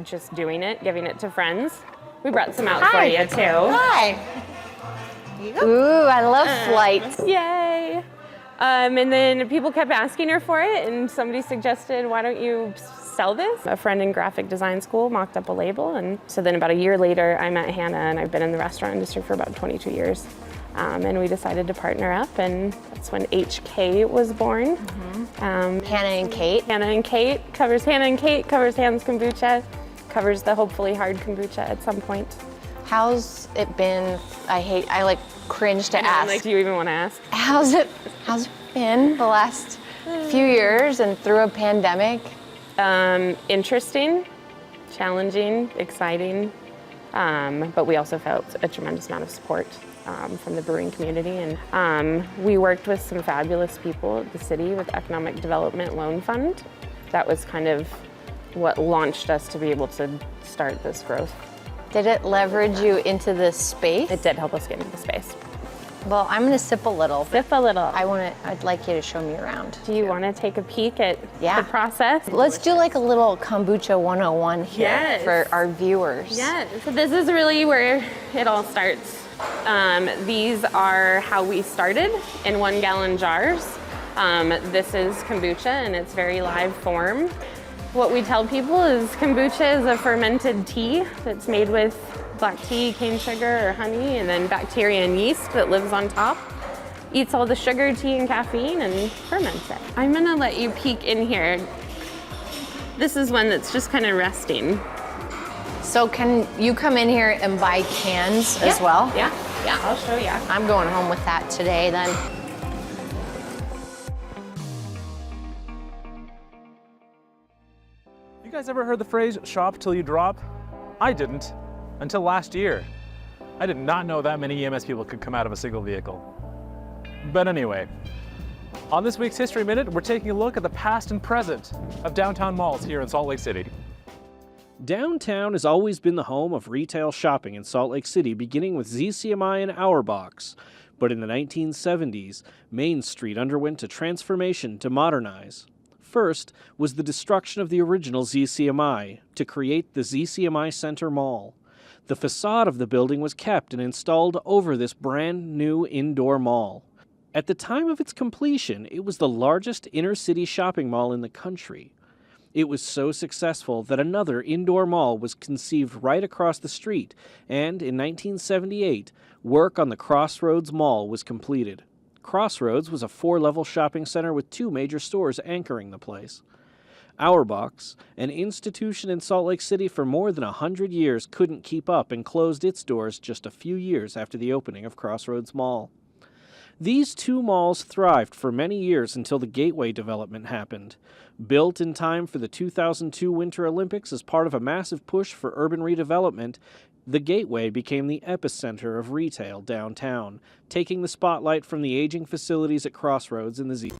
just doing it, giving it to friends. We brought some out for you too. Hi. Here you go. Ooh, I love flights. Yay. And then people kept asking her for it, and somebody suggested, why don't you sell this? A friend in graphic design school mocked up a label, and so then about a year later, I met Hannah, and I've been in the restaurant industry for about 22 years. And we decided to partner up, and that's when HK was born. Hannah and Kate. Hannah and Kate covers Hannah and Kate, covers Hannah's kombucha, covers the hopefully hard kombucha at some point. How's it been? I like cringe to ask. Like, do you even want to ask? How's it been the last few years and through a pandemic? Interesting, challenging, exciting, but we also felt a tremendous amount of support from the brewing community, and we worked with some fabulous people at the city with Economic Development Loan Fund. That was kind of what launched us to be able to start this growth. Did it leverage you into this space? It did help us get into the space. Well, I'm gonna sip a little. Sip a little. I'd like you to show me around. Do you want to take a peek at the process? Let's do like a little kombucha 101 here for our viewers. Yeah, so this is really where it all starts. These are how we started in 1 gallon jars. This is kombucha in its very live form. What we tell people is kombucha is a fermented tea that's made with black tea, cane sugar, or honey, and then bacteria and yeast that lives on top, eats all the sugar, tea, and caffeine, and ferments it. I'm gonna let you peek in here. This is one that's just kind of resting. So can you come in here and buy cans as well? Yeah, I'll show you. I'm going home with that today then. You guys ever heard the phrase, shop till you drop? I didn't, until last year. I did not know that many EMS people could come out of a single vehicle. But anyway, on this week's History Minute, we're taking a look at the past and present of downtown malls here in Salt Lake City. Downtown has always been the home of retail shopping in Salt Lake City, beginning with ZCMI and Auerbach's. But in the 1970s, Main Street underwent a transformation to modernize. First was the destruction of the original ZCMI to create the ZCMI Center Mall. The facade of the building was kept and installed over this brand new indoor mall. At the time of its completion, it was the largest inner-city shopping mall in the country. It was so successful that another indoor mall was conceived right across the street, and in 1978, work on the Crossroads Mall was completed. Crossroads was a 4-level shopping center with 2 major stores anchoring the place. Auerbach's, an institution in Salt Lake City for more than 100 years, couldn't keep up and closed its doors just a few years after the opening of Crossroads Mall. These 2 malls thrived for many years until the Gateway development happened. Built in time for the 2002 Winter Olympics as part of a massive push for urban redevelopment, the Gateway became the epicenter of retail downtown, taking the spotlight from the aging facilities at Crossroads in the Z.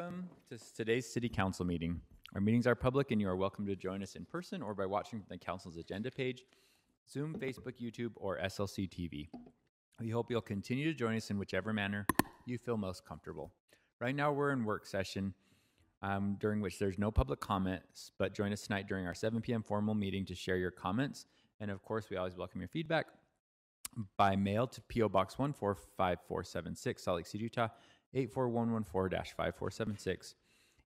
Welcome to today's City Council meeting. Our meetings are public and you are welcome to join us in person or by watching the Council's agenda page, Zoom, Facebook, YouTube, or SLC TV. We hope you'll continue to join us in whichever manner you feel most comfortable. Right now we're in work session, during which there's no public comments, but join us tonight during our 7 p.m. formal meeting to share your comments. And of course, we always welcome your feedback by mail to P.O. Box 145476, Salt Lake City, Utah, 84114-5476.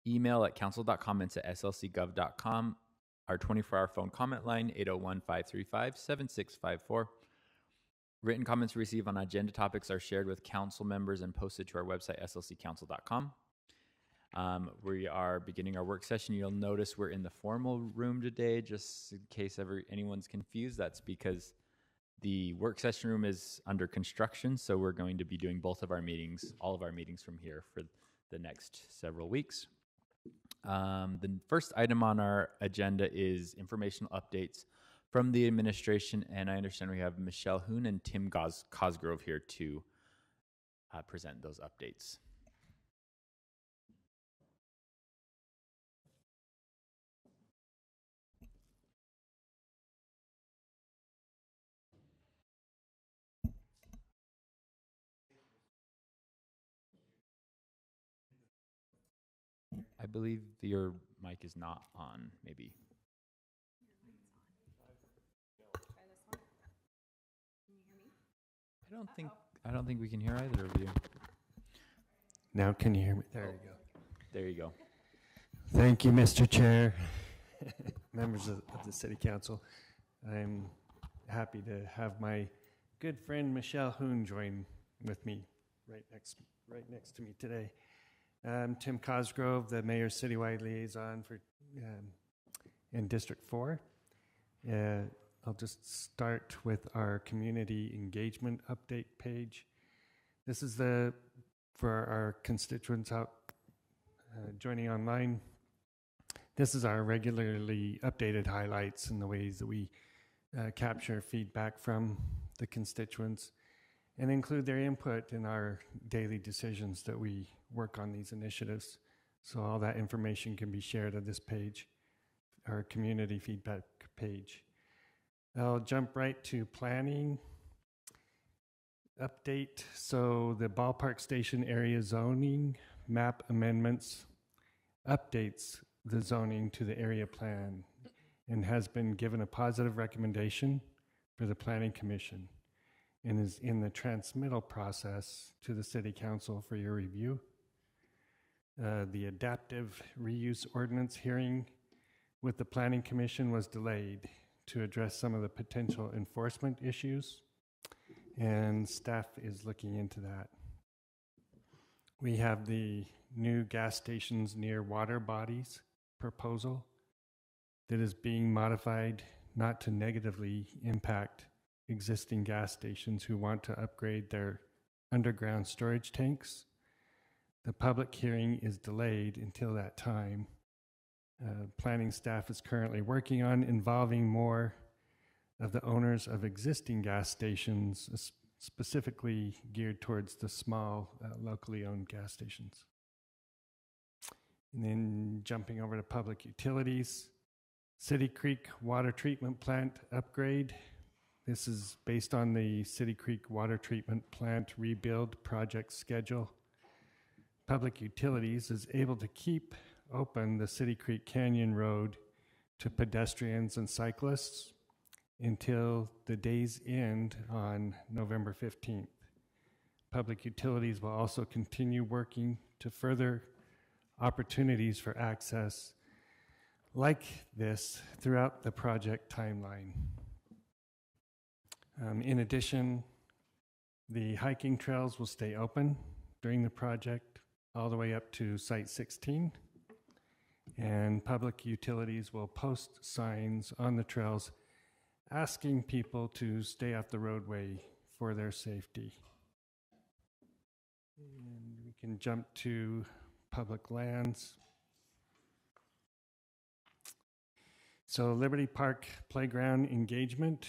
Email at council.comments@slcgov.com. Our 24-hour phone comment line, 801-535-7654. Written comments received on agenda topics are shared with council members and posted to our website, slccouncil.com. We are beginning our work session. You'll notice we're in the formal room today, just in case anyone's confused. That's because the work session room is under construction, so we're going to be doing both of our meetings, all of our meetings from here for the next several weeks. The first item on our agenda is informational updates from the administration, and I understand we have Michelle Hoon and Tim Cosgrove here to present those updates. I believe your mic is not on, maybe. I don't think we can hear either of you. Now can you hear me? There you go. There you go. Thank you, Mr. Chair, members of the City Council. I'm happy to have my good friend Michelle Hoon join with me right next to me today. Tim Cosgrove, the Mayor's Citywide Liaison for in District 4. I'll just start with our community engagement update page. This is for our constituents out joining online. This is our regularly updated highlights and the ways that we capture feedback from the constituents and include their input in our daily decisions that we work on these initiatives. So all that information can be shared on this page, our community feedback page. I'll jump right to planning update. So the ballpark station area zoning map amendments updates the zoning to the area plan and has been given a positive recommendation for the Planning Commission and is in the transmittal process to the City Council for your review. The adaptive reuse ordinance hearing with the Planning Commission was delayed to address some of the potential enforcement issues, and staff is looking into that. We have the new gas stations near water bodies proposal that is being modified not to negatively impact existing gas stations who want to upgrade their underground storage tanks. The public hearing is delayed until that time. Planning staff is currently working on involving more of the owners of existing gas stations, specifically geared towards the small, locally owned gas stations. And then jumping over to public utilities, City Creek Water Treatment Plant upgrade. This is based on the City Creek Water Treatment Plant rebuild project schedule. Public Utilities is able to keep open the City Creek Canyon Road to pedestrians and cyclists until the day's end on November 15th. Public Utilities will also continue working to further opportunities for access like this throughout the project timeline. In addition, the hiking trails will stay open during the project all the way up to Site 16. And Public Utilities will post signs on the trails asking people to stay off the roadway for their safety. And we can jump to public lands. So Liberty Park Playground engagement.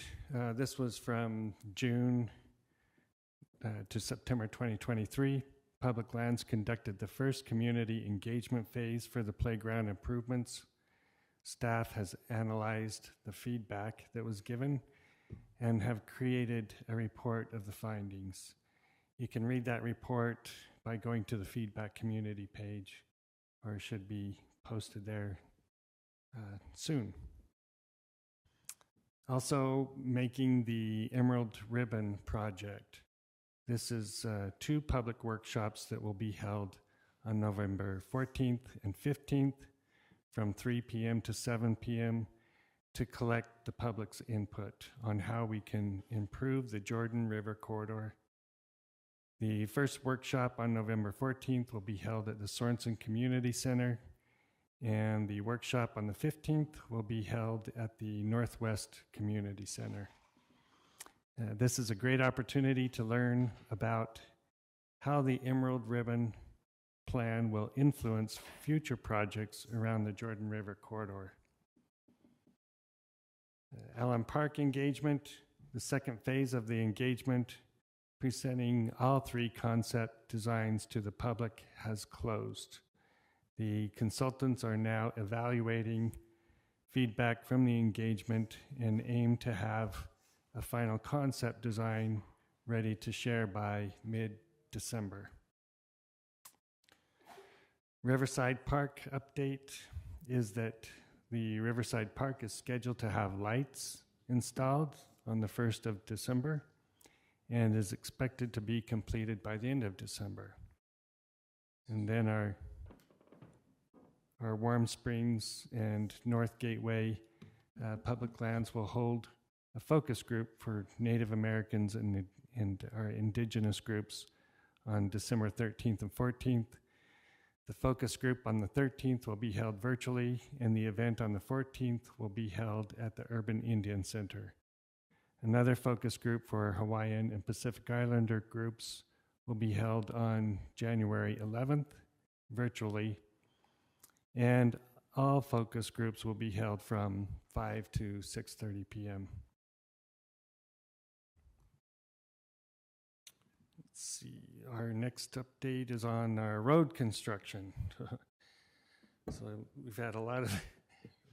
This was from June to September 2023. Public Lands conducted the first community engagement phase for the playground improvements. Staff has analyzed the feedback that was given and have created a report of the findings. You can read that report by going to the feedback community page, or it should be posted there soon. Also, making the Emerald Ribbon project. This is 2 public workshops that will be held on November 14th and 15th from 3 p.m. to 7 p.m. to collect the public's input on how we can improve the Jordan River corridor. The first workshop on November 14th will be held at the Sorensen Community Center, and the workshop on the 15th will be held at the Northwest Community Center. This is a great opportunity to learn about how the Emerald Ribbon Plan will influence future projects around the Jordan River corridor. Allen Park engagement, the second phase of the engagement, presenting all 3 concept designs to the public, has closed. The consultants are now evaluating feedback from the engagement and aim to have a final concept design ready to share by mid-December. Riverside Park update is that the Riverside Park is scheduled to have lights installed on the 1st of December and is expected to be completed by the end of December. And then our Warm Springs and North Gateway public lands will hold a focus group for Native Americans and our indigenous groups on December 13th and 14th. The focus group on the 13th will be held virtually, and the event on the 14th will be held at the Urban Indian Center. Another focus group for Hawaiian and Pacific Islander groups will be held on January 11th, virtually, and all focus groups will be held from 5 to 6:30 p.m. Let's see, our next update is on our road construction. So we've had a lot of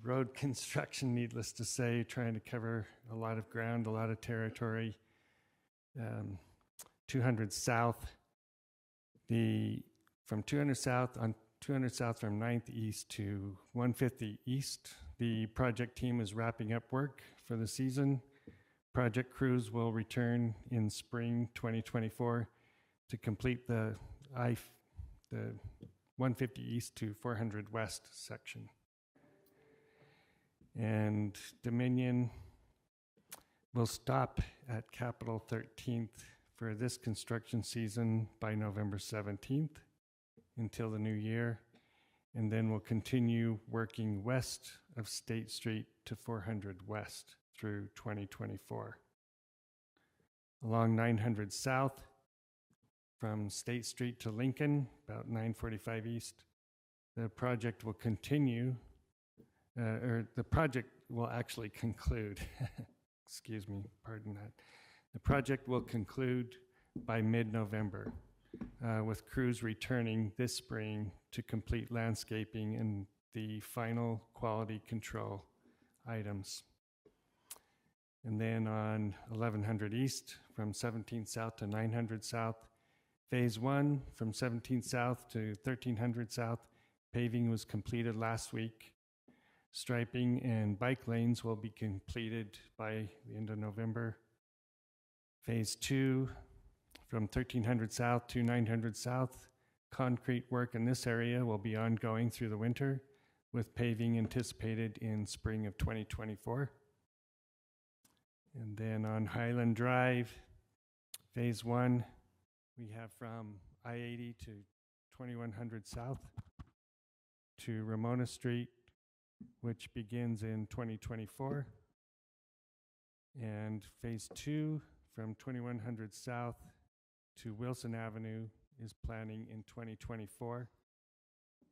road construction, needless to say, trying to cover a lot of ground, a lot of territory. 200 South, from 200 South on 200 South from 9th East to 150 East, the project team is wrapping up work for the season. Project crews will return in spring 2024 to complete the 150 East to 400 West section. And Dominion will stop at Capitol 13th for this construction season by November 17th until the new year, and then we'll continue working west of State Street to 400 West through 2024. Along 900 South, from State Street to Lincoln, about 945 East, the project will continue, or the project will actually conclude. Excuse me, pardon that. The project will conclude by mid-November, with crews returning this spring to complete landscaping and the final quality control items. And then on 1100 East, from 17th South to 900 South, Phase 1 from 17th South to 1300 South, paving was completed last week. Striping and bike lanes will be completed by the end of November. Phase 2 from 1300 South to 900 South, concrete work in this area will be ongoing through the winter, with paving anticipated in spring of 2024. And then on Highland Drive, Phase 1, we have from I-80 to 2100 South to Ramona Street, which begins in 2024. And Phase 2 from 2100 South to Wilson Avenue is planning in 2024.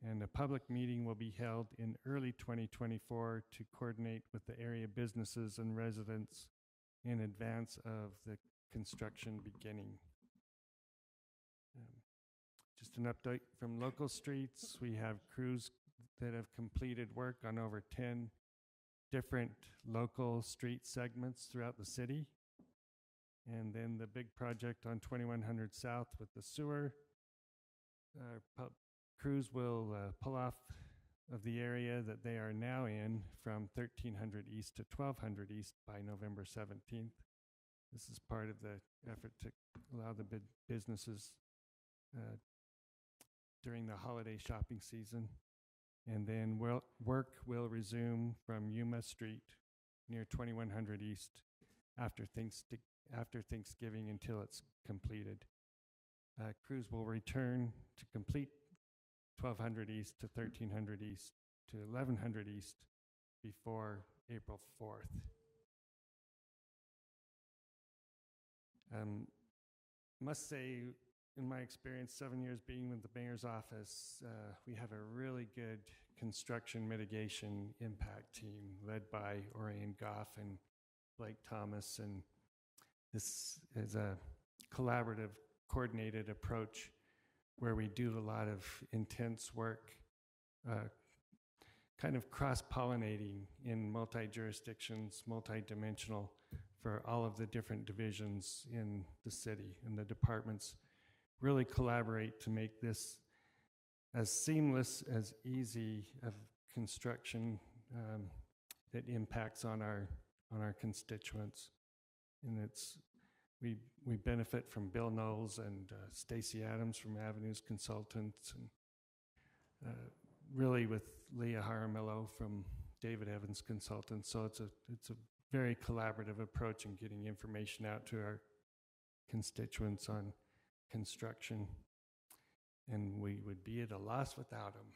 And a public meeting will be held in early 2024 to coordinate with the area businesses and residents in advance of the construction beginning. just an update from local streets. We have crews that have completed work on over 10 different local street segments throughout the city. And then the big project on 2100 South with the sewer. Crews will pull off of the area that they are now in from 1300 East to 1200 East by November 17th. This is part of the effort to allow the businesses during the holiday shopping season. And then work will resume from Yuma Street near 2100 East after Thanksgiving until it's completed. Crews will return to complete 1200 East to 1300 East to 1100 East before April 4th. Must say, in my experience, 7 years being with the mayor's office, we have a really good construction mitigation impact team led by Orion Goff and Blake Thomas. And this is a collaborative, coordinated approach where we do a lot of intense work, kind of cross-pollinating in multi-jurisdictions, multi-dimensional for all of the different divisions in the city. And the departments really collaborate to make this as seamless, as easy of construction that impacts on our constituents. And we benefit from Bill Knowles and Stacy Adams from Avenues Consultants, and really with Leah Jaramillo from David Evans Consultants. So it's a very collaborative approach in getting information out to our constituents on construction, and we would be at a loss without them.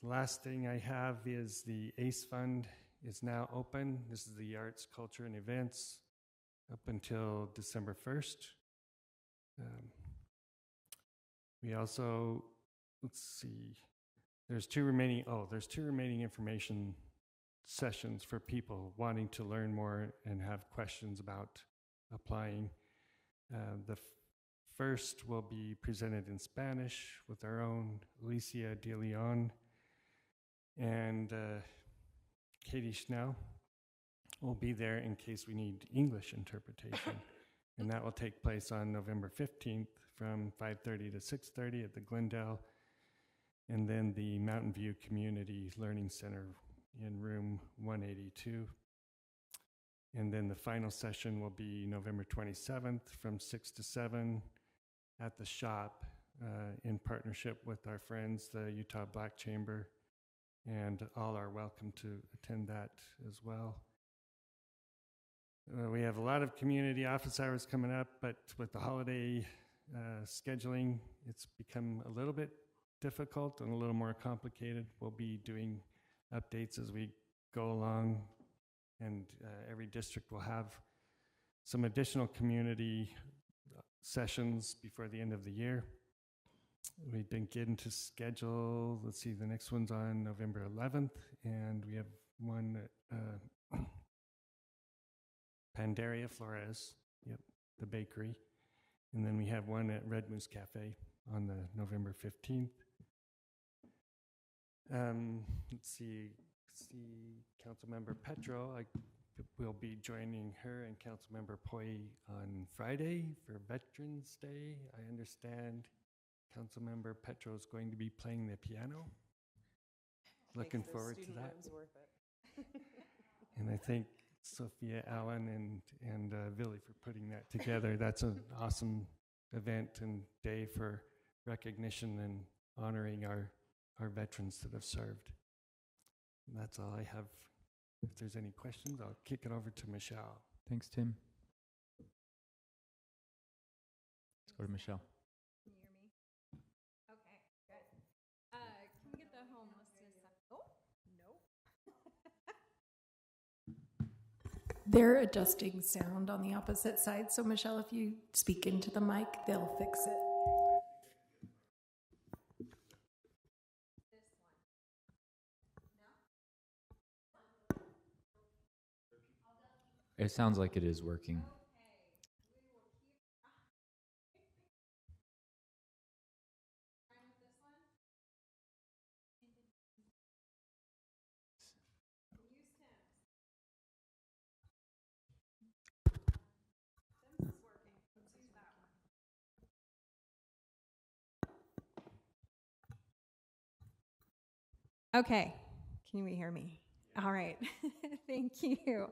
The last thing I have is the ACE Fund is now open. This is the Arts, Culture, and Events up until December 1st. We also, let's see, there's two remaining information sessions for people wanting to learn more and have questions about applying. The first will be presented in Spanish with our own Alicia De Leon, and Katie Schnell will be there in case we need English interpretation. And that will take place on November 15th from 5:30 to 6:30 at the Glendale, and then the Mountain View Community Learning Center in room 182. And then the final session will be November 27th from 6 to 7 at the shop in partnership with our friends, the Utah Black Chamber, and all are welcome to attend that as well. We have a lot of community office hours coming up, but with the holiday scheduling, it's become a little bit difficult and a little more complicated. We'll be doing updates as we go along, and every district will have some additional community sessions before the end of the year. We've been getting to schedule, let's see, the next one's on November 11th, and we have one at Pandaria Flores, yep, the bakery. And then we have one at Red Moose Cafe on the November 15th. Let's see, Councilmember Petro, I will be joining her and Councilmember Poi on Friday for Veterans Day. I understand Councilmember Petro is going to be playing the piano. Looking forward to that. Worth it. And I thank Sophia Allen and Billy for putting that together. That's an awesome event and day for recognition and honoring our veterans that have served. And that's all I have. If there's any questions, I'll kick it over to Michelle. Thanks, Tim. Let's go to Michelle. Can you hear me? Okay, good. Can we get the homelessness? Oh, no. They're adjusting sound on the opposite side. So, Michelle, if you speak into the mic, they'll fix it. It sounds like it is working. Okay, can you hear me? All right, thank you.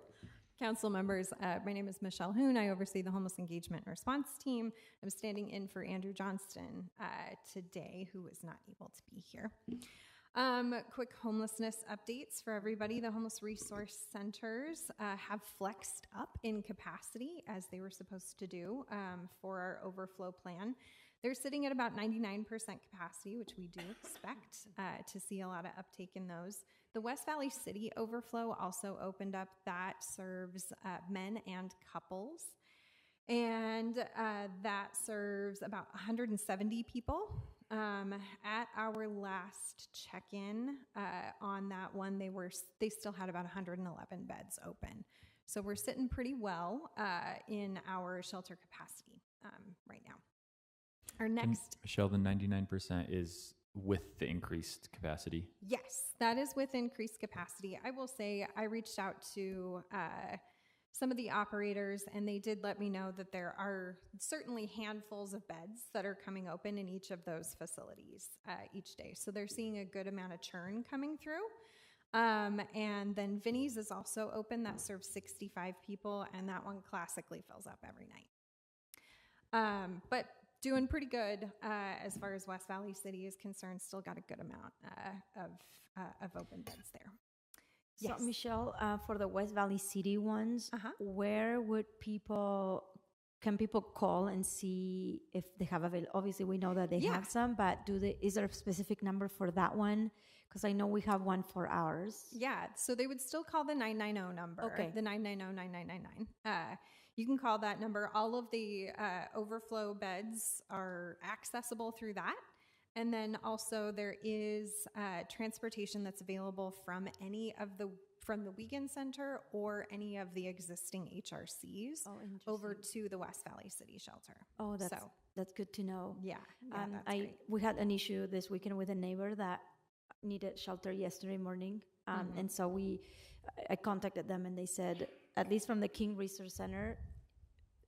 Council members, my name is Michelle Hoon. I oversee the Homeless Engagement and Response Team. I'm standing in for Andrew Johnston today, who was not able to be here. Quick homelessness updates for everybody. The homeless resource centers have flexed up in capacity as they were supposed to do for our overflow plan. They're sitting at about 99% capacity, which we do expect to see a lot of uptake in those. The West Valley City overflow also opened up. That serves men and couples. And that serves about 170 people. At our last check-in on that one, they still had about 111 beds open. So we're sitting pretty well in our shelter capacity right now. Our next... Michelle, the 99% is with the increased capacity? Yes, that is with increased capacity. I will say I reached out to some of the operators, and they did let me know that there are certainly handfuls of beds that are coming open in each of those facilities each day. So they're seeing a good amount of churn coming through. And then Vinny's is also open. That serves 65 people, and that one classically fills up every night. But doing pretty good as far as West Valley City is concerned. Still got a good amount of open beds there. So, Yes. Michelle, for the West Valley City ones, where would can people call and see if they have available? Obviously, we know that they have some, but is there a specific number for that one? Because I know we have one for ours. Yeah, so they would still call the 990 number, Okay. the 990-9999. You can call that number. All of the overflow beds are accessible through that. And then also there is transportation that's available from from the Weekend Center or any of the existing HRCs over to the West Valley City Shelter. Oh, that's good to know. Yeah, that's great. We had an issue this weekend with a neighbor that needed shelter yesterday morning. And so I contacted them, and they said, at least from the King Resource Center,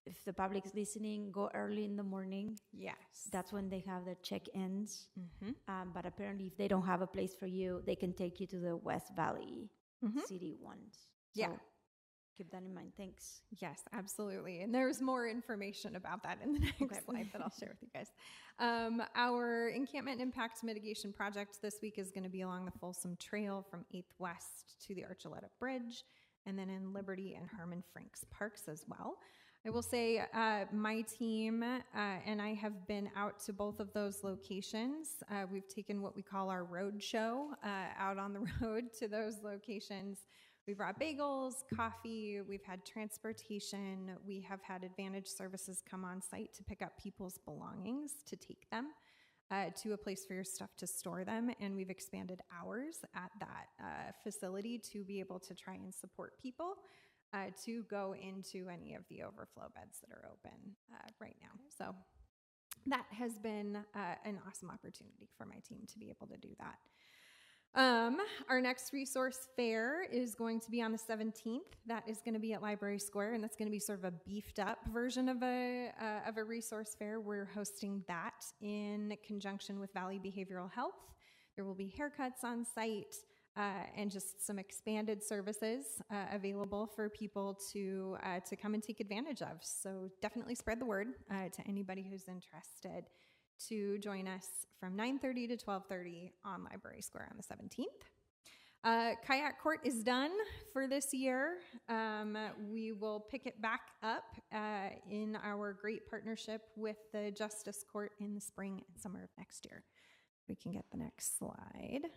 if the public's listening, go early in the morning. Yes. That's when they have their check-ins. But apparently, if they don't have a place for you, they can take you to the West Valley City ones. So Yeah. keep that in mind. Thanks. Yes, absolutely. And there's more information about that in the next slide that I'll share with you guys. Our encampment impact mitigation project this week is going to be along the Folsom Trail from 8th West to the Archuleta Bridge, and then in Liberty and Herman Franks Parks as well. I will say my team and I have been out to both of those locations. We've taken what we call our road show out on the road to those locations. We brought bagels, coffee, we've had transportation, we have had Advantage Services come on site to pick up people's belongings, to take them to a place for your stuff to store them, and we've expanded hours at that facility to be able to try and support people to go into any of the overflow beds that are open right now. So that has been an awesome opportunity for my team to be able to do that. Our next resource fair is going to be on the 17th. That is going to be at Library Square, and that's going to be sort of a beefed up version of a resource fair. We're hosting that in conjunction with Valley Behavioral Health. There will be haircuts on site and just some expanded services available for people to come and take advantage of. So definitely spread the word to anybody who's interested to join us from 9:30 to 12:30 on Library Square on the 17th. Kayak Court is done for this year. We will pick it back up in our great partnership with the Justice Court in the spring and summer of next year. We can get the next slide.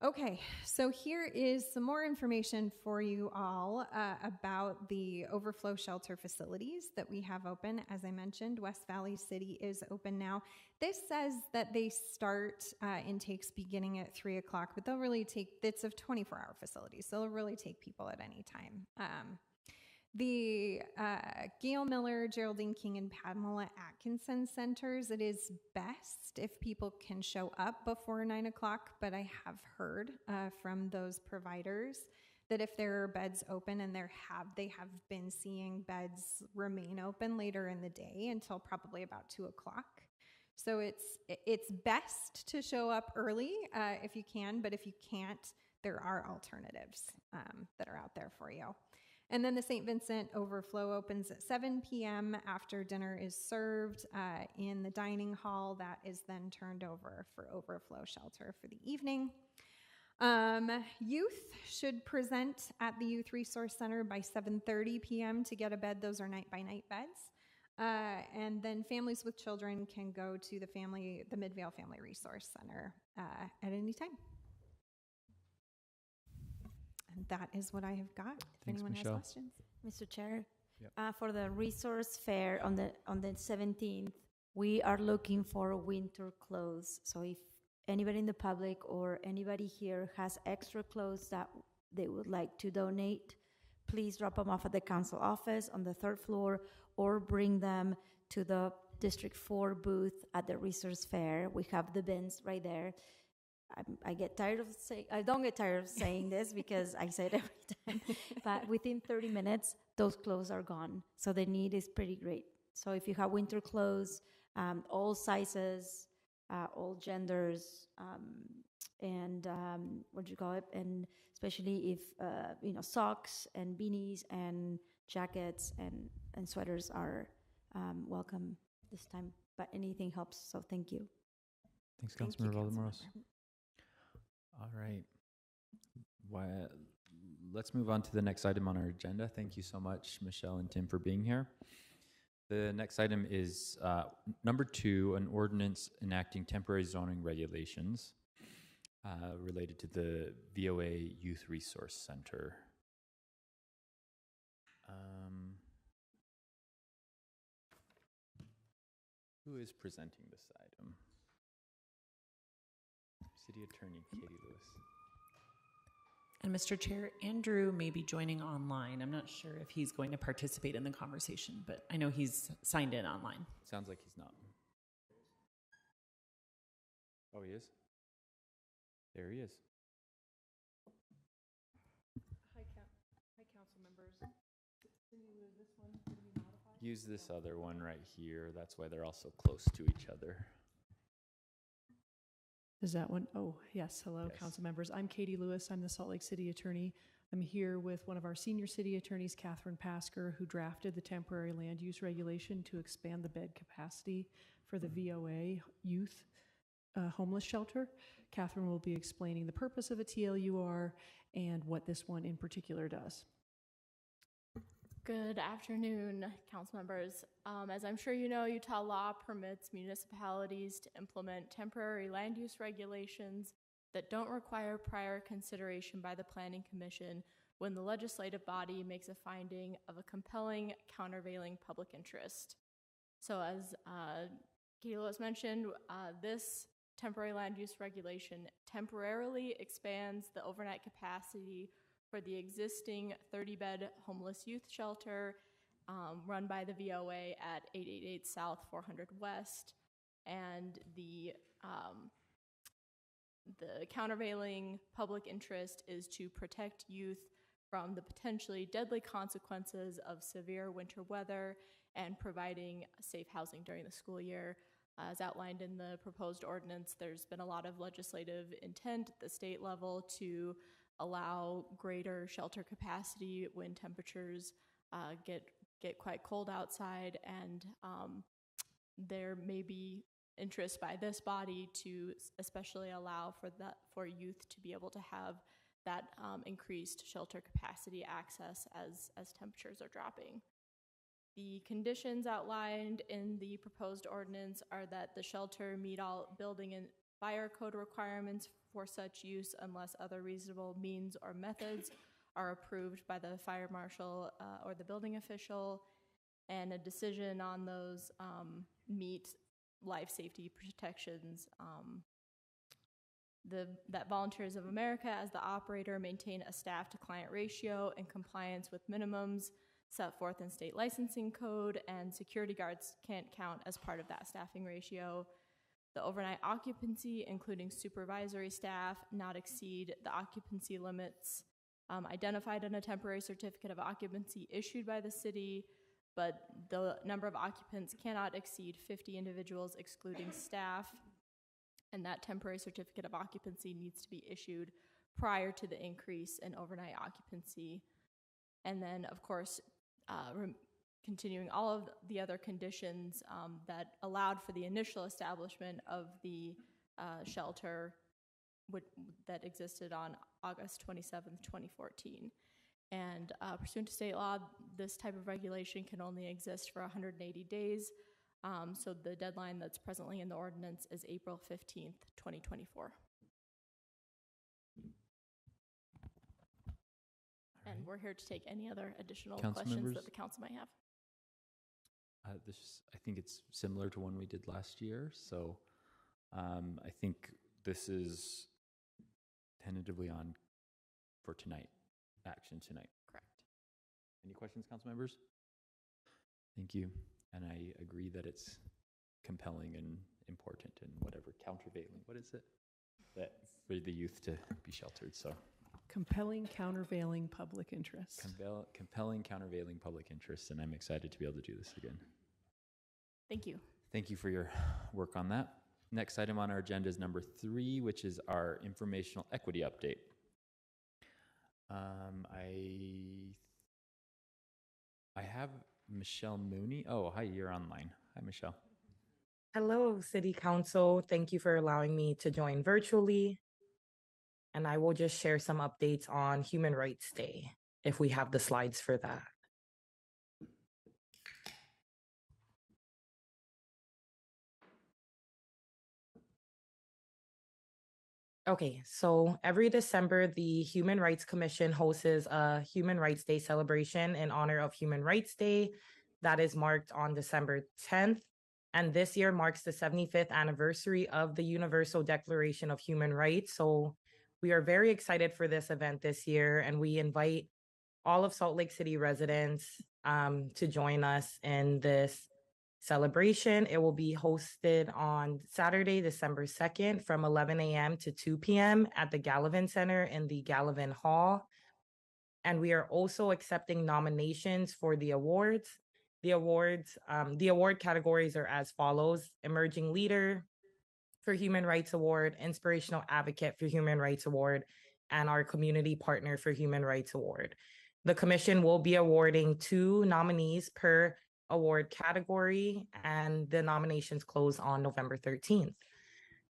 Okay, so here is some more information for you all about the overflow shelter facilities that we have open. As I mentioned, West Valley City is open now. This says that they start intakes beginning at 3 o'clock, but they'll really take, it's a 24-hour facility, so they'll really take people at any time. The Gail Miller, Geraldine King, and Pamela Atkinson centers, it is best if people can show up before 9 o'clock, but I have heard from those providers that if there are beds open, and they have been seeing beds remain open later in the day until probably about 2 o'clock. So it's best to show up early if you can, but if you can't, there are alternatives that are out there for you. And then the St. Vincent Overflow opens at 7 p.m. after dinner is served in the dining hall. That is then turned over for overflow shelter for the evening. Youth should present at the Youth Resource Center by 7:30 p.m. to get a bed. Those are night-by-night beds. And then families with children can go to the Midvale Family Resource Center at any time. And that is what I have got. If Thanks, anyone Michelle. has questions. Mr. Chair, Yep. for the resource fair on the 17th, we are looking for winter clothes. So if anybody in the public or anybody here has extra clothes that they would like to donate, please drop them off at the council office on the 3rd floor or bring them to the District 4 booth at the resource fair. We have the bins right there. I don't get tired of saying this because I say it every time, but within 30 minutes, those clothes are gone. So the need is pretty great. So if you have winter clothes, all sizes, all genders, and and especially if, socks and beanies and jackets and sweaters are welcome this time, but anything helps. So thank you. Thanks, Thank Councilmember you, Valdemoros. All right. Let's move on to the next item on our agenda. Thank you so much, Michelle and Tim, for being here. The next item is number 2, an ordinance enacting temporary zoning regulations related to the VOA Youth Resource Center. Who is presenting this item? City Attorney Katie Lewis. And Mr. Chair, Andrew may be joining online. I'm not sure if he's going to participate in the conversation, but I know he's signed in online. Sounds like he's not. Oh, he is? There he is. Hi, council members. This one going to be modified? Use this other one right here. That's why they're all so close to each other. Is that one? Oh, yes. Hello, Yes. council members. I'm Katie Lewis. I'm the Salt Lake City Attorney. I'm here with one of our senior city attorneys, Catherine Pasker, who drafted the temporary land use regulation to expand the bed capacity for the VOA youth homeless shelter. Catherine will be explaining the purpose of a TLUR and what this one in particular does. Good afternoon, council members. As I'm sure you know, Utah law permits municipalities to implement temporary land use regulations that don't require prior consideration by the Planning Commission when the legislative body makes a finding of a compelling countervailing public interest. So as Katie Lewis mentioned, this temporary land use regulation temporarily expands the overnight capacity for the existing 30-bed homeless youth shelter run by the VOA at 888 South 400 West. And the countervailing public interest is to protect youth from the potentially deadly consequences of severe winter weather and providing safe housing during the school year. As outlined in the proposed ordinance, there's been a lot of legislative intent at the state level to allow greater shelter capacity when temperatures get quite cold outside, and there may be interest by this body to especially allow for youth to be able to have that increased shelter capacity access as temperatures are dropping. The conditions outlined in the proposed ordinance are that the shelter meet all building and fire code requirements for such use unless other reasonable means or methods are approved by the fire marshal or the building official, and a decision on those meet life safety protections. That Volunteers of America, as the operator, maintain a staff-to-client ratio in compliance with minimums set forth in state licensing code, and security guards can't count as part of that staffing ratio. The overnight occupancy, including supervisory staff, not exceed the occupancy limits identified in a temporary certificate of occupancy issued by the city. but the number of occupants cannot exceed 50 individuals excluding staff, and that temporary certificate of occupancy needs to be issued prior to the increase in overnight occupancy. And then, of course, continuing all of the other conditions that allowed for the initial establishment of the shelter that existed on August 27th, 2014. And pursuant to state law, this type of regulation can only exist for 180 days. So the deadline that's presently in the ordinance is April 15th, 2024. And we're here to take any other additional questions that the council might have. I think it's similar to one we did last year. So I think this is tentatively on for tonight, action tonight. Correct. Any questions, council members? Thank you. And I agree that it's compelling and important and whatever, countervailing, what is it? That for the youth to be sheltered, so. Compelling countervailing public interest. Compelling countervailing public interest, and I'm excited to be able to do this again. Thank you. Thank you for your work on that. Next item on our agenda is number 3, which is our informational equity update. I have Michelle Mooney. Oh, hi, you're online. Hi, Michelle. Hello, City Council. Thank you for allowing me to join virtually. And I will just share some updates on Human Rights Day, if we have the slides for that. Okay, so every December, the Human Rights Commission hosts a Human Rights Day celebration in honor of Human Rights Day that is marked on December 10th. And this year marks the 75th anniversary of the Universal Declaration of Human Rights. So we are very excited for this event this year, and we invite all of Salt Lake City residents to join us in this celebration. It will be hosted on Saturday, December 2nd from 11 a.m. to 2 p.m. at the Gallivan Center in the Gallivan Hall. And we are also accepting nominations for the awards. The award categories are as follows: Emerging Leader for Human Rights Award, Inspirational Advocate for Human Rights Award, and our Community Partner for Human Rights Award. The commission will be awarding 2 nominees per award category, and the nominations close on November 13th.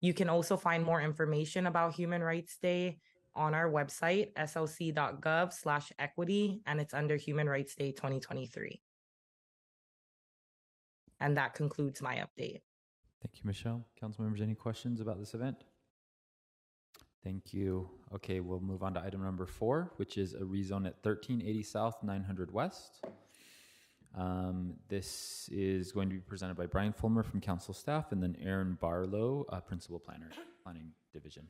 You can also find more information about Human Rights Day on our website, slc.gov/equity, and it's under Human Rights Day 2023. And that concludes my update. Thank you, Michelle. Council members, any questions about this event? Thank you. Okay, we'll move on to item number 4, which is a rezone at 1380 South, 900 West. This is going to be presented by Brian Fulmer from council staff, and then Aaron Barlow, principal planner, planning division.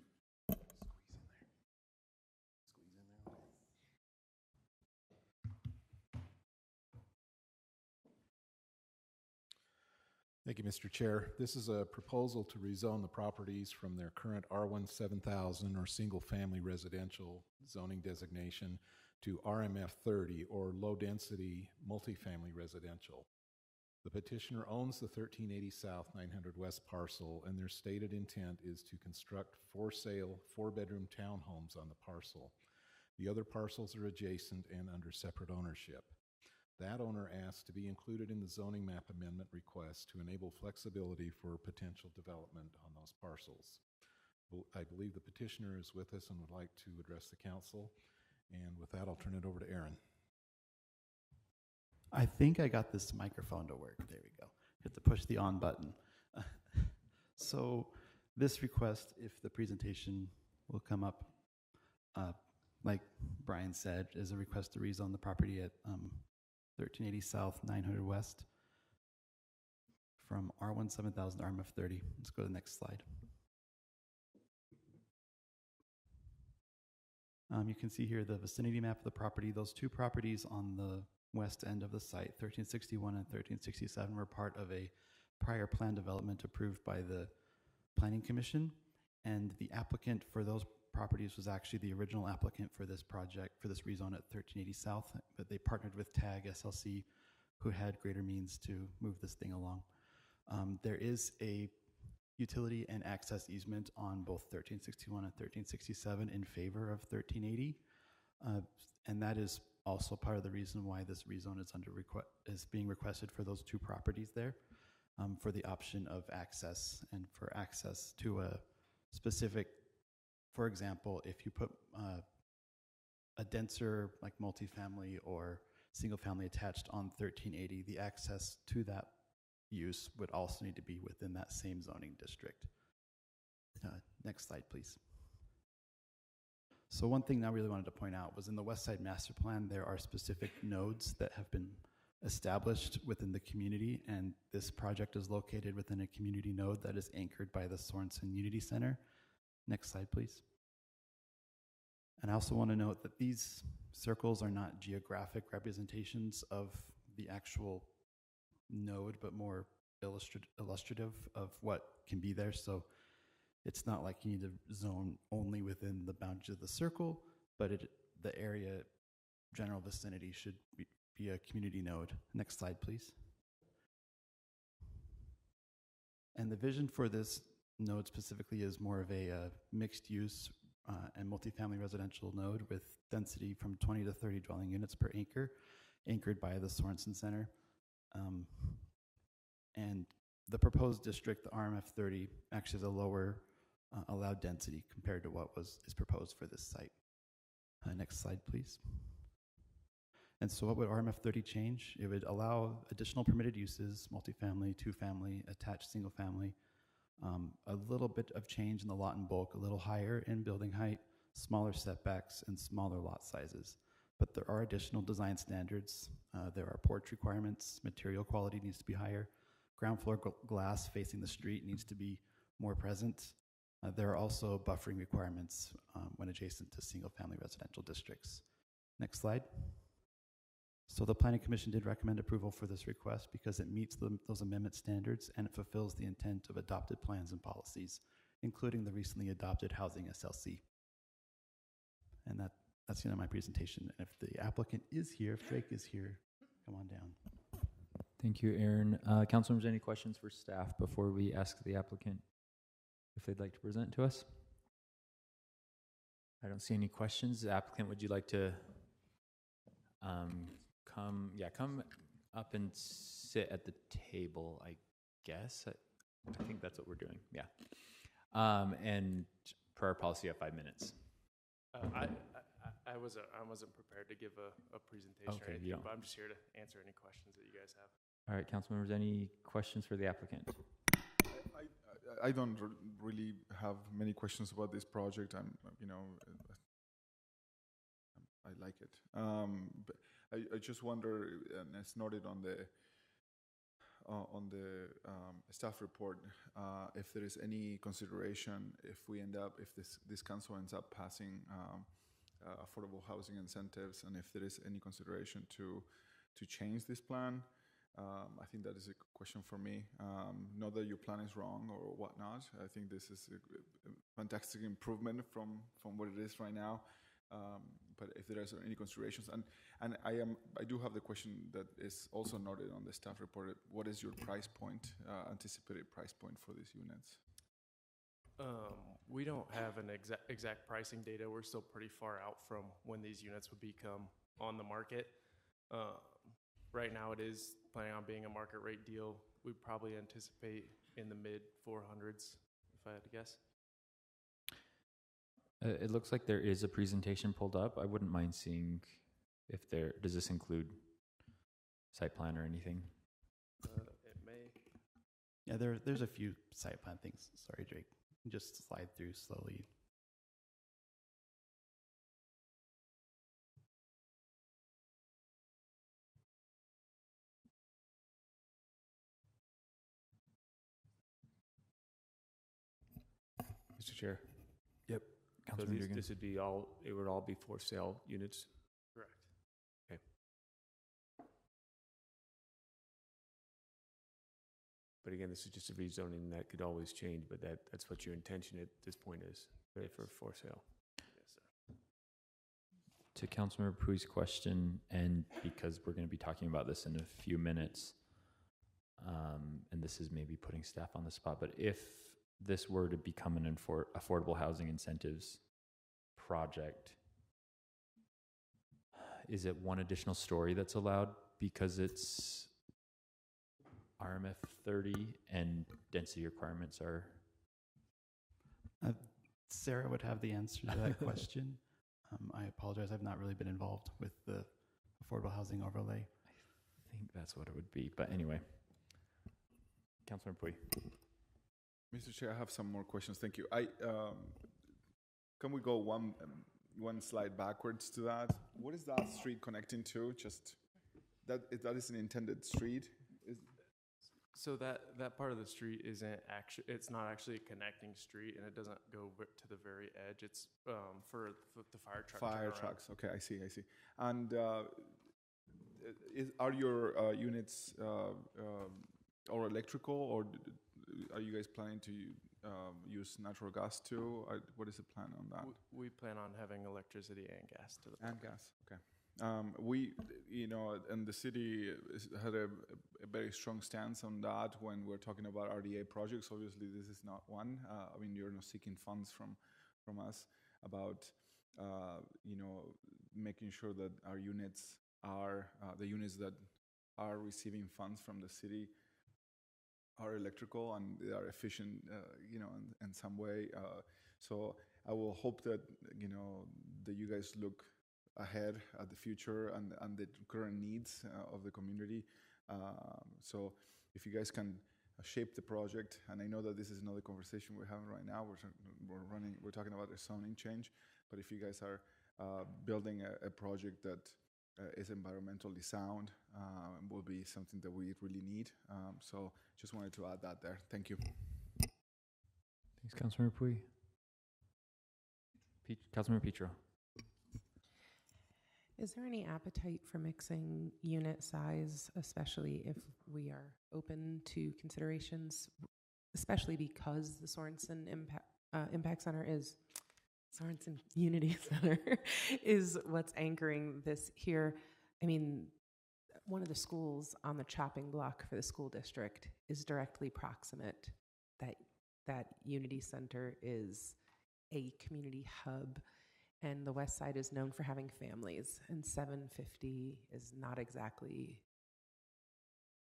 Thank you, Mr. Chair. This is a proposal to rezone the properties from their current R1 7000 or single family residential zoning designation to RMF 30 or low density multifamily residential. The petitioner owns the 1380 South 900 West parcel, and their stated intent is to construct for sale 4-bedroom townhomes on the parcel. The other parcels are adjacent and under separate ownership. That owner asked to be included in the zoning map amendment request to enable flexibility for potential development on those parcels. I believe the petitioner is with us and would like to address the council. And with that, I'll turn it over to Aaron. I think I got this microphone to work. There we go. Hit the push the on button. So this request, if the presentation will come up, like Brian said, is a request to rezone the property at 1380 South, 900 West from R1 7000 to RMF 30. Let's go to the next slide. You can see here the vicinity map of the property. Those 2 properties on the west end of the site, 1361 and 1367, were part of a prior plan development approved by the Planning Commission. And the applicant for those properties was actually the original applicant for this project, for this rezone at 1380 South, but they partnered with TAG SLC who had greater means to move this thing along. There is a utility and access easement on both 1361 and 1367 in favor of 1380. And that is also part of the reason why this rezone is being requested for those two properties there, for the option of access and for access to a specific, for example, if you put a denser like multifamily or single family attached on 1380, the access to that use would also need to be within that same zoning district. Next slide, please. So one thing I really wanted to point out was in the West Side Master Plan, there are specific nodes that have been established within the community, and this project is located within a community node that is anchored by the Sorensen Unity Center. Next slide, please. And I also want to note that these circles are not geographic representations of the actual node, but more illustrative of what can be there. So it's not like you need to zone only within the boundaries of the circle, but the area, general vicinity should be a community node. Next slide, please. And the vision for this node specifically is more of a mixed use and multifamily residential node with density from 20 to 30 dwelling units per acre, anchored by the Sorensen Center. And the proposed district, the RMF 30, actually has a lower allowed density compared to what is proposed for this site. Next slide, please. And so what would RMF 30 change? It would allow additional permitted uses, multifamily, two-family, attached single-family, a little bit of change in the lot and bulk, a little higher in building height, smaller setbacks, and smaller lot sizes. But there are additional design standards. There are porch requirements, material quality needs to be higher, ground floor glass facing the street needs to be more present. There are also buffering requirements when adjacent to single-family residential districts. Next slide. So the Planning Commission did recommend approval for this request because it meets those amendment standards and it fulfills the intent of adopted plans and policies, including the recently adopted Housing SLC. And that's the end of my presentation. And if the applicant is here, if Drake is here, come on down. Thank you, Aaron. Council members, any questions for staff before we ask the applicant if they'd like to present to us? I don't see any questions. The applicant, would you like to come up and sit at the table, I guess. I think that's what we're doing, yeah. And per our policy, of 5 minutes. I wasn't prepared to give a presentation or anything, but I'm just here to answer any questions that you guys have. All right, council members, any questions for the applicant? I don't really have many questions about this project. I like it. But I just wonder, and it's noted on the staff report, if there is any consideration if this council ends up passing affordable housing incentives, and if there is any consideration to change this plan. I think that is a question for me. Not that your plan is wrong or whatnot. I think this is a fantastic improvement from what it is right now. But if there are any considerations, and I do have the question that is also noted on the staff report. What is your price point, anticipated price point for these units? We don't have an exact pricing data. We're still pretty far out from when these units would become on the market. Right now it is planning on being a market rate deal. We probably anticipate in the mid 400s, if I had to guess. It looks like there is a presentation pulled up. I wouldn't mind seeing if does this include site plan or anything? It may. Yeah, there's a few site plan things. Sorry, Drake. Just slide through slowly. Mr. Chair. Yep. So this would be it would all be for sale units? Correct. Okay. But again, this is just a rezoning that could always change, but that's what your intention at this point is, for sale. Yes, sir. To Councilmember Pui's question, and because we're going to be talking about this in a few minutes, and this is maybe putting staff on the spot, but if this were to become an affordable housing incentives project, is it one additional story that's allowed because it's RMF 30 and density requirements are? Sarah would have the answer to that question. I apologize. I've not really been involved with the affordable housing overlay. I think that's what it would be. But anyway, Councilor Pui. Mr. Chair, I have some more questions. Thank you. Can we go one slide backwards to that? What is that street connecting to? Just that is an intended street. So that part of the street isn't actually, it's not actually a connecting street, and it doesn't go to the very edge. It's for the fire truck. Fire trucks. Okay, I see. And are your units all electrical, or are you guys planning to use natural gas too? What is the plan on that? We plan on having electricity and gas to the and property. gas. Okay. We, and the city had a very strong stance on that when we're talking about RDA projects. Obviously, this is not one. I mean, you're not seeking funds from us about, making sure that our units are, the units that are receiving funds from the city are electrical and they are efficient, in some way. So I will hope that, that you guys look ahead at the future and the current needs of the community. So if you guys can shape the project, and I know that this is not the conversation we're having right now, we're talking about a zoning change, but if you guys are building a project that is environmentally sound, will be something that we really need. So just wanted to add that there. Thank you. Thanks, Councilmember Pui. Councilmember Petro. Is there any appetite for mixing unit size, especially if we are open to considerations, especially because the Sorensen Impact Center is, Sorensen Unity Center is what's anchoring this here. I mean, one of the schools on the chopping block for the school district is directly proximate. That Unity Center is a community hub. And the West Side is known for having families, and 750 is not exactly,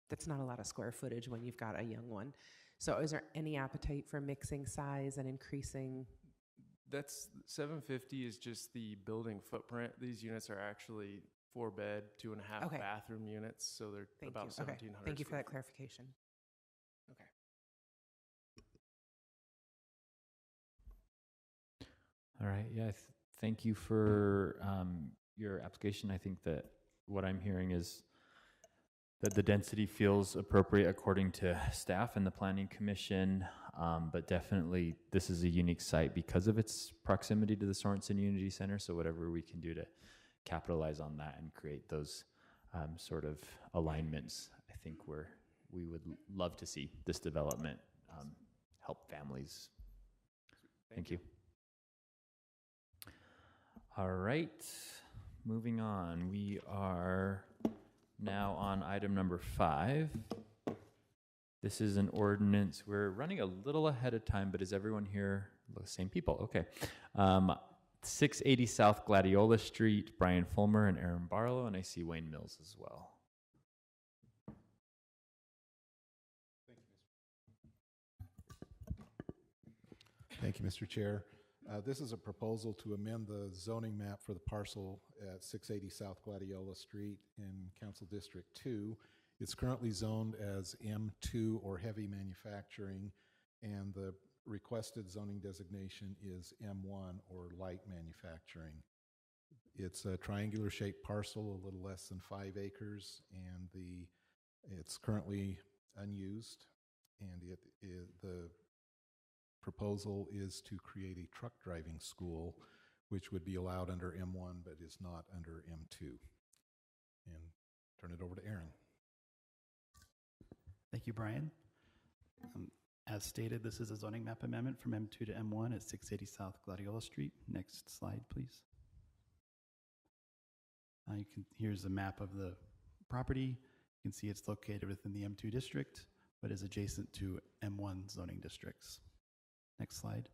that's not a lot of square footage when you've got a young one. So is there any appetite for mixing size and increasing? That's 750 is just the building footprint. These units are actually 4-bed, 2.5 bathroom units, so they're about 1,700. Thank you for that clarification. Okay. All right. Yeah. Thank you for your application. I think that what I'm hearing is that the density feels appropriate according to staff and the Planning Commission, but definitely this is a unique site because of its proximity to the Sorensen Unity Center. So whatever we can do to capitalize on that and create those sort of alignments, I think we would love to see this development help families. Thank you. All right, moving on. We are now on item number 5. This is an ordinance. We're running a little ahead of time, but is everyone here? The same people, okay. 680 South Gladiola Street, Brian Fulmer and Aaron Barlow, and I see Wayne Mills as well. Thank you, Mr. Chair. This is a proposal to amend the zoning map for the parcel at 680 South Gladiola Street in Council District 2. It's currently zoned as M2 or heavy manufacturing, and the requested zoning designation is M1 or light manufacturing. It's a triangular shaped parcel, a little less than 5 acres, and it's currently unused, and the proposal is to create a truck driving school, which would be allowed under M1 but is not under M2. And turn it over to Aaron. Thank you, Brian. As stated, this is a zoning map amendment from M2 to M1 at 680 South Gladiola Street. Next slide, please. Here's a map of the property. You can see it's located within the M2 district, but is adjacent to M1 zoning districts. Next slide.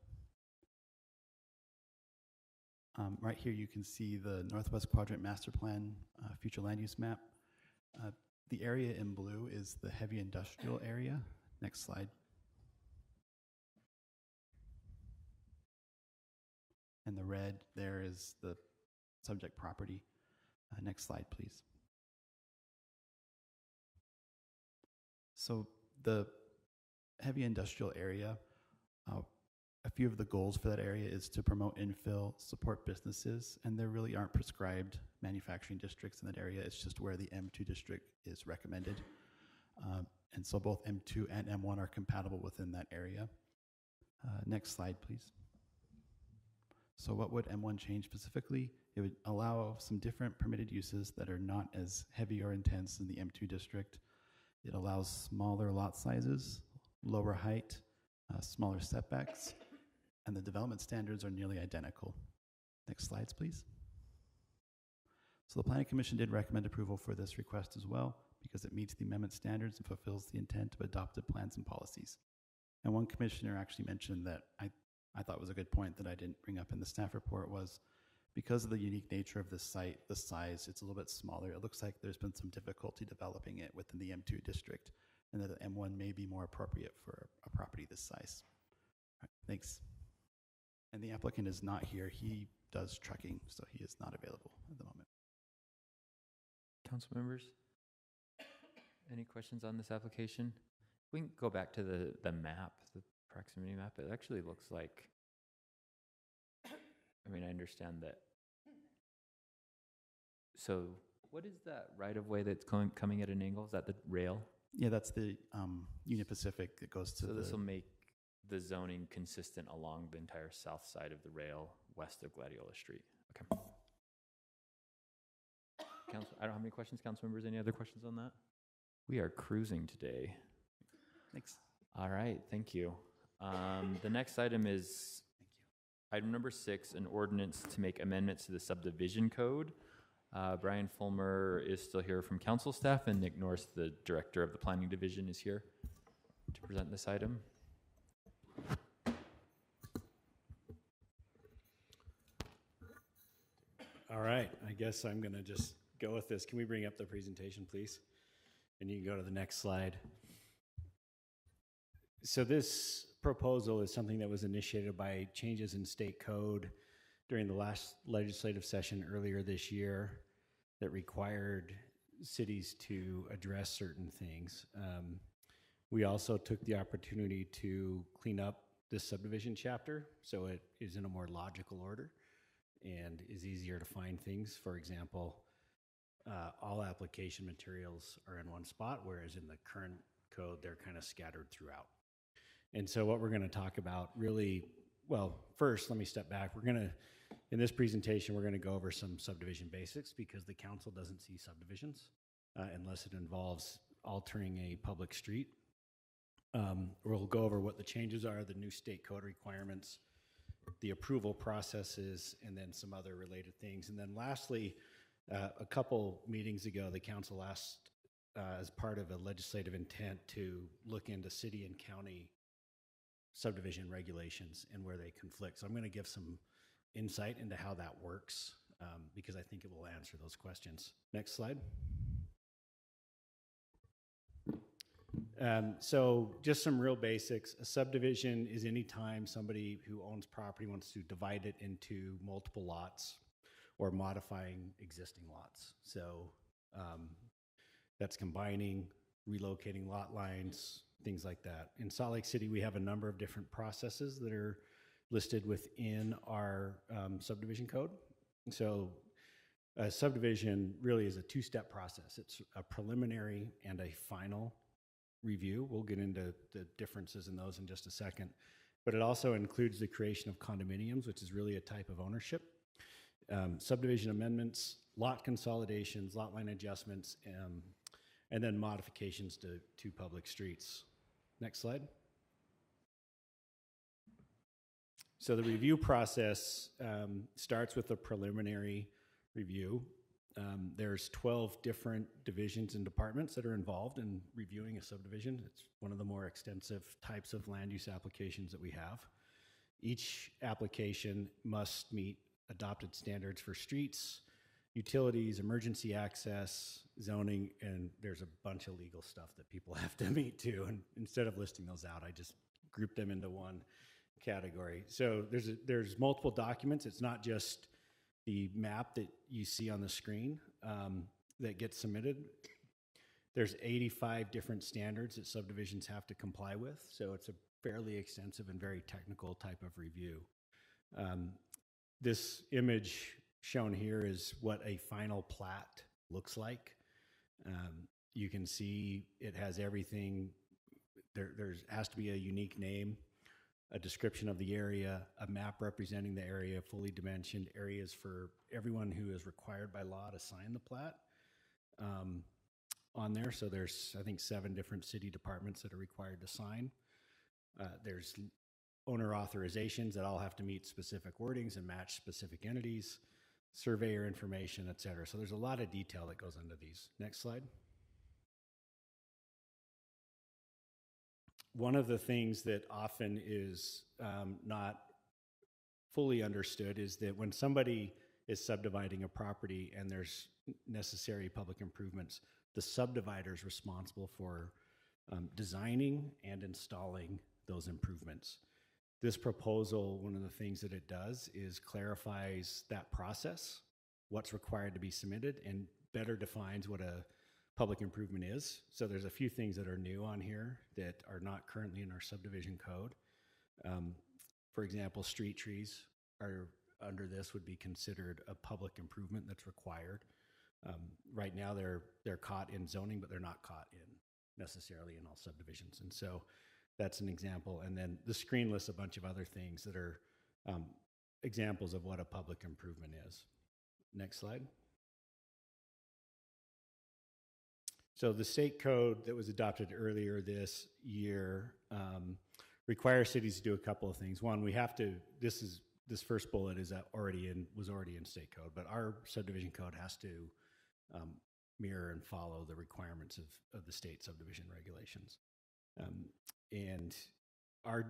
Right here, you can see the Northwest Quadrant Master Plan future land use map. The area in blue is the heavy industrial area. Next slide. And the red there is the subject property. Next slide, please. So the heavy industrial area, a few of the goals for that area is to promote infill, support businesses, and there really aren't prescribed manufacturing districts in that area. It's just where the M2 district is recommended. And so both M2 and M1 are compatible within that area. Next slide, please. So what would M1 change specifically? It would allow some different permitted uses that are not as heavy or intense in the M2 district. It allows smaller lot sizes, lower height, smaller setbacks, and the development standards are nearly identical. Next slides, please. So the Planning Commission did recommend approval for this request as well because it meets the amendment standards and fulfills the intent of adopted plans and policies. And one commissioner actually mentioned that I thought was a good point that I didn't bring up in the staff report was because of the unique nature of this site, the size, it's a little bit smaller. It looks like there's been some difficulty developing it within the M2 district and that the M1 may be more appropriate for a property this size. All right, thanks. And the applicant is not here. He does trucking, so he is not available at the moment. Council members, any questions on this application? We can go back to the map, the proximity map. It actually looks like, I mean, I understand that. So what is that right-of-way that's coming at an angle? Is that the rail? Yeah, that's the Union Pacific that goes to So this will make the zoning consistent along the entire south side of the rail west of Gladiola Street. Okay. Council, I don't have any questions, council members. Any other questions on that? We are cruising today. Thanks. All right, thank you. The next item is item number 6, an ordinance to make amendments to the subdivision code. Brian Fulmer is still here from council staff, and Nick Norris, the director of the planning division, is here to present this item. All right, I guess I'm going to just go with this. Can we bring up the presentation, please? And you can go to the next slide. So this proposal is something that was initiated by changes in state code during the last legislative session earlier this year that required cities to address certain things. We also took the opportunity to clean up this subdivision chapter so it is in a more logical order and is easier to find things. For example, all application materials are in one spot, whereas in the current code, they're kind of scattered throughout. And so what we're going to talk about really, well, first, let me step back. In this presentation, we're going to go over some subdivision basics because the council doesn't see subdivisions unless it involves altering a public street. We'll go over what the changes are, the new state code requirements, the approval processes, and then some other related things. And then lastly, a couple meetings ago, the council asked, as part of a legislative intent, to look into city and county subdivision regulations and where they conflict. So I'm going to give some insight into how that works because I think it will answer those questions. Next slide. So just some real basics. A subdivision is any time somebody who owns property wants to divide it into multiple lots or modifying existing lots. So that's combining, relocating lot lines, things like that. In Salt Lake City, we have a number of different processes that are listed within our subdivision code. So a subdivision really is a two-step process. It's a preliminary and a final review. We'll get into the differences in those in just a second. But it also includes the creation of condominiums, which is really a type of ownership, subdivision amendments, lot consolidations, lot line adjustments, and then modifications to public streets. Next slide. So the review process starts with a preliminary review. There's 12 different divisions and departments that are involved in reviewing a subdivision. It's one of the more extensive types of land use applications that we have. Each application must meet adopted standards for streets, utilities, emergency access, zoning, and there's a bunch of legal stuff that people have to meet too. And instead of listing those out, I just grouped them into one category. So there's multiple documents. It's not just the map that you see on the screen that gets submitted. There's 85 different standards that subdivisions have to comply with. So it's a fairly extensive and very technical type of review. This image shown here is what a final plat looks like. You can see it has everything. There has to be a unique name, a description of the area, a map representing the area, fully dimensioned areas for everyone who is required by law to sign the plat on there. So there's, I think, 7 different city departments that are required to sign. There's owner authorizations that all have to meet specific wordings and match specific entities, surveyor information, et cetera. So there's a lot of detail that goes into these. Next slide. One of the things that often is not fully understood is that when somebody is subdividing a property and there's necessary public improvements, the subdivider is responsible for designing and installing those improvements. This proposal, one of the things that it does is clarifies that process, what's required to be submitted, and better defines what a public improvement is. So there's a few things that are new on here that are not currently in our subdivision code. For example, street trees are under this would be considered a public improvement that's required. Right now they're caught in zoning, but they're not caught in necessarily in all subdivisions. And so that's an example. And then the screen lists a bunch of other things that are examples of what a public improvement is. Next slide. So the state code that was adopted earlier this year requires cities to do a couple of things. One, we have to, this first bullet was already in state code, but our subdivision code has to mirror and follow the requirements of the state subdivision regulations. And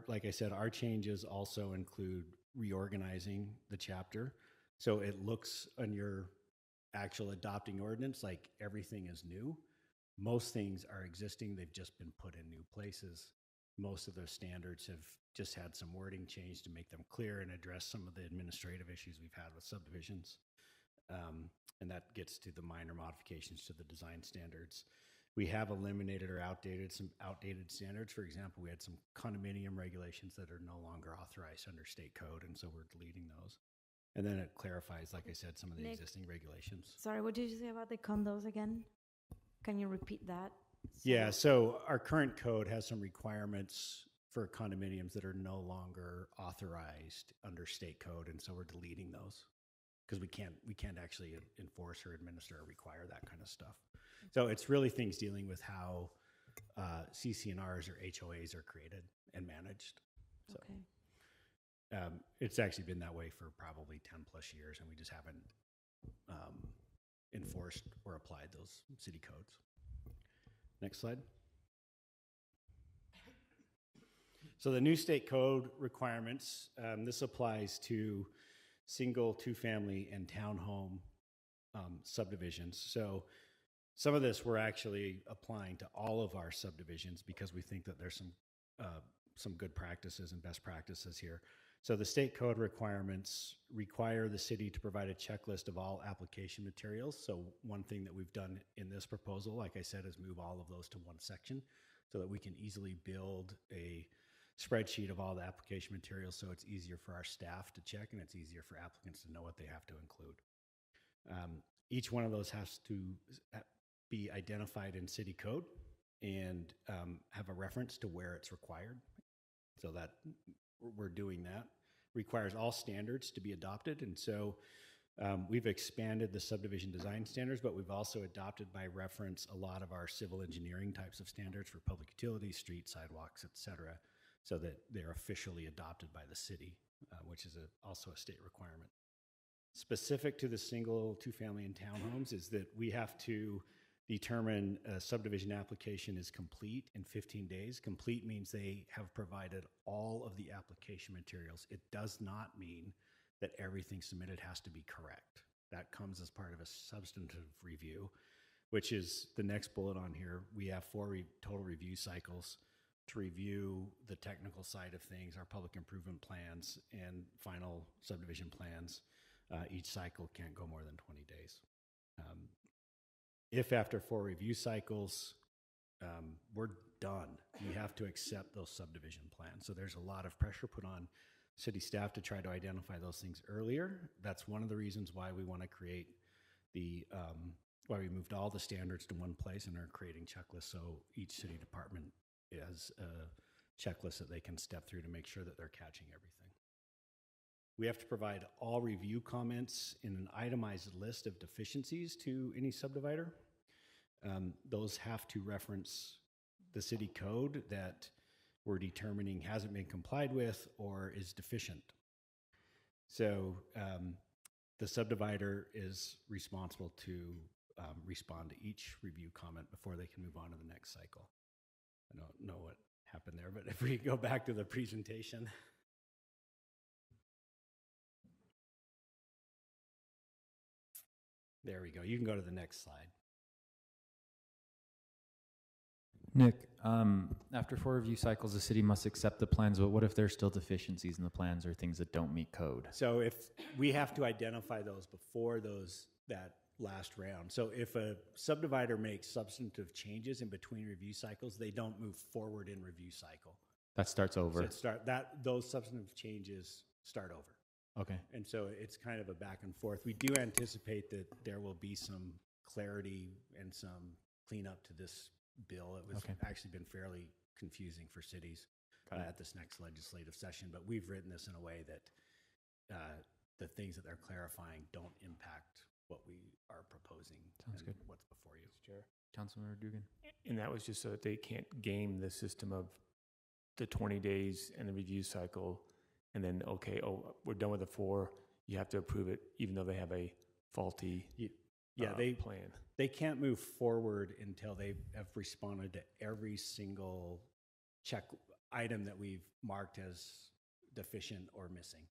like I said, our changes also include reorganizing the chapter. So it looks on your actual adopting ordinance like everything is new. Most things are existing, they've just been put in new places. Most of those standards have just had some wording change to make them clear and address some of the administrative issues we've had with subdivisions. And that gets to the minor modifications to the design standards. We have eliminated or some outdated standards. For example, we had some condominium regulations that are no longer authorized under state code, and so we're deleting those. And then it clarifies, like I said, some of the Nick, existing regulations. Sorry, what did you say about the condos again? Can you repeat that? Yeah, so our current code has some requirements for condominiums that are no longer authorized under state code, and so we're deleting those because we can't actually enforce or administer or require that kind of stuff. So it's really things dealing with how CC&Rs or HOAs are created and managed. So it's actually been that way for probably 10 plus years, and we just haven't enforced or applied those city codes. Next slide. So the new state code requirements, this applies to single, two-family, and townhome subdivisions. So some of this we're actually applying to all of our subdivisions because we think that there's some good practices and best practices here. So the state code requirements require the city to provide a checklist of all application materials. So one thing that we've done in this proposal, like I said, is move all of those to one section so that we can easily build a spreadsheet of all the application materials so it's easier for our staff to check and it's easier for applicants to know what they have to include. Each one of those has to be identified in city code and have a reference to where it's required. So that we're doing that. Requires all standards to be adopted. And so we've expanded the subdivision design standards, but we've also adopted by reference a lot of our civil engineering types of standards for public utilities, streets, sidewalks, et cetera, so that they're officially adopted by the city, which is also a state requirement. Specific to the single, two-family, and townhomes is that we have to determine a subdivision application is complete in 15 days. Complete means they have provided all of the application materials. It does not mean that everything submitted has to be correct. That comes as part of a substantive review, which is the next bullet on here. We have 4 total review cycles to review the technical side of things, our public improvement plans and final subdivision plans. Each cycle can't go more than 20 days. If after 4 review cycles, we're done, we have to accept those subdivision plans. So there's a lot of pressure put on city staff to try to identify those things earlier. That's one of the reasons why we want to create why we moved all the standards to one place and are creating checklists, so each city department has a checklist that they can step through to make sure that they're catching everything. We have to provide all review comments in an itemized list of deficiencies to any subdivider. Those have to reference the city code that we're determining hasn't been complied with or is deficient. So the subdivider is responsible to respond to each review comment before they can move on to the next cycle. I don't know what happened there, but if we go back to the presentation. There we go. You can go to the next slide. Nick, after 4 review cycles, the city must accept the plans, but what if there's still deficiencies in the plans or things that don't meet code? So if we have to identify those before that last round. So if a subdivider makes substantive changes in between review cycles, they don't move forward in review cycle. That starts over. So those substantive changes start over. Okay. And so it's kind of a back and forth. We do anticipate that there will be some clarity and some cleanup to this bill. It was actually been fairly confusing for cities at this next legislative session, but we've written this in a way that the things that they're clarifying don't impact what we are proposing. Sounds good. What's before you. Chair. Councilmember Dugan. And that was just so that they can't game the system of the 20 days and the review cycle. And then, we're done with the 4. You have to approve it, even though they have a faulty plan. They can't move forward until they have responded to every single check item that we've marked as deficient or missing.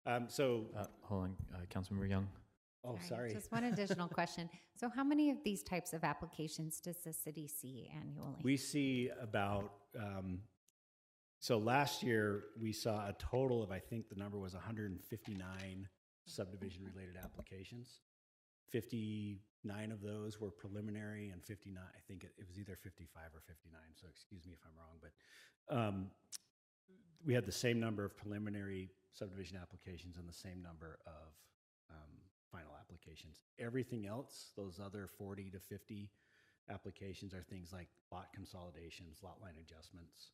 Hold on, Councilmember Young. Oh, sorry. Just one additional question. So how many of these types of applications does the city see annually? We see about, so last year we saw a total of, I think the number was 159 subdivision related applications. 59 of those were preliminary and 59, I think it was either 55 or 59, so excuse me if I'm wrong, but we had the same number of preliminary subdivision applications and the same number of final applications. Everything else, those other 40 to 50 applications are things like lot consolidations, lot line adjustments,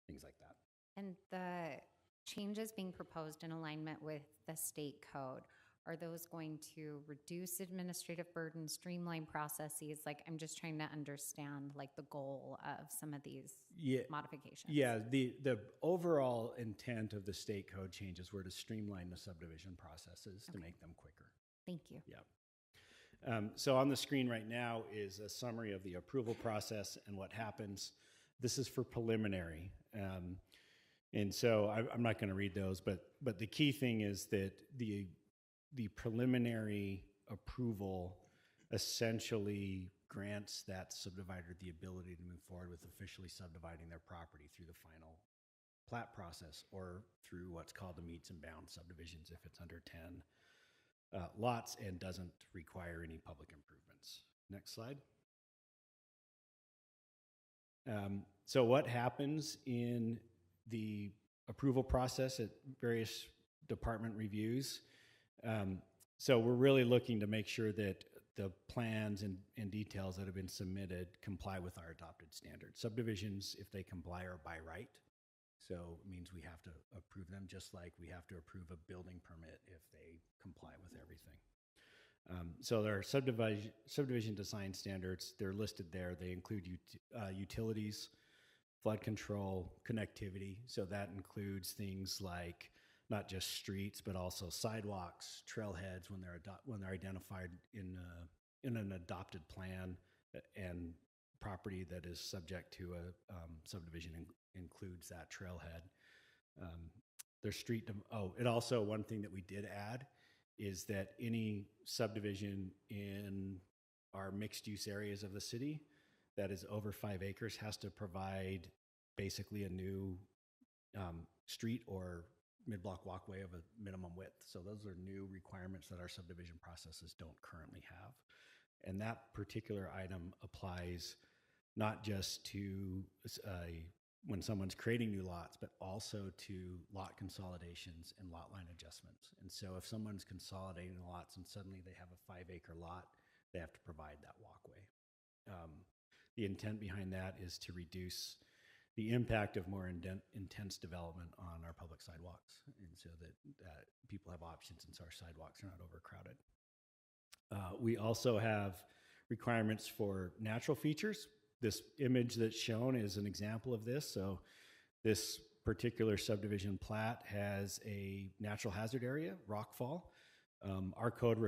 things like that. And the changes being proposed in alignment with the state code, are those going to reduce administrative burden, streamline processes? Like, I'm just trying to understand like the goal of some of these modifications. Yeah, the overall intent of the state code changes were to streamline the subdivision processes to make them quicker. Thank you. Yeah. So on the screen right now is a summary of the approval process and what happens. This is for preliminary. And so I'm not going to read those, but the key thing is that the preliminary approval essentially grants that subdivider the ability to move forward with officially subdividing their property through the final plat process or through what's called the meets and bounds subdivisions if it's under 10 lots and doesn't require any public improvements. Next slide. So what happens in the approval process at various department reviews? So we're really looking to make sure that the plans and details that have been submitted comply with our adopted standards. Subdivisions, if they comply, are by right. So it means we have to approve them just like we have to approve a building permit if they comply with everything. So there are subdivision design standards. They're listed there. They include utilities, flood control, connectivity. So that includes things like not just streets, but also sidewalks, trailheads when they're identified in an adopted plan, and property that is subject to a subdivision includes that trailhead. There's it also, one thing that we did add is that any subdivision in our mixed use areas of the city that is over 5 acres has to provide basically a new street or mid-block walkway of a minimum width. So those are new requirements that our subdivision processes don't currently have. And that particular item applies not just to when someone's creating new lots, but also to lot consolidations and lot line adjustments. And so if someone's consolidating lots and suddenly they have a 5-acre lot, they have to provide that walkway. The intent behind that is to reduce the impact of more intense development on our public sidewalks, and so that people have options and so our sidewalks are not overcrowded. We also have requirements for natural features. This image that's shown is an example of this. So this particular subdivision plat has a natural hazard area, rockfall. Our code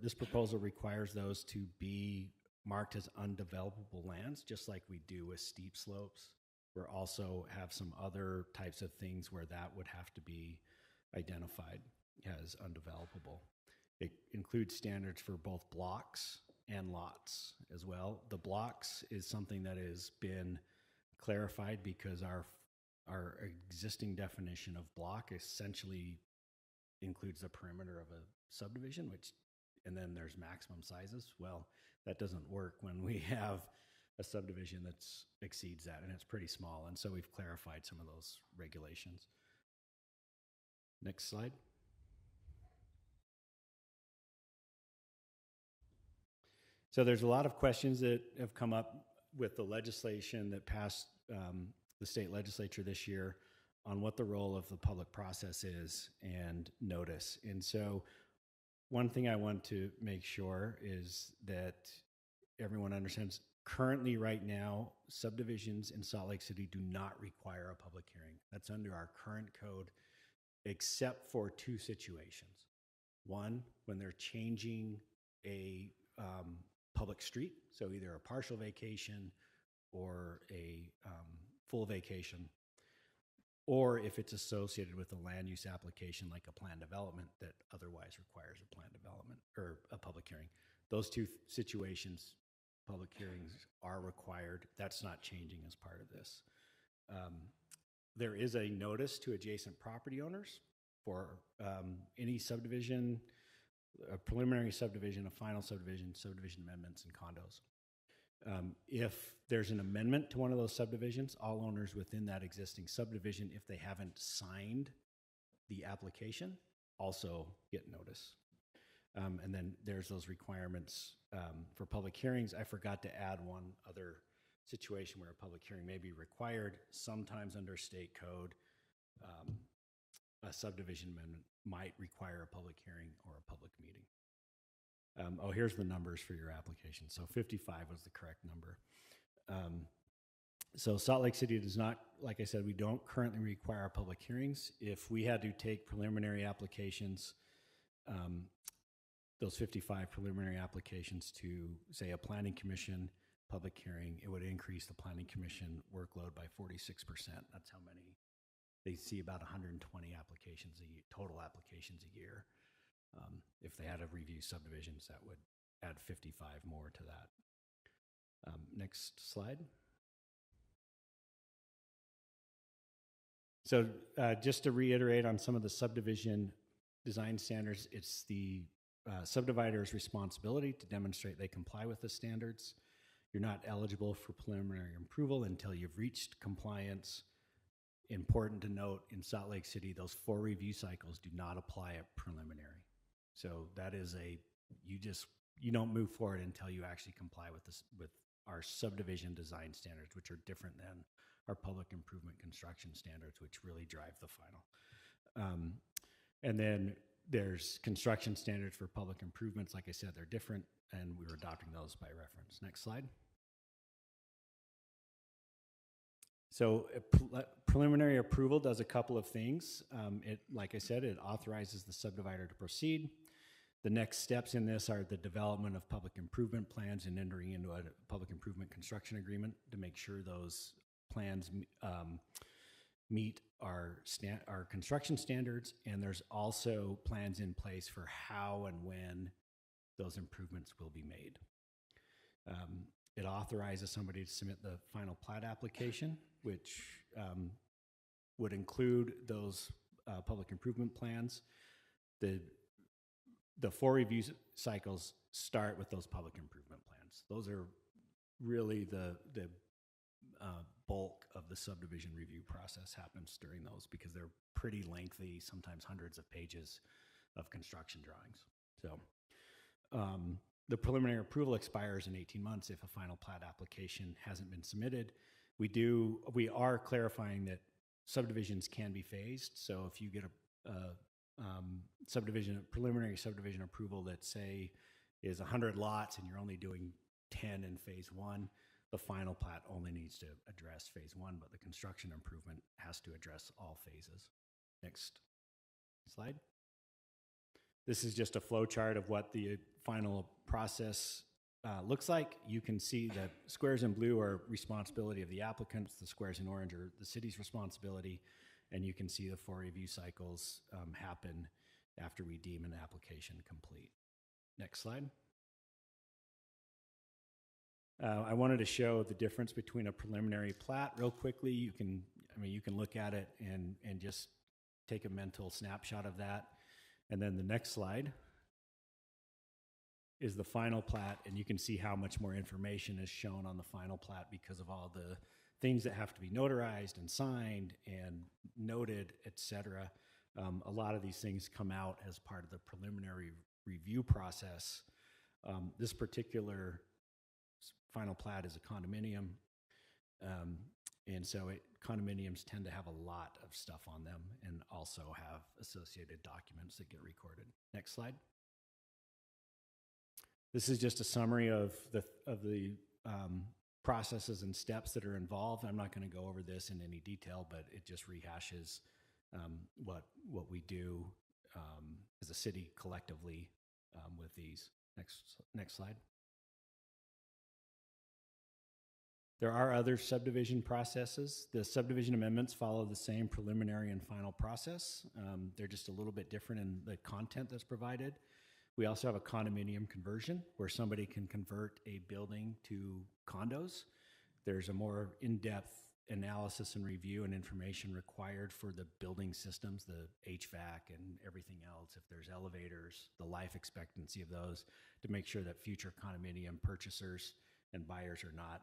this proposal requires those to be marked as undevelopable lands, just like we do with steep slopes. We also have some other types of things where that would have to be identified as undevelopable. It includes standards for both blocks and lots as well. The blocks is something that has been clarified because our existing definition of block essentially includes the perimeter of a subdivision, and then there's maximum sizes. Well, that doesn't work when we have a subdivision that exceeds that, and it's pretty small. And so we've clarified some of those regulations. Next slide. So there's a lot of questions that have come up with the legislation that passed the state legislature this year on what the role of the public process is and notice. And so one thing I want to make sure is that everyone understands, currently right now, subdivisions in Salt Lake City do not require a public hearing. That's under our current code, except for 2 situations. One, when they're changing a public street, so either a partial vacation or a full vacation, or if it's associated with a land use application like a plan development that otherwise requires a plan development or a public hearing. Those 2 situations, public hearings are required. That's not changing as part of this. There is a notice to adjacent property owners for any subdivision, a preliminary subdivision, a final subdivision, subdivision amendments, and condos. If there's an amendment to one of those subdivisions, all owners within that existing subdivision, if they haven't signed the application, also get notice. And then there's those requirements for public hearings. I forgot to add one other situation where a public hearing may be required. Sometimes under state code, a subdivision amendment might require a public hearing or a public meeting. Here's the numbers for your application. So 55 was the correct number. So Salt Lake City does not, like I said, we don't currently require public hearings. If we had to take preliminary applications, those 55 preliminary applications to, say, a planning commission public hearing, it would increase the planning commission workload by 46%. That's how many. They see about 120 applications a year, total applications a year. If they had to review subdivisions, that would add 55 more to that. Next slide. So just to reiterate on some of the subdivision design standards, it's the subdivider's responsibility to demonstrate they comply with the standards. You're not eligible for preliminary approval until you've reached compliance. Important to note, in Salt Lake City, those 4 review cycles do not apply at preliminary. So that is you don't move forward until you actually comply with our subdivision design standards, which are different than our public improvement construction standards, which really drive the final. And then there's construction standards for public improvements. Like I said, they're different, and we're adopting those by reference. Next slide. So preliminary approval does a couple of things. Like I said, it authorizes the subdivider to proceed. The next steps in this are the development of public improvement plans and entering into a public improvement construction agreement to make sure those plans meet our construction standards. And there's also plans in place for how and when those improvements will be made. It authorizes somebody to submit the final plat application, which would include those public improvement plans. The 4 review cycles start with those public improvement plans. Those are really the bulk of the subdivision review process happens during those, because they're pretty lengthy, sometimes hundreds of pages of construction drawings. So the preliminary approval expires in 18 months if a final plat application hasn't been submitted. We are clarifying that subdivisions can be phased. So if you get a preliminary subdivision approval that, say, is 100 lots and you're only doing 10 in phase 1, the final plat only needs to address phase 1, but the construction improvement has to address all phases. Next slide. This is just a flow chart of what the final process looks like. You can see that squares in blue are responsibility of the applicants. The squares in orange are the city's responsibility. And you can see the 4 review cycles happen after we deem an application complete. Next slide. I wanted to show the difference between a preliminary plat real quickly. You can look at it and just take a mental snapshot of that. And then the next slide is the final plat, and you can see how much more information is shown on the final plat because of all the things that have to be notarized and signed and noted, etc. A lot of these things come out as part of the preliminary review process. This particular final plat is a condominium, and so condominiums tend to have a lot of stuff on them and also have associated documents that get recorded. Next slide. This is just a summary of the processes and steps that are involved. I'm not going to go over this in any detail, but it just rehashes what we do as a city collectively with these. Next slide. There are other subdivision processes. The subdivision amendments follow the same preliminary and final process. They're just a little bit different in the content that's provided. We also have a condominium conversion where somebody can convert a building to condos. There's a more in-depth analysis and review and information required for the building systems, the HVAC and everything else. If there's elevators, the life expectancy of those, to make sure that future condominium purchasers and buyers are not,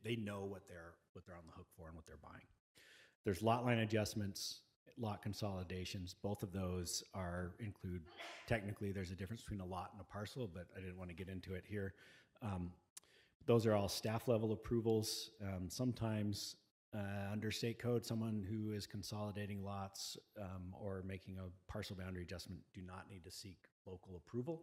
they know what they're on the hook for and what they're buying. There's lot line adjustments, lot consolidations. Both of those include, technically there's a difference between a lot and a parcel, but I didn't want to get into it here. Those are all staff level approvals. Sometimes under state code, someone who is consolidating lots or making a parcel boundary adjustment do not need to seek local approval.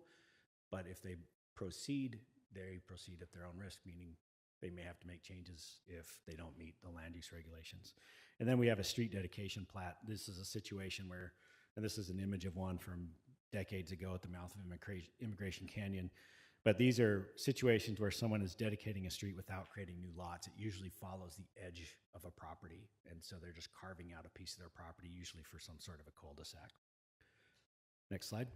But if they proceed at their own risk, meaning they may have to make changes if they don't meet the land use regulations. And then we have a street dedication plat. This is a situation where, and this is an image of one from decades ago at the mouth of Immigration Canyon. But these are situations where someone is dedicating a street without creating new lots. It usually follows the edge of a property. And so they're just carving out a piece of their property, usually for some sort of a cul-de-sac. Next slide.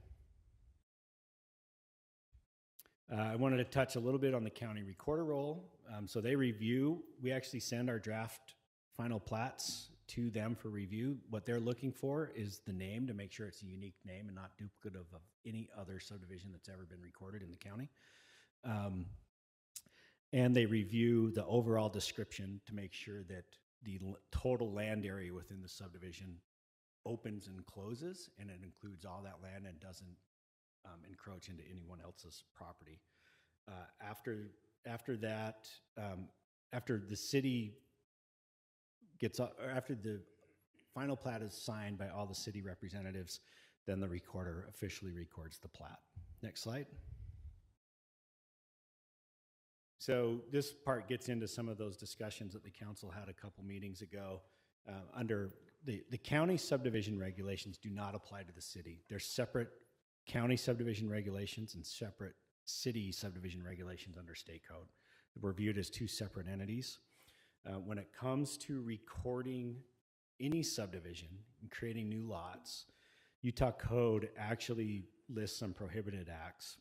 I wanted to touch a little bit on the county recorder role. So they review. We actually send our draft final plats to them for review. What they're looking for is the name, to make sure it's a unique name and not duplicative of any other subdivision that's ever been recorded in the county. And they review the overall description to make sure that the total land area within the subdivision opens and closes, and it includes all that land and doesn't encroach into anyone else's property. After that, after the city gets, after the final plat is signed by all the city representatives, then the recorder officially records the plat. Next slide. So this part gets into some of those discussions that the council had a couple meetings ago. Under the county subdivision regulations do not apply to the city. There's separate county subdivision regulations and separate city subdivision regulations under state code. We're viewed as two separate entities. When it comes to recording any subdivision and creating new lots, Utah code actually lists some prohibited acts.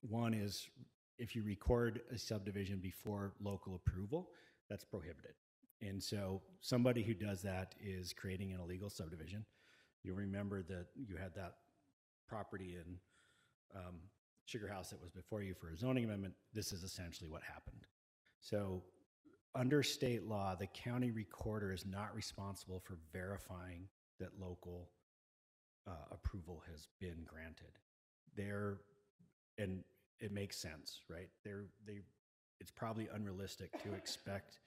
One is if you record a subdivision before local approval, that's prohibited. And so somebody who does that is creating an illegal subdivision. You'll remember that you had that property in Sugar House that was before you for a zoning amendment. This is essentially what happened. So under state law, the county recorder is not responsible for verifying that local approval has been granted. And it makes sense, right? It's probably unrealistic to expect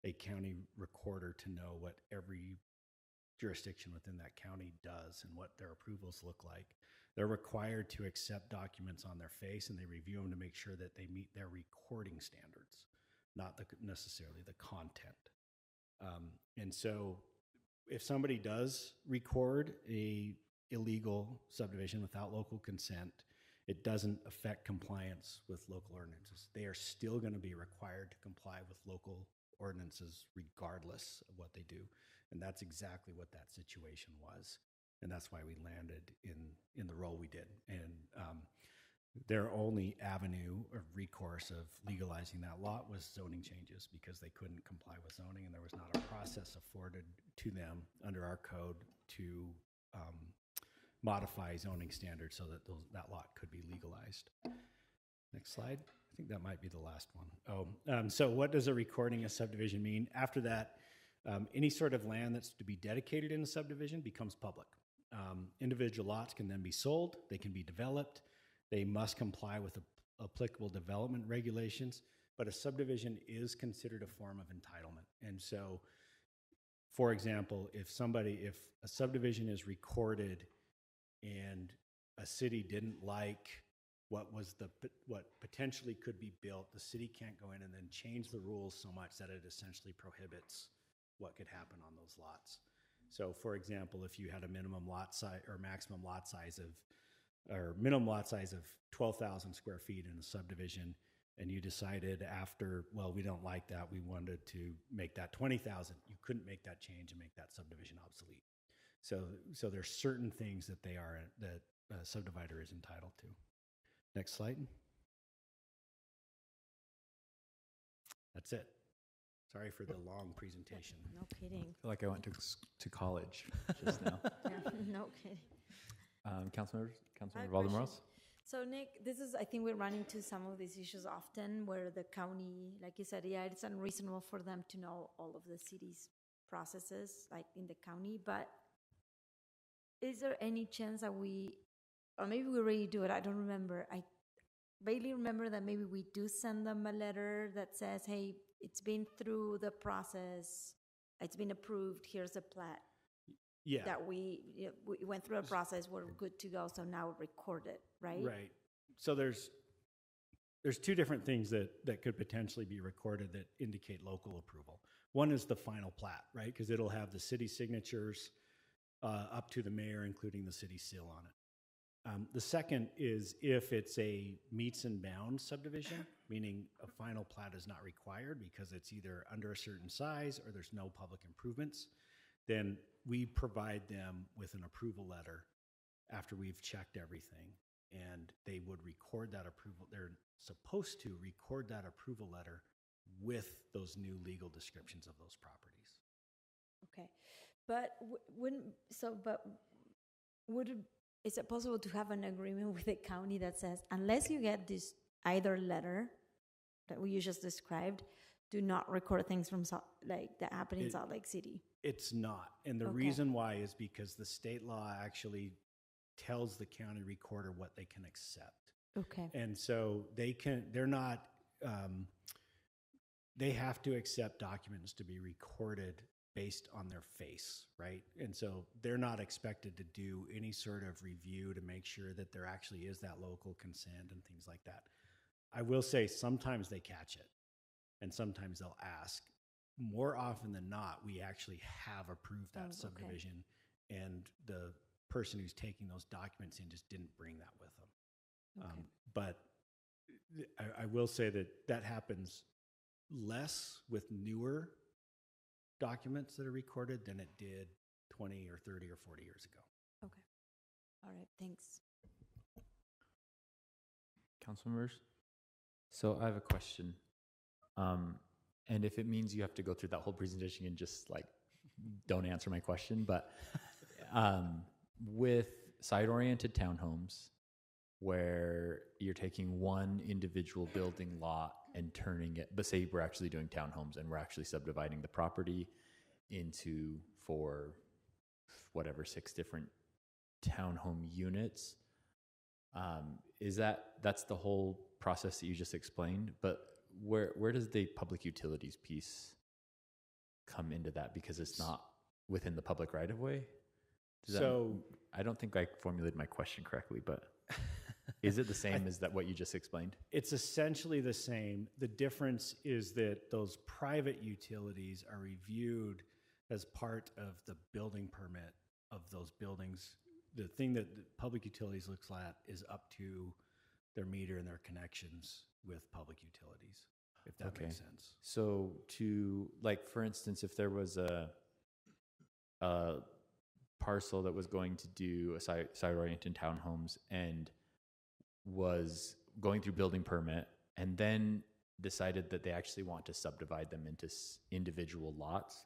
a county recorder to know what every jurisdiction within that county does and what their approvals look like. They're required to accept documents on their face, and they review them to make sure that they meet their recording standards, not necessarily the content. And so if somebody does record a illegal subdivision without local consent, it doesn't affect compliance with local ordinances. They are still going to be required to comply with local ordinances regardless of what they do. And that's exactly what that situation was. And that's why we landed in the role we did. And their only avenue of recourse of legalizing that lot was zoning changes, because they couldn't comply with zoning, and there was not a process afforded to them under our code to modify zoning standards so that that lot could be legalized. Next slide. I think that might be the last one. So what does a recording a subdivision mean? After that, any sort of land that's to be dedicated in a subdivision becomes public. Individual lots can then be sold. They can be developed. They must comply with applicable development regulations, but a subdivision is considered a form of entitlement. And so, for example, if a subdivision is recorded and a city didn't like what potentially could be built, the city can't go in and then change the rules so much that it essentially prohibits what could happen on those lots. So, for example, if you had a minimum lot size or maximum lot size minimum lot size of 12,000 square feet in a subdivision, and you decided after, well, we don't like that, we wanted to make that 20,000, you couldn't make that change and make that subdivision obsolete. So there's certain things that a subdivider is entitled to. Next slide. That's it. Sorry for the long presentation. No kidding. I feel like I went to college just now. Yeah, no kidding. Councilmember Valdemoros? So Nick, I think we're running into some of these issues often where the county, like you said, yeah, it's unreasonable for them to know all of the city's processes, like in the county, but is there any chance that or maybe we already do it, I don't remember. I vaguely remember that maybe we do send them a letter that says, hey, it's been through the process, it's been approved, here's a plat. Yeah. That we went through a process, we're good to go, so now record it, right? Right. So there's two different things that could potentially be recorded that indicate local approval. One is the final plat, right? Because it'll have the city signatures up to the mayor, including the city seal on it. The second is if it's a meets and bounds subdivision, meaning a final plat is not required because it's either under a certain size or there's no public improvements, then we provide them with an approval letter after we've checked everything, and they would record that approval. They're supposed to record that approval letter with those new legal descriptions of those properties. Okay, but is it possible to have an agreement with the county that says, unless you get this either letter that you just described, do not record things from that happen in Salt Lake City? It's not. And the reason why is because the state law actually tells the county recorder what they can accept. Okay. And so they have to accept documents to be recorded based on their face, right? And so they're not expected to do any sort of review to make sure that there actually is that local consent and things like that. I will say sometimes they catch it, and sometimes they'll ask. More often than not, we actually have approved that subdivision, and the person who's taking those documents in just didn't bring that with them. But I will say that happens less with newer documents that are recorded than it did 20 or 30 or 40 years ago. Okay. All right. Thanks. Council members? So I have a question. And if it means you have to go through that whole presentation and just like don't answer my question, but with side-oriented townhomes where you're taking one individual building lot and turning it, but say we're actually doing townhomes and we're actually subdividing the property into 4, whatever, 6 different townhome units. That's the whole process that you just explained, but where does the public utilities piece come into that? Because it's not within the public right of way? I don't think I formulated my question correctly, but is it the same as that what you just explained? It's essentially the same. The difference is that those private utilities are reviewed as part of the building permit of those buildings. The thing that the public utilities looks at is up to their meter and their connections with public utilities, if that makes sense. So to, like, for instance, if there was a parcel that was going to do a side-oriented townhomes and was going through building permit and then decided that they actually want to subdivide them into individual lots,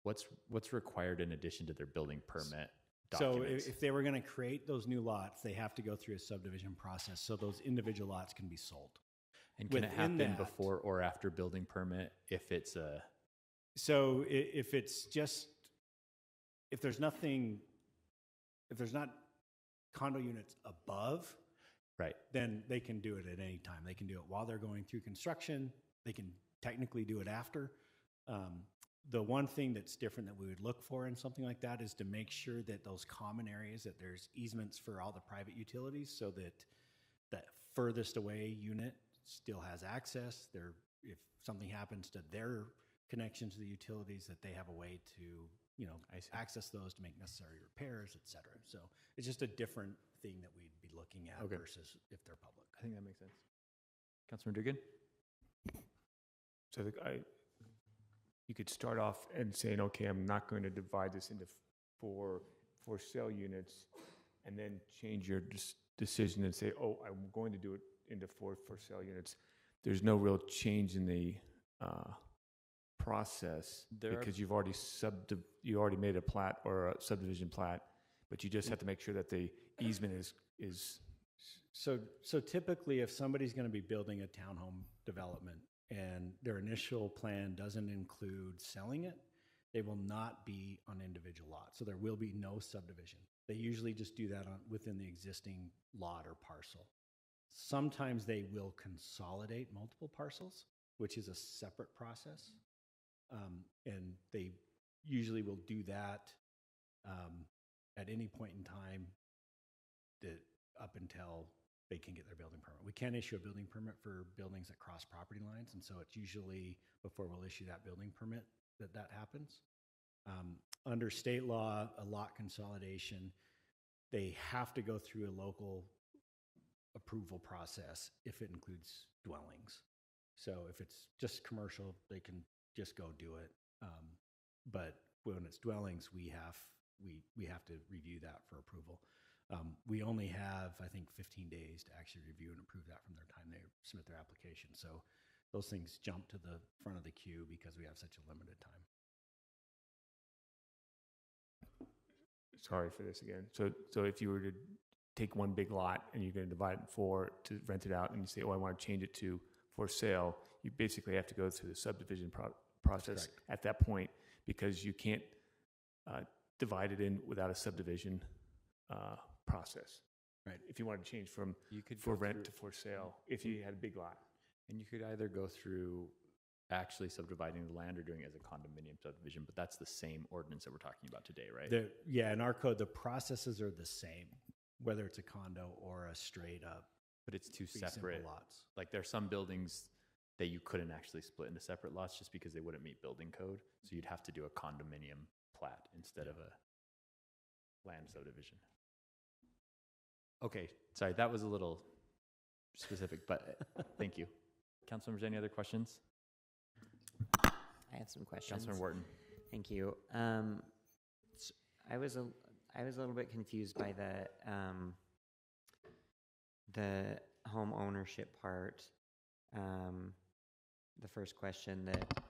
what's required in addition to their building permit documents? So if they were going to create those new lots, they have to go through a subdivision process, so those individual lots can be sold. And can it happen before or after building permit if it's a... So if it's just, if there's not condo units above, right, then they can do it at any time. They can do it while they're going through construction. They can technically do it after. The one thing that's different that we would look for in something like that is to make sure that those common areas, that there's easements for all the private utilities, so that that furthest away unit still has access. If something happens to their connection to the utilities, that they have a way to, access those to make necessary repairs, et cetera. So it's just a different thing that we'd be looking at versus if they're public. I think that makes sense. Councilman Dugan? So you could start off and saying, okay, I'm not going to divide this into 4 for sale units, and then change your decision and say, oh, I'm going to do it into 4 for sale units. There's no real change in the process because you've already made a plat or a subdivision plat, but you just have to make sure that the easement is. So typically, if somebody's going to be building a townhome development and their initial plan doesn't include selling it, they will not be on individual lots. So there will be no subdivision. They usually just do that within the existing lot or parcel. Sometimes they will consolidate multiple parcels, which is a separate process. And they usually will do that at any point in time up until they can get their building permit. We can't issue a building permit for buildings that cross property lines, and so it's usually before we'll issue that building permit that happens. Under state law, a lot consolidation, they have to go through a local approval process if it includes dwellings. So if it's just commercial, they can just go do it. But when it's dwellings, we have to review that for approval. We only have, I think, 15 days to actually review and approve that from their time they submit their application. So those things jump to the front of the queue because we have such a limited time. Sorry for this again. So if you were to take one big lot and you're going to divide it in 4 to rent it out, and you say, oh, I want to change it to for sale, you basically have to go through the subdivision process at that point, because you can't divide it in without a subdivision process. Right. If you want to change from for rent to for sale, if you had a big lot. And you could either go through actually subdividing the land or doing it as a condominium subdivision, but that's the same ordinance that we're talking about today, right? In our code, the processes are the same, whether it's a condo or a straight up But it's two simple separate lots. Like there's some buildings that you couldn't actually split into separate lots just because they wouldn't meet building code. So you'd have to do a condominium plat instead of a land subdivision. Okay, sorry, that was a little specific, but thank you. Councilmembers, any other questions? I have some questions. Councilman Wharton. Thank you. I was a little bit confused by the home ownership part. The first question that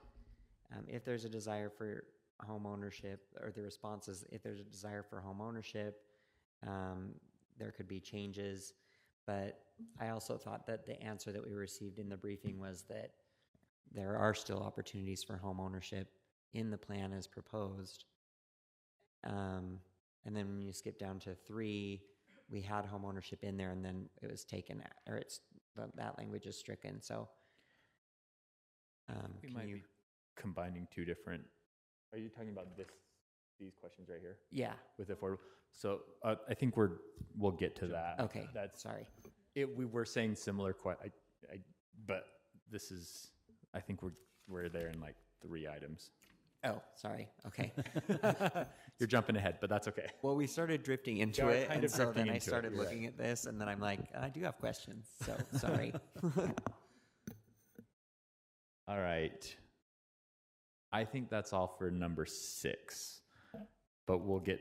if there's a desire for home ownership, or the response is if there's a desire for home ownership, there could be changes. But I also thought that the answer that we received in the briefing was that there are still opportunities for home ownership in the plan as proposed. And then when you skip down to 3, we had home ownership in there, and then it was taken, or that language is stricken. So We might be combining two different. Are you talking about these questions right here? Yeah. With affordable. So I think we'll get to that. Okay. That's sorry. We were saying similar. But this is. I think we're there in like 3 items. Oh, sorry. Okay. You're jumping ahead, but that's okay. Well, we started drifting into it, and so then I started looking at this, and then I'm like, I do have questions, so sorry. All right. I think that's all for number 6, but we'll get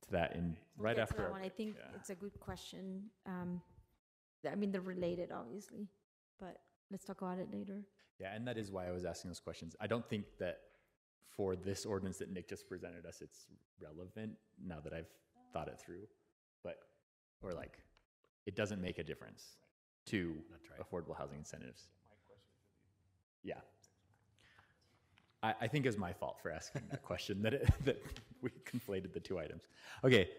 to that right after. That one. I think it's a good question. I mean, they're related, obviously, but let's talk about it later. Yeah, and that is why I was asking those questions. I don't think that for this ordinance that Nick just presented us, it's relevant now that I've thought it through, it doesn't make a difference to affordable housing incentives. Yeah. I think it's my fault for asking that question, that we conflated the 2 items. Okay.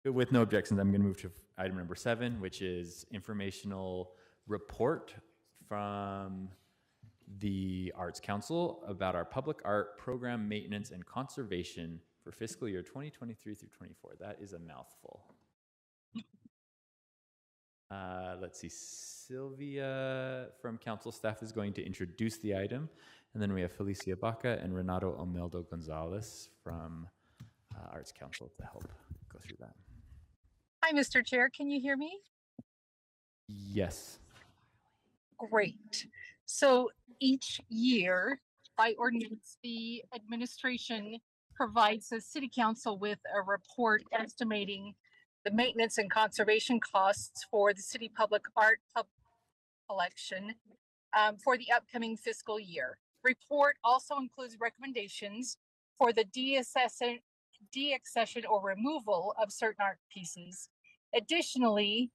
With no objections, I'm going to move to item number 7, which is informational report from the Arts Council about our public art program maintenance and conservation for fiscal year 2023 through 24. That is a mouthful. Let's see, Sylvia from council staff is going to introduce the item, and then we have Felicia Baca and Renato Omeldo Gonzalez from Arts Council to help go through that. Hi, Mr. Chair, can you hear me? Yes. Great. So each year, by ordinance, the administration provides the city council with a report estimating the maintenance and conservation costs for the city public art collection for the upcoming fiscal year. Report also includes recommendations for the deaccession or removal of certain art pieces. Additionally,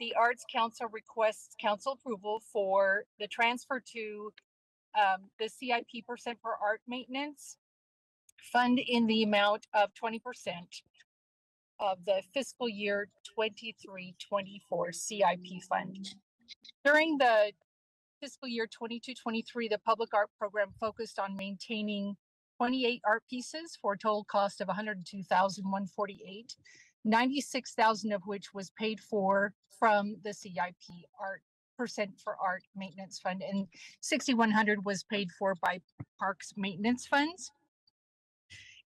the Arts Council requests council approval for the transfer to the CIP percent for art maintenance fund in the amount of 20% of the fiscal year 23-24 CIP fund. During the fiscal year 22-23, the public art program focused on maintaining 28 art pieces for a total cost of $102,148, 96,000 of which was paid for from the CIP art percent for art maintenance fund, and 6,100 was paid for by parks maintenance funds.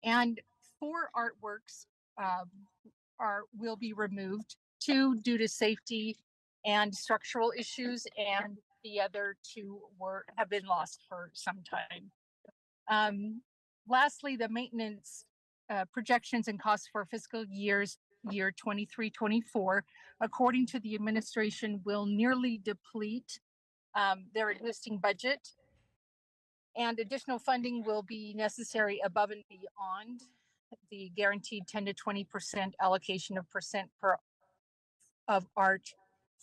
And 4 artworks will be removed, 2 due to safety and structural issues, and the other 2 have been lost for some time. Lastly, the maintenance projections and costs for fiscal year 23-24, according to the administration, will nearly deplete their existing budget, and additional funding will be necessary above and beyond the guaranteed 10 to 20% allocation of percent of art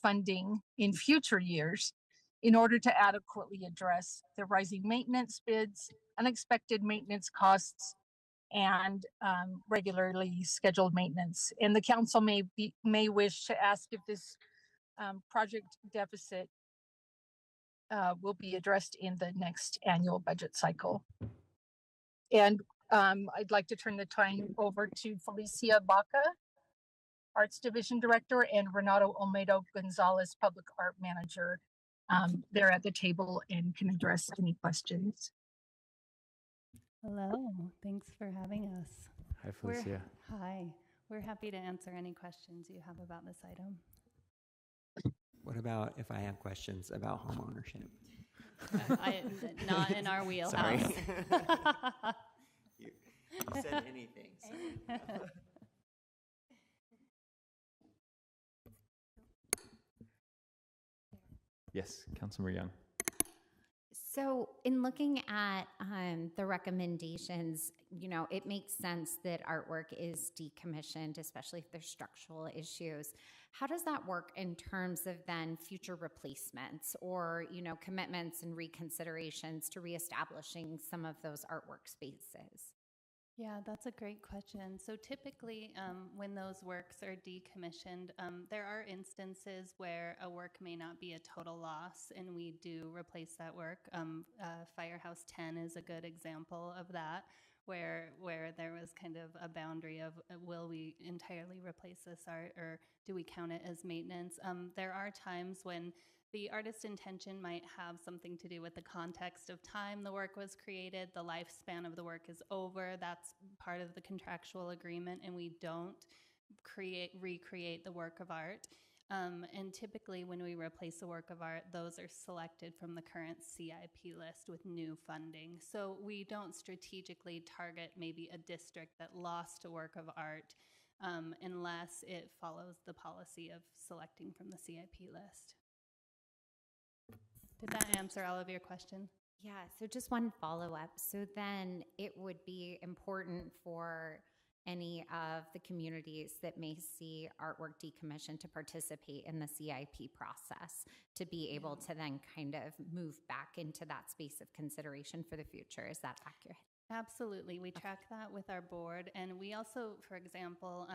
funding in future years in order to adequately address the rising maintenance bids, unexpected maintenance costs, and regularly scheduled maintenance. And the council may wish to ask if this project deficit will be addressed in the next annual budget cycle. And I'd like to turn the time over to Felicia Baca, Arts Division Director, and Renato Olmedo Gonzalez, Public Art Manager. They're at the table and can address any questions. Hello, thanks for having us. Hi, Felicia. Hi, we're happy to answer any questions you have about this item. What about if I have questions about homeownership? Not in our wheelhouse. Sorry. you said anything. So. Yes, Councilmember Young. So in looking at the recommendations, you know, it makes sense that artwork is decommissioned, especially if there's structural issues. How does that work in terms of then future replacements or, you know, commitments and reconsiderations to reestablishing some of those artwork spaces? Yeah, that's a great question. So typically, when those works are decommissioned, there are instances where a work may not be a total loss, and we do replace that work. Firehouse 10 is a good example of that, where there was kind of a boundary of will we entirely replace this art, or do we count it as maintenance? There are times when the artist's intention might have something to do with the context of time the work was created, the lifespan of the work is over, that's part of the contractual agreement, and we don't recreate the work of art. And typically when we replace a work of art, those are selected from the current CIP list with new funding. So we don't strategically target maybe a district that lost a work of art unless it follows the policy of selecting from the CIP list. Did that answer all of your question? Yeah, so just one follow-up. So then it would be important for any of the communities that may see artwork decommissioned to participate in the CIP process to be able to then kind of move back into that space of consideration for the future. Is that accurate? Absolutely. We track that with our board. And we also, for example,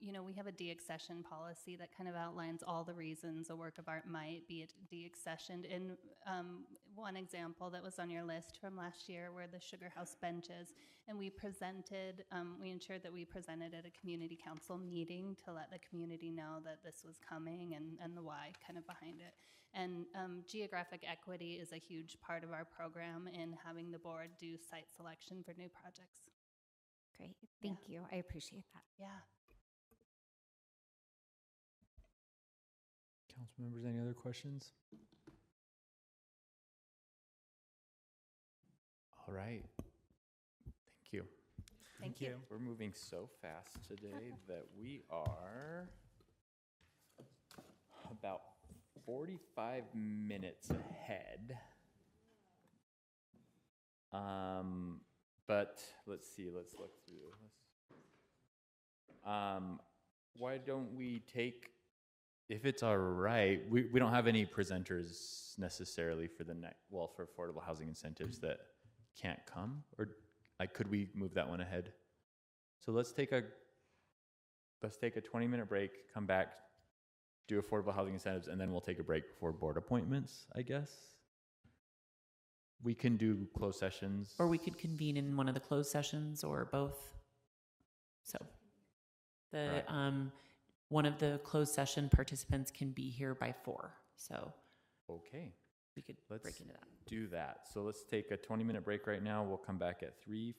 you know, we have a deaccession policy that kind of outlines all the reasons a work of art might be deaccessioned. And one example that was on your list from last year were the Sugar House benches. And we presented, we ensured that we presented at a community council meeting to let the community know that this was coming and the why kind of behind it. And geographic equity is a huge part of our program in having the board do site selection for new projects. Great, thank you. I appreciate that. Yeah. Council members, any other questions? All right. Thank you. Thank you. We're moving so fast today that we are about 45 minutes ahead. But let's see, let's look through this. Why don't we take, if it's all right, we don't have any presenters necessarily for the next, well, for affordable housing incentives that can't come, or could we move that one ahead? So let's take a 20-minute break, come back, do affordable housing incentives, and then we'll take a break before board appointments, I guess. We can do closed sessions. Or we could convene in one of the closed sessions or both. So the one of the closed session participants can be here by 4. So okay. We could break into that. Do that. So let's take a 20-minute break right now. We'll come back at 3:47.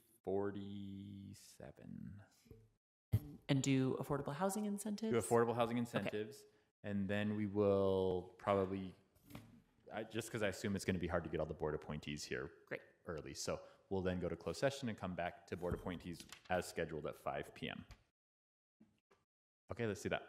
And do affordable housing incentives? Do affordable housing incentives. Okay. And then we will probably, just because I assume it's going to be hard to get all the board appointees here early. So we'll then go to closed session and come back to board appointees as scheduled at 5 p.m. Okay, let's do that.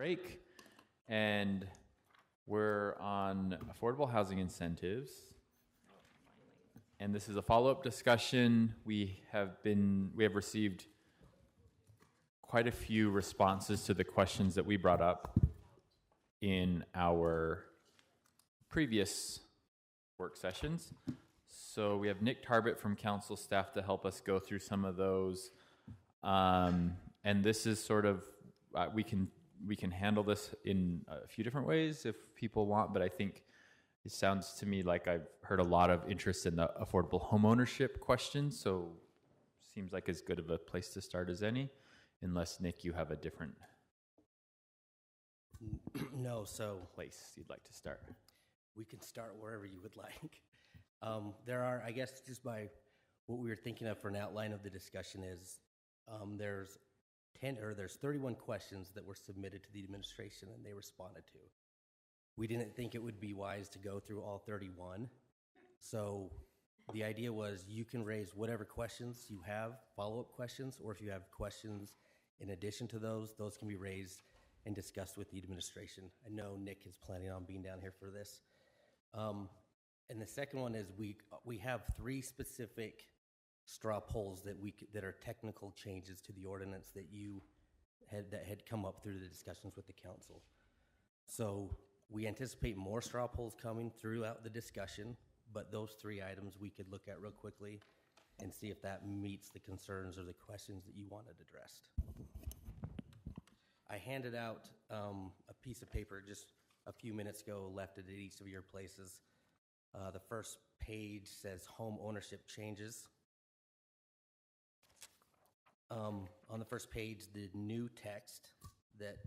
break. And we're on affordable housing incentives. And this is a follow-up discussion. We have received quite a few responses to the questions that we brought up in our previous work sessions. So we have Nick Tarbett from council staff to help us go through some of those. And this is sort of, we can handle this in a few different ways if people want, but I think it sounds to me like I've heard a lot of interest in the affordable homeownership question, so seems like as good of a place to start as any, unless, Nick, you have a different place you'd like to start. We can start wherever you would like. There are, I guess, just by what we were thinking of for an outline of the discussion is there's 31 questions that were submitted to the administration and they responded to. We didn't think it would be wise to go through all 31. So the idea was you can raise whatever questions you have, follow-up questions, or if you have questions in addition to those can be raised and discussed with the administration. I know Nick is planning on being down here for this. And the second one is we have 3 specific straw polls that are technical changes to the ordinance that had come up through the discussions with the council. So we anticipate more straw polls coming throughout the discussion, but those 3 items we could look at real quickly and see if that meets the concerns or the questions that you wanted addressed. I handed out a piece of paper just a few minutes ago, left it at each of your places. The first page says home ownership changes. On the first page, the new text that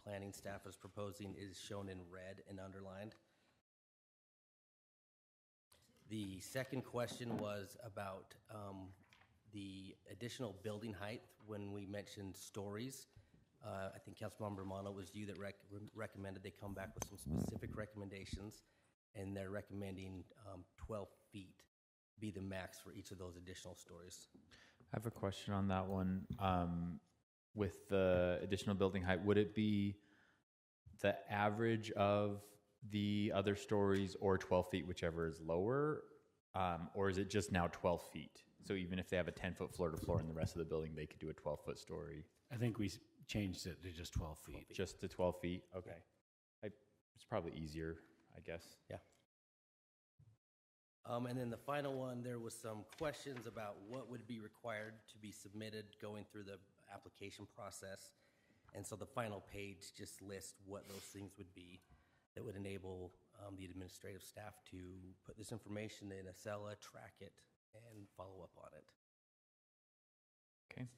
planning staff is proposing is shown in red and underlined. The second question was about the additional building height when we mentioned stories. I think Councilmember Romano was you that recommended they come back with some specific recommendations, and they're recommending 12 feet be the max for each of those additional stories. I have a question on that one. With the additional building height, would it be the average of the other stories or 12 feet, whichever is lower? Or is it just now 12 feet? So even if they have a 10-foot floor to floor in the rest of the building, they could do a 12-foot story? I think we changed it to just 12 feet. Just to 12 feet? Okay. It's probably easier, I guess. Yeah. And then the final one, there was some questions about what would be required to be submitted going through the application process. And so the final page just lists what those things would be that would enable the administrative staff to put this information in a Acela, track it, and follow up on it. Okay.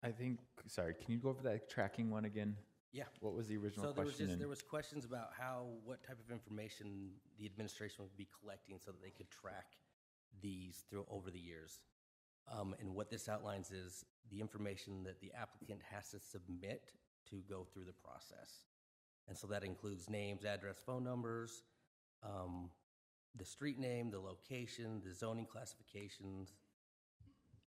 I think, sorry, can you go over that tracking one again? Yeah. What was the original question? So there was questions about what type of information the administration would be collecting so that they could track these over the years. And what this outlines is the information that the applicant has to submit to go through the process. And so that includes names, address, phone numbers, the street name, the location, the zoning classifications,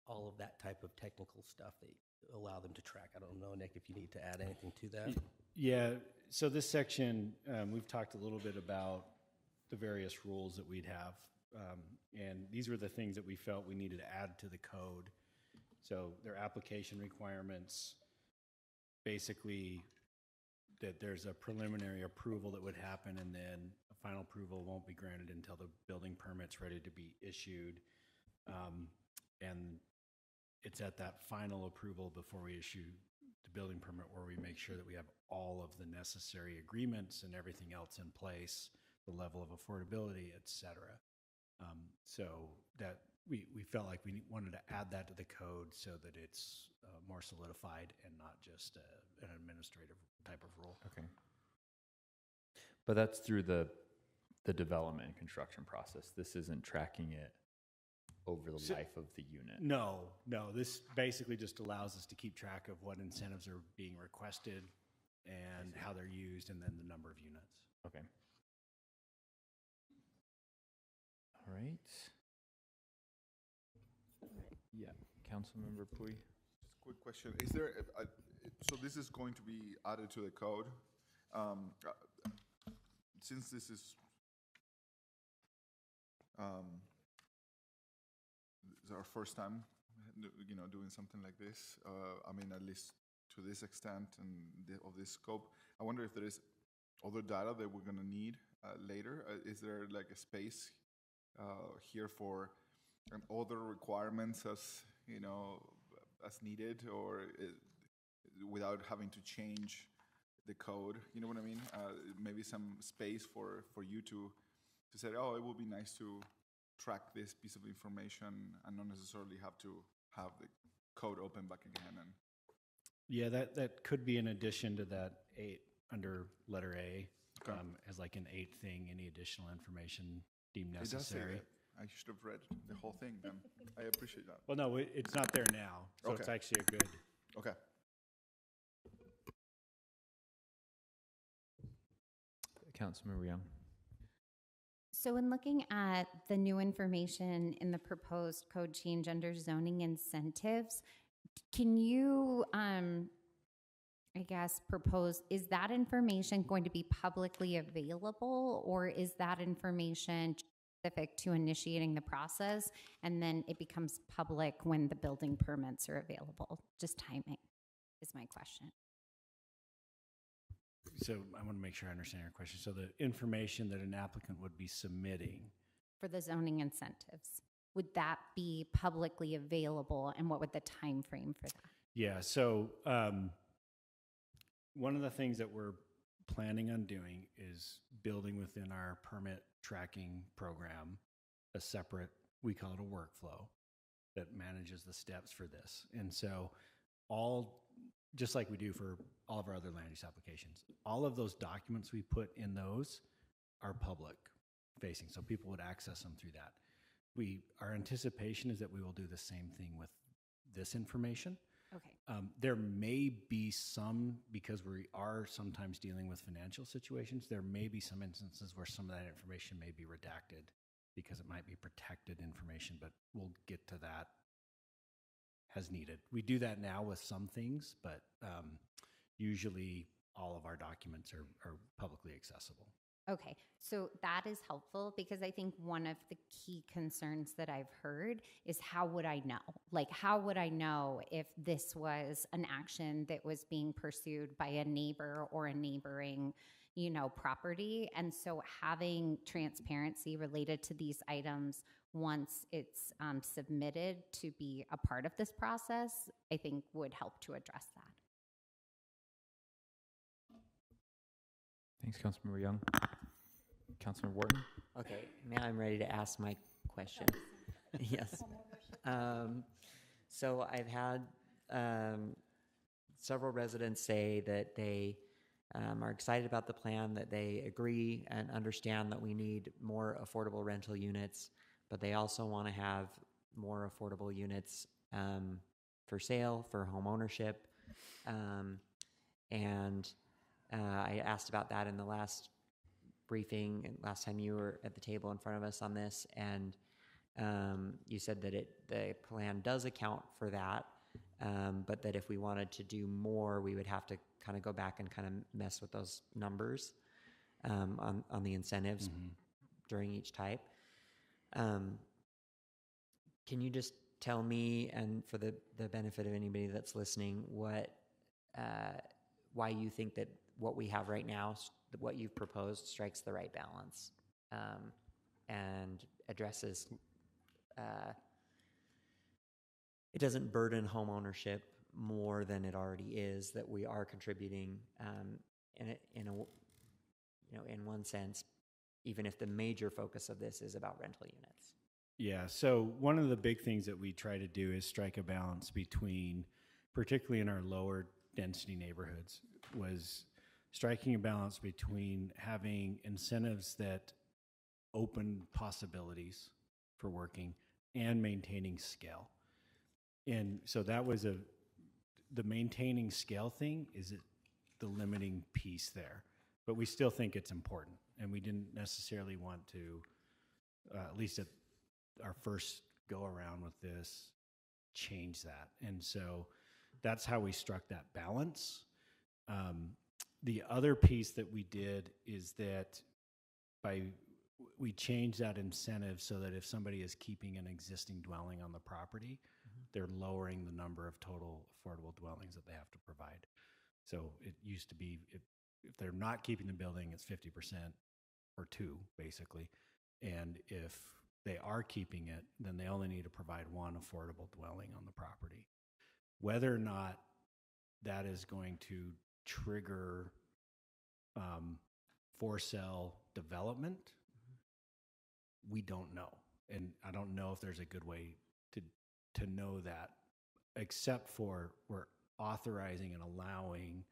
all of that type of technical stuff that allow them to track. I don't know, Nick, if you need to add anything to that. Yeah, so this section, we've talked a little bit about the various rules that we'd have. And these were the things that we felt we needed to add to the code. So their application requirements, basically that there's a preliminary approval that would happen and then a final approval won't be granted until the building permit's ready to be issued. And it's at that final approval before we issue the building permit where we make sure that we have all of the necessary agreements and everything else in place, the level of affordability, et cetera. So that we felt like we wanted to add that to the code so that it's more solidified and not just an administrative type of rule. Okay. But that's through the development and construction process. This isn't tracking it over the life of the unit. No. This basically just allows us to keep track of what incentives are being requested and how they're used and then the number of units. Okay. All right. Councilmember Pui. Just a quick question. Is there, so this is going to be added to the code. Since this is our first time, doing something like this, I mean, at least to this extent and of this scope, I wonder if there is other data that we're going to need later. Is there like a space here for other requirements as needed, or without having to change the code? You know what I mean? Maybe some space for you to say, oh, it would be nice to track this piece of information and not necessarily have to have the code open back again. And yeah, that could be in addition to that 8 under letter A, as like an 8th thing, any additional information deemed it does say necessary. that. I should have read the whole thing then. I appreciate that. Well, no, it's not there now, so it's actually a good. Okay. Councilmember Young. So in looking at the new information in the proposed code change under zoning incentives, can you, I guess, propose, is that information going to be publicly available, or is that information specific to initiating the process and then it becomes public when the building permits are available? Just timing is my question. So I want to make sure I understand your question. So the information that an applicant would be submitting For the zoning incentives, would that be publicly available, and what would the time frame for that? Yeah, so one of the things that we're planning on doing is building within our permit tracking program a separate, we call it a workflow, that manages the steps for this. And so just like we do for all of our other land use applications, all of those documents we put in those are public facing, so people would access them through that. Our anticipation is that we will do the same thing with this information. Okay. There may be some, because we are sometimes dealing with financial situations, there may be some instances where some of that information may be redacted because it might be protected information, but we'll get to that as needed. We do that now with some things, but usually all of our documents are publicly accessible. Okay, so that is helpful, because I think one of the key concerns that I've heard is, how would I know? Like, how would I know if this was an action that was being pursued by a neighbor or a neighboring, property? And so having transparency related to these items once it's submitted to be a part of this process, I think would help to address that. Thanks, Councilmember Young. Councilmember Wharton. Okay, now I'm ready to ask my question. Yes. So I've had several residents say that they are excited about the plan, that they agree and understand that we need more affordable rental units, but they also want to have more affordable units for sale, for home ownership. I asked about that in the last briefing, and last time you were at the table in front of us on this, and you said that the plan does account for that, but that if we wanted to do more, we would have to kind of go back and kind of mess with those numbers on the incentives during each type. Can you just tell me, and for the benefit of anybody that's listening, why you think that what we have right now, what you've proposed, strikes the right balance and addresses, it doesn't burden home ownership more than it already is, that we are contributing in one sense, even if the major focus of this is about rental units. Yeah, so one of the big things that we try to do is strike a balance between, particularly in our lower density neighborhoods, was striking a balance between having incentives that open possibilities for working and maintaining scale. And so that was the maintaining scale thing is the limiting piece there, but we still think it's important, and we didn't necessarily want to, at least at our first go around with this, change that. And so that's how we struck that balance. The other piece that we did is that we changed that incentive so that if somebody is keeping an existing dwelling on the property, they're lowering the number of total affordable dwellings that they have to provide. So it used to be, if they're not keeping the building, it's 50% or 2, basically. And if they are keeping it, then they only need to provide 1 affordable dwelling on the property. Whether or not that is going to trigger for sale development, we don't know. And I don't know if there's a good way to know that, except for we're authorizing and allowing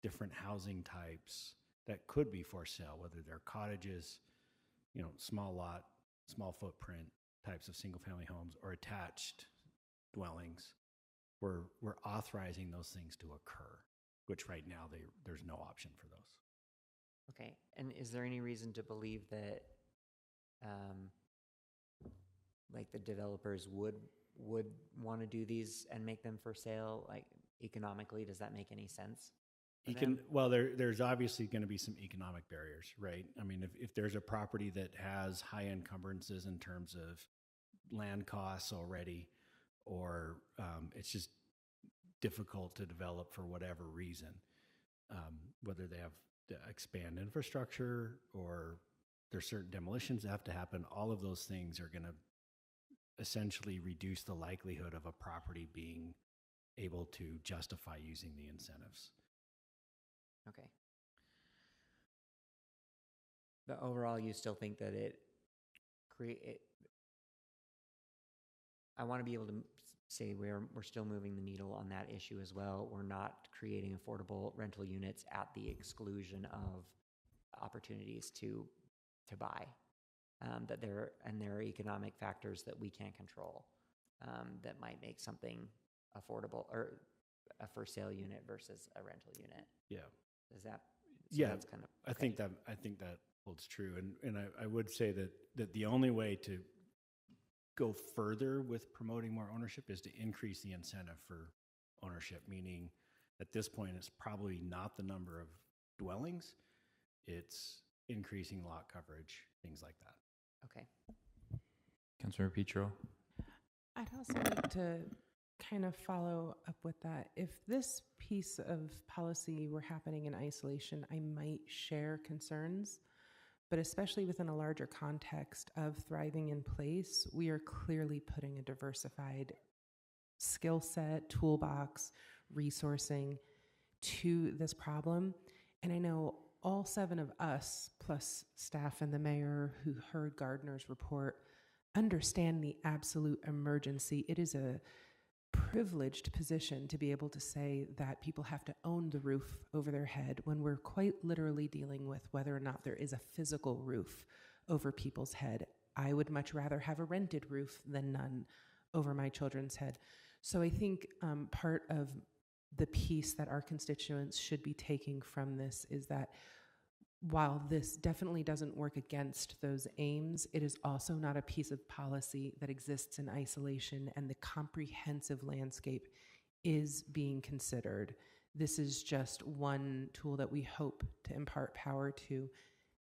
different housing types that could be for sale, whether they're cottages, small lot, small footprint types of single family homes, or attached dwellings. We're authorizing those things to occur, which right now there's no option for those. Okay, and is there any reason to believe that like the developers would want to do these and make them for sale? Like economically, does that make any sense? Well, there's obviously going to be some economic barriers, right? I mean, if there's a property that has high encumbrances in terms of land costs already, or it's just difficult to develop for whatever reason, whether they have to expand infrastructure or there's certain demolitions that have to happen, all of those things are going to essentially reduce the likelihood of a property being able to justify using the incentives. Okay. But overall, you still think that I want to be able to say we're still moving the needle on that issue as well. We're not creating affordable rental units at the exclusion of opportunities to buy. That there are economic factors that we can't control that might make something affordable, or a for sale unit versus a rental unit. Yeah. Is that? So yeah, that's kind of. Okay. I think that holds true, and I would say that the only way to go further with promoting more ownership is to increase the incentive for ownership. Meaning, at this point, it's probably not the number of dwellings; it's increasing lot coverage, things like that. Okay. Councilmember Petro. I'd also like to kind of follow up with that. If this piece of policy were happening in isolation, I might share concerns, but especially within a larger context of thriving in place, we are clearly putting a diversified skill set, toolbox, resourcing to this problem. And I know all 7 of us, plus staff and the mayor who heard Gardner's report, understand the absolute emergency. It is a privileged position to be able to say that people have to own the roof over their head when we're quite literally dealing with whether or not there is a physical roof over people's head. I would much rather have a rented roof than none over my children's head. So I think part of the piece that our constituents should be taking from this is that while this definitely doesn't work against those aims, it is also not a piece of policy that exists in isolation, and the comprehensive landscape is being considered. This is just one tool that we hope to impart power to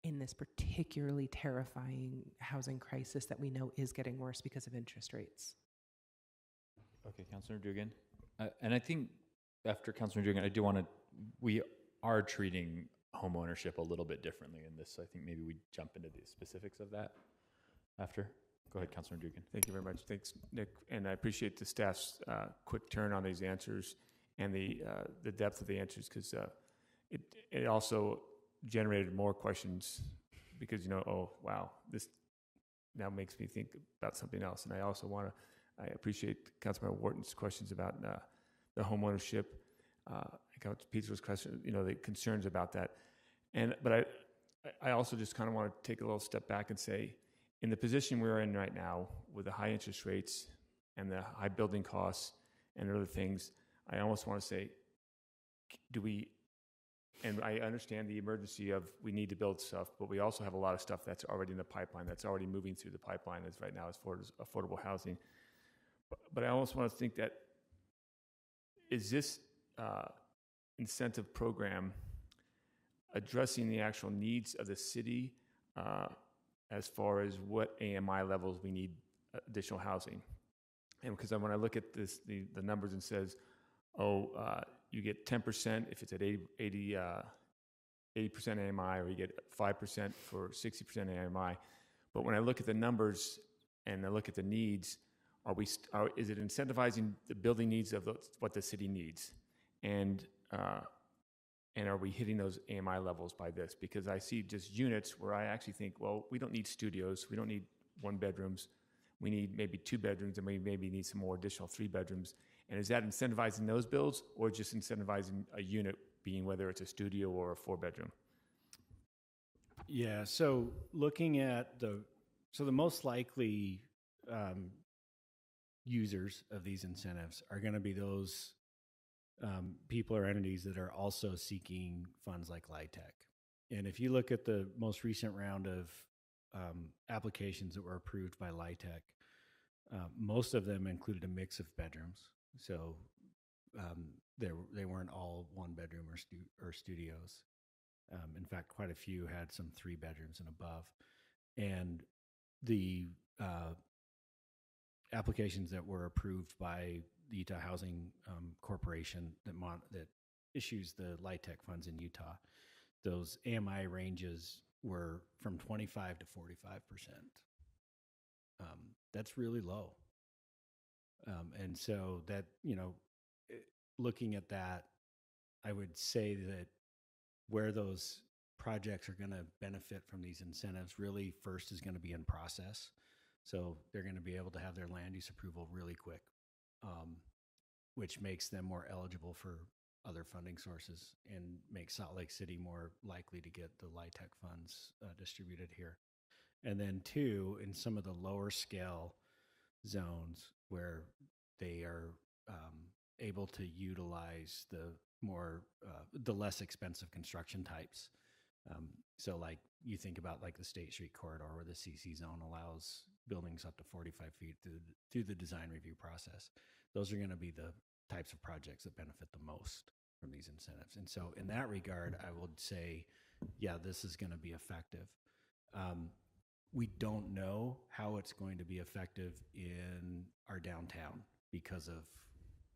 in this particularly terrifying housing crisis that we know is getting worse because of interest rates. Okay, Councilor Dugan. And I think after Councilor Dugan, we are treating home ownership a little bit differently in this. So I think maybe we jump into the specifics of that after. Go ahead, Councilor Dugan. Thank you very much. Thanks, Nick. And I appreciate the staff's quick turn on these answers and the depth of the answers, because it also generated more questions because, oh, wow, this now makes me think about something else. And I also I appreciate Councilmember Wharton's questions about the home ownership, Councilor Peter's question, the concerns about that. But I also just kind of want to take a little step back and say, in the position we're in right now with the high interest rates and the high building costs and other things, I almost want to say, and I understand the emergency of we need to build stuff, but we also have a lot of stuff that's already in the pipeline, that's already moving through the pipeline as right now as far as affordable housing. but I almost want to think that, is this incentive program addressing the actual needs of the city as far as what AMI levels we need additional housing? And because when I look at this, the numbers, and says, you get 10% if it's at 80% AMI, or you get 5% for 60% AMI. But when I look at the numbers and I look at the needs, is it incentivizing the building needs of what the city needs? And are we hitting those AMI levels by this? Because I see just units where I actually think, well, we don't need studios, we don't need 1 bedrooms, we need maybe 2 bedrooms, and we maybe need some more additional 3 bedrooms. And is that incentivizing those builds, or just incentivizing a unit being, whether it's a studio or a 4-bedroom? Yeah, so looking at the most likely users of these incentives are going to be those people or entities that are also seeking funds like LIHTC. And if you look at the most recent round of applications that were approved by LIHTC, most of them included a mix of bedrooms. So they weren't all 1-bedroom or studios. In fact, quite a few had some 3 bedrooms and above. And the applications that were approved by the Utah Housing Corporation that issues the LIHTC funds in Utah, those AMI ranges were from 25 to 45%. That's really low. And so that, looking at that, I would say that where those projects are going to benefit from these incentives really first is going to be in process. So they're going to be able to have their land use approval really quick, which makes them more eligible for other funding sources and makes Salt Lake City more likely to get the LIHTC funds distributed here. And then 2, in some of the lower scale zones where they are able to utilize the less expensive construction types. So like you think about like the State Street corridor, where the CC zone allows buildings up to 45 feet through the design review process. Those are going to be the types of projects that benefit the most from these incentives. And so in that regard, I would say, yeah, this is going to be effective. We don't know how it's going to be effective in our downtown because of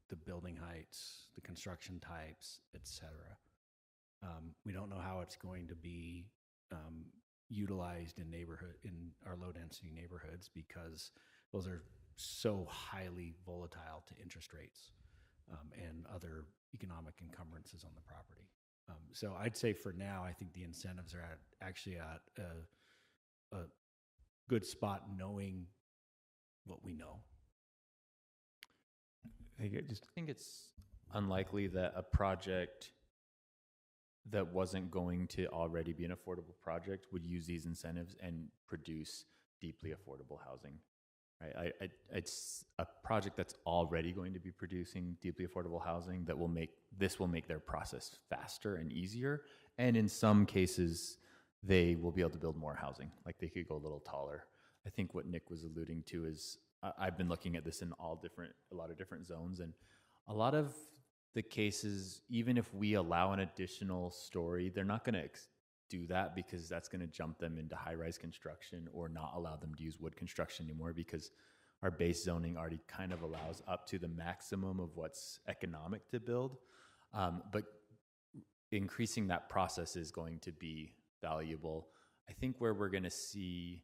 the building heights, the construction types, et cetera. We don't know how it's going to be utilized in our low density neighborhoods, because those are so highly volatile to interest rates and other economic encumbrances on the property. So I'd say for now, I think the incentives are actually at a good spot, knowing what we know. I think it's unlikely that a project that wasn't going to already be an affordable project would use these incentives and produce deeply affordable housing. Right? It's a project that's already going to be producing deeply affordable housing that will make their process faster and easier. And in some cases, they will be able to build more housing. Like they could go a little taller. I think what Nick was alluding to is I've been looking at this in a lot of different zones, and a lot of the cases, even if we allow an additional story, they're not going to do that because that's going to jump them into high-rise construction, or not allow them to use wood construction anymore, because our base zoning already kind of allows up to the maximum of what's economic to build. But increasing that process is going to be valuable. I think where we're going to see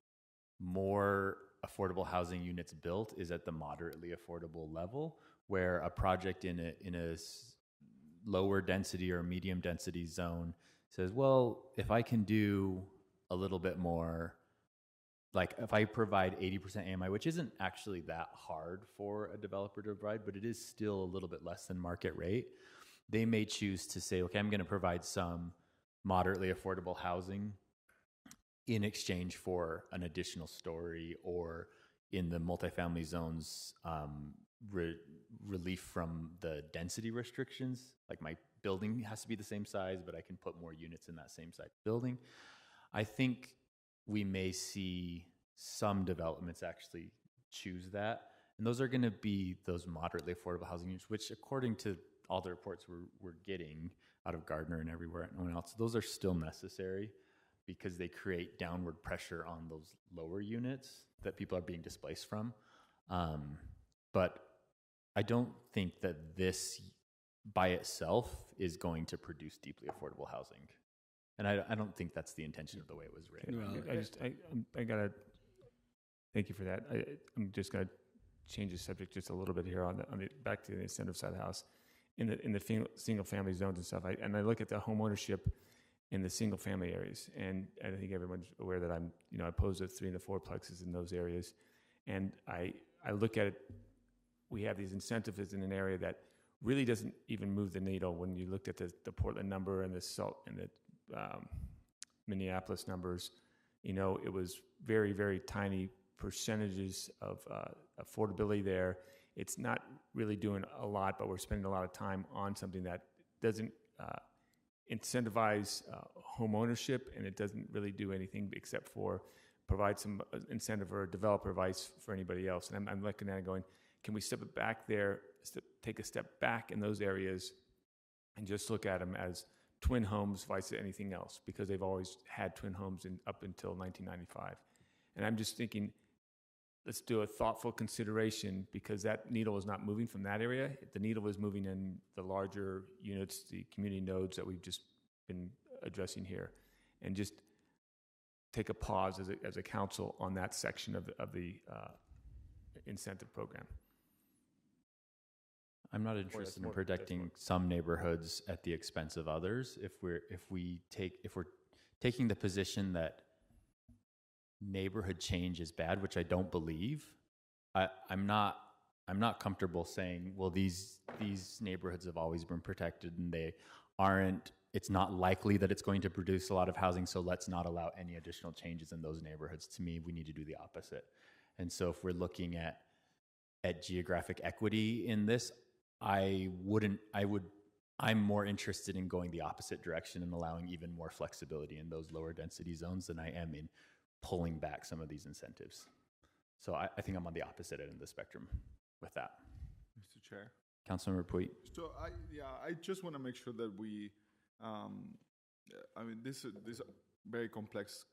more affordable housing units built is at the moderately affordable level, where a project in a lower density or medium density zone says, well, if I can do a little bit more, like if I provide 80% AMI, which isn't actually that hard for a developer to provide, but it is still a little bit less than market rate, they may choose to say, okay, I'm going to provide some moderately affordable housing in exchange for an additional story, or in the multifamily zones, relief from the density restrictions. Like my building has to be the same size, but I can put more units in that same size building. I think we may see some developments actually choose that, And those are going to be those moderately affordable housing units, which according to all the reports we're getting out of Gardner and everywhere and everyone else, those are still necessary because they create downward pressure on those lower units that people are being displaced from. But I don't think that this by itself is going to produce deeply affordable housing. And I don't think that's the intention of the way it was written. I gotta, thank you for that. I'm just gonna change the subject just a little bit here on the back to the incentive side of the house. In the single family zones and stuff, I look at the home ownership in the single family areas, and I think everyone's aware that I oppose the 3 and the 4-plexes in those areas, and I look at it. We have these incentives in an area that really doesn't even move the needle. When you looked at the Portland number and the Minneapolis numbers, it was very, very tiny percentages of affordability there. It's not really doing a lot, but we're spending a lot of time on something that doesn't incentivize home ownership, and it doesn't really do anything except for provide some incentive or developer advice for anybody else. And I'm looking at it going, can we step it back there, take a step back in those areas and just look at them as twin homes vice anything else, because they've always had twin homes up until 1995. And I'm just thinking, let's do a thoughtful consideration, because that needle is not moving from that area. The needle is moving in the larger units, the community nodes that we've just been addressing here. And just take a pause as a council on that section of the incentive program. I'm not interested in protecting some neighborhoods at the expense of others. If we're taking the position that neighborhood change is bad, which I don't believe, I'm not comfortable saying, well, these neighborhoods have always been protected and they aren't. It's not likely that it's going to produce a lot of housing, so let's not allow any additional changes in those neighborhoods. To me, we need to do the opposite. And so if we're looking at geographic equity in this, I'm more interested in going the opposite direction and allowing even more flexibility in those lower density zones than I am in pulling back some of these incentives. So I think I'm on the opposite end of the spectrum with that. Mr. Chair. Councilmember Puig. So I just want to make sure that we, this is very complex,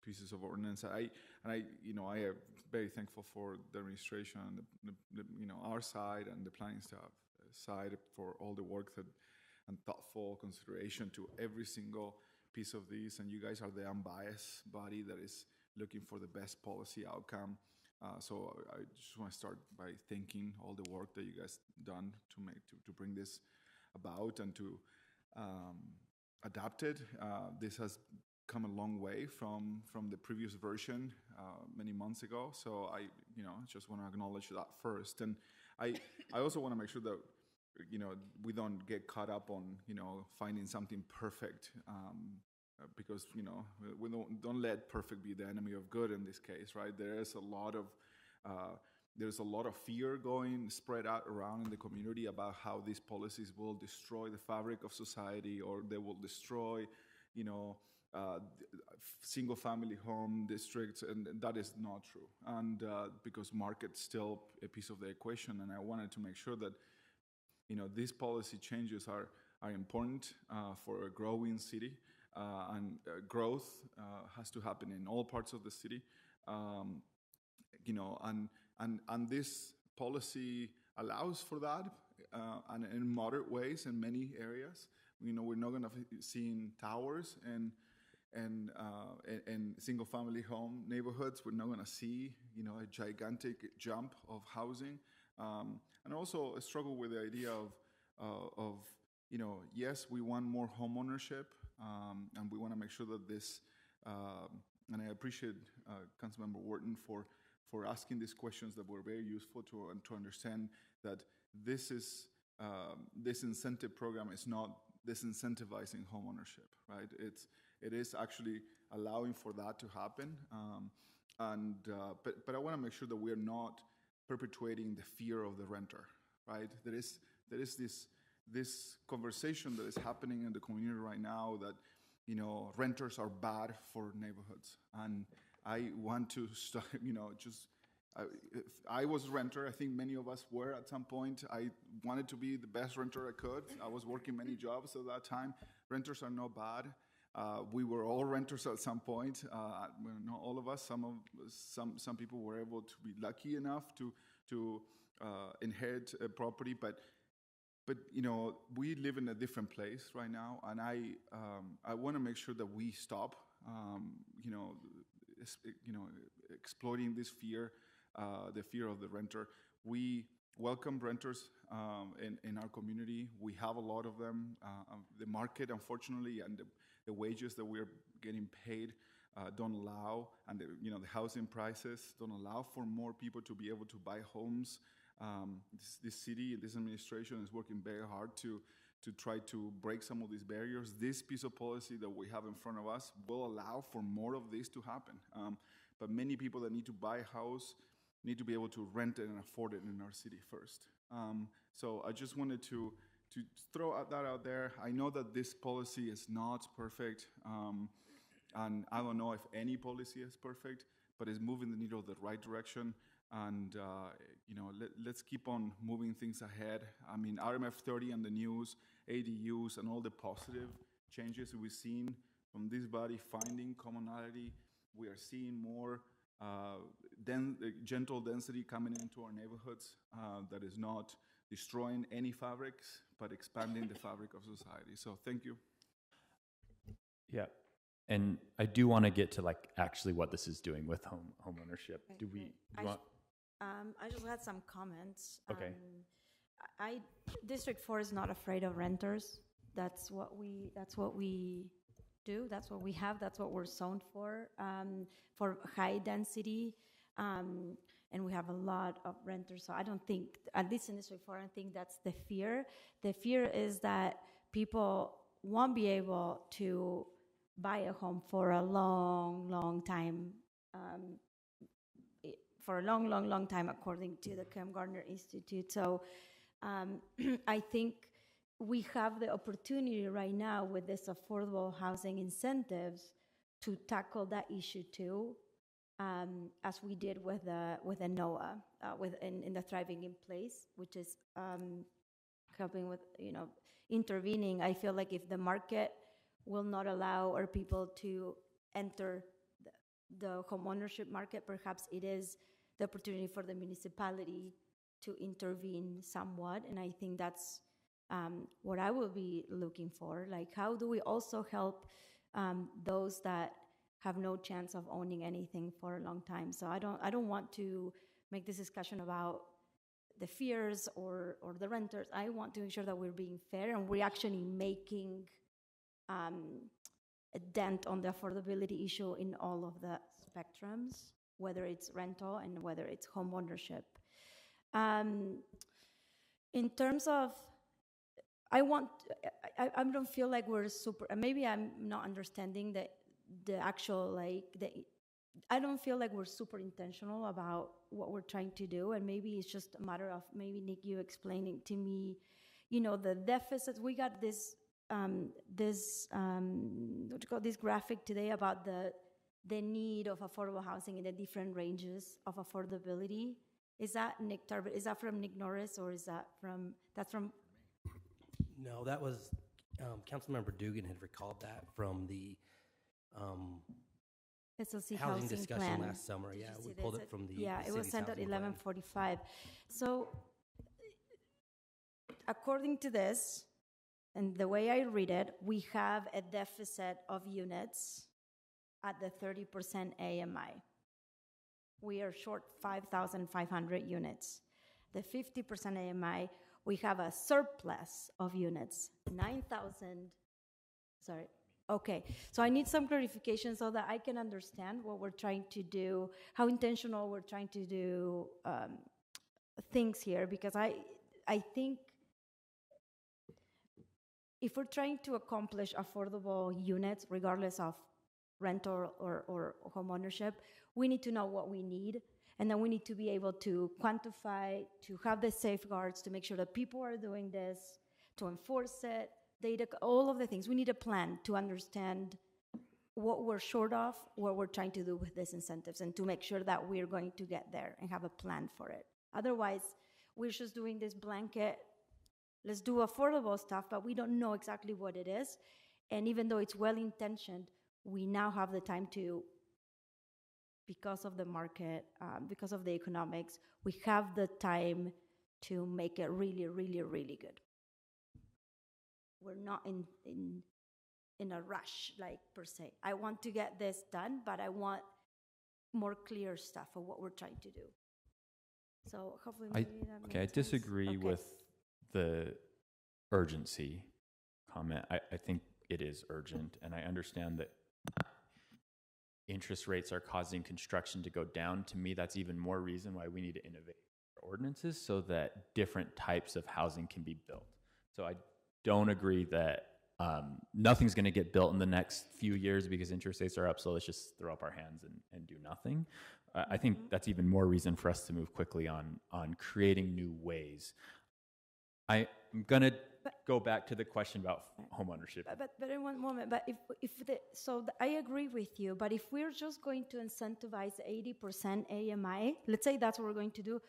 pieces of ordinance. I am very thankful for the administration, our side and the planning staff side for all the work and thoughtful consideration to every single piece of these. And you guys are the unbiased body that is looking for the best policy outcome. So I just want to start by thanking all the work that you guys done to bring this about and to adapt it. This has come a long way from the previous version many months ago. So I just want to acknowledge that first. And I also want to make sure that we don't get caught up on finding something perfect, because we don't let perfect be the enemy of good in this case, right? There's a lot of fear spread out around in the community about how these policies will destroy the fabric of society, or they will destroy single family home districts, and that is not true. And because market's still a piece of the equation, and I wanted to make sure that these policy changes are important for a growing city, and growth has to happen in all parts of the city. And this policy allows for that, and in moderate ways in many areas. We're not going to see towers and single-family home neighborhoods. We're not going to see a gigantic jump of housing, and also a struggle with the idea of yes, we want more home ownership, and we want to make sure that this. And I appreciate Councilmember Wharton for asking these questions that were very useful to understand that this incentive program is not disincentivizing home ownership, right? It is actually allowing for that to happen, but I want to make sure that we are not perpetuating the fear of the renter, right? There is this conversation that is happening in the community right now that renters are bad for neighborhoods, and I want to start just if I was a renter. I think many of us were at some point. I wanted to be the best renter I could. I was working many jobs at that time. Renters are not bad. We were all renters at some point. Well, not all of us. Some people were able to be lucky enough to inherit a property, but you know, we live in a different place right now, and I want to make sure that we stop, you know, exploiting this fear, the fear of the renter. We welcome renters in our community. We have a lot of them. The market, unfortunately, and the wages that we're getting paid don't allow, and the housing prices don't allow for more people to be able to buy homes. This city, this administration is working very hard to try to break some of these barriers. This piece of policy that we have in front of us will allow for more of this to happen. But many people that need to buy a house need to be able to rent it and afford it in our city first. So I just wanted to throw that out there. I know that this policy is not perfect, and I don't know if any policy is perfect, but it's moving the needle the right direction. And let's keep on moving things ahead. I mean, RMF 30 and the news, ADUs, and all the positive changes we've seen from this body finding commonality. We are seeing more gentle density coming into our neighborhoods that is not destroying any fabrics, but expanding the fabric of society. So thank you. Yeah. And I do want to get to like actually what this is doing with home ownership. Do we want? I just had some comments. Okay. District 4 is not afraid of renters. That's what we do. That's what we have. That's what we're zoned for high density. And we have a lot of renters. So I don't think, at least in District 4, I don't think that's the fear. The fear is that people won't be able to buy a home for a long time. For a long time, according to the Kem Gardner Institute. So I think we have the opportunity right now with this affordable housing incentives to tackle that issue too, as we did with the NOAA, in the Thriving in Place, which is helping with intervening. I feel like if the market will not allow our people to enter the homeownership market, perhaps it is the opportunity for the municipality to intervene somewhat. And I think that's what I will be looking for. Like, how do we also help those that have no chance of owning anything for a long time? So I don't want to make this discussion about the fears or the renters. I want to ensure that we're being fair and we're actually making a dent on the affordability issue in all of the spectrums, whether it's rental and whether it's home ownership. In terms of, I don't feel like we're super, maybe I'm not understanding the actual, I don't feel like we're super intentional about what we're trying to do. And maybe it's just a matter of, maybe Nick, you explaining to me, the deficits. We got this graphic today about the need of affordable housing in the different ranges of affordability. Is that Nick Tarbert? Is that from Nick Norris, or is that from? No, that was Councilmember Dugan had recalled that from the SLC housing discussion plan last summer. Yeah, we pulled it from the it was city's sent at housing plan. 11:45. So, according to this, and the way I read it, we have a deficit of units at the 30% AMI. We are short 5,500 units. The 50% AMI, we have a surplus of units, 9,000. Sorry. Okay, so I need some clarification so that I can understand what we're trying to do, how intentional we're trying to do things here, because I think if we're trying to accomplish affordable units, regardless of rental or home ownership, we need to know what we need, and then we need to be able to quantify, to have the safeguards, to make sure that people are doing this, to enforce it, data, all of the things. We need a plan to understand what we're short of, what we're trying to do with these incentives, and to make sure that we're going to get there and have a plan for it. Otherwise, we're just doing this blanket, let's do affordable stuff, but we don't know exactly what it is. And even though it's well-intentioned, we now have the time to, because of the market, because of the economics, we have the time to make it really, really, really good. We're not in a rush, like, per se. I want to get this done, but I want more clear stuff of what we're trying to do. So hopefully maybe that I makes disagree sense. with the urgency comment. I think it is urgent, and I understand that interest rates are causing construction to go down. To me, that's even more reason why we need to innovate our ordinances so that different types of housing can be built. So I don't agree that nothing's going to get built in the next few years because interest rates are up, so let's just throw up our hands and do nothing. I think that's even more reason for us to move quickly on creating new ways. I'm going to go back to the question about homeownership. But in one moment, but I agree with you, but if we're just going to incentivize 80% AMI, let's say that's what we're going to do,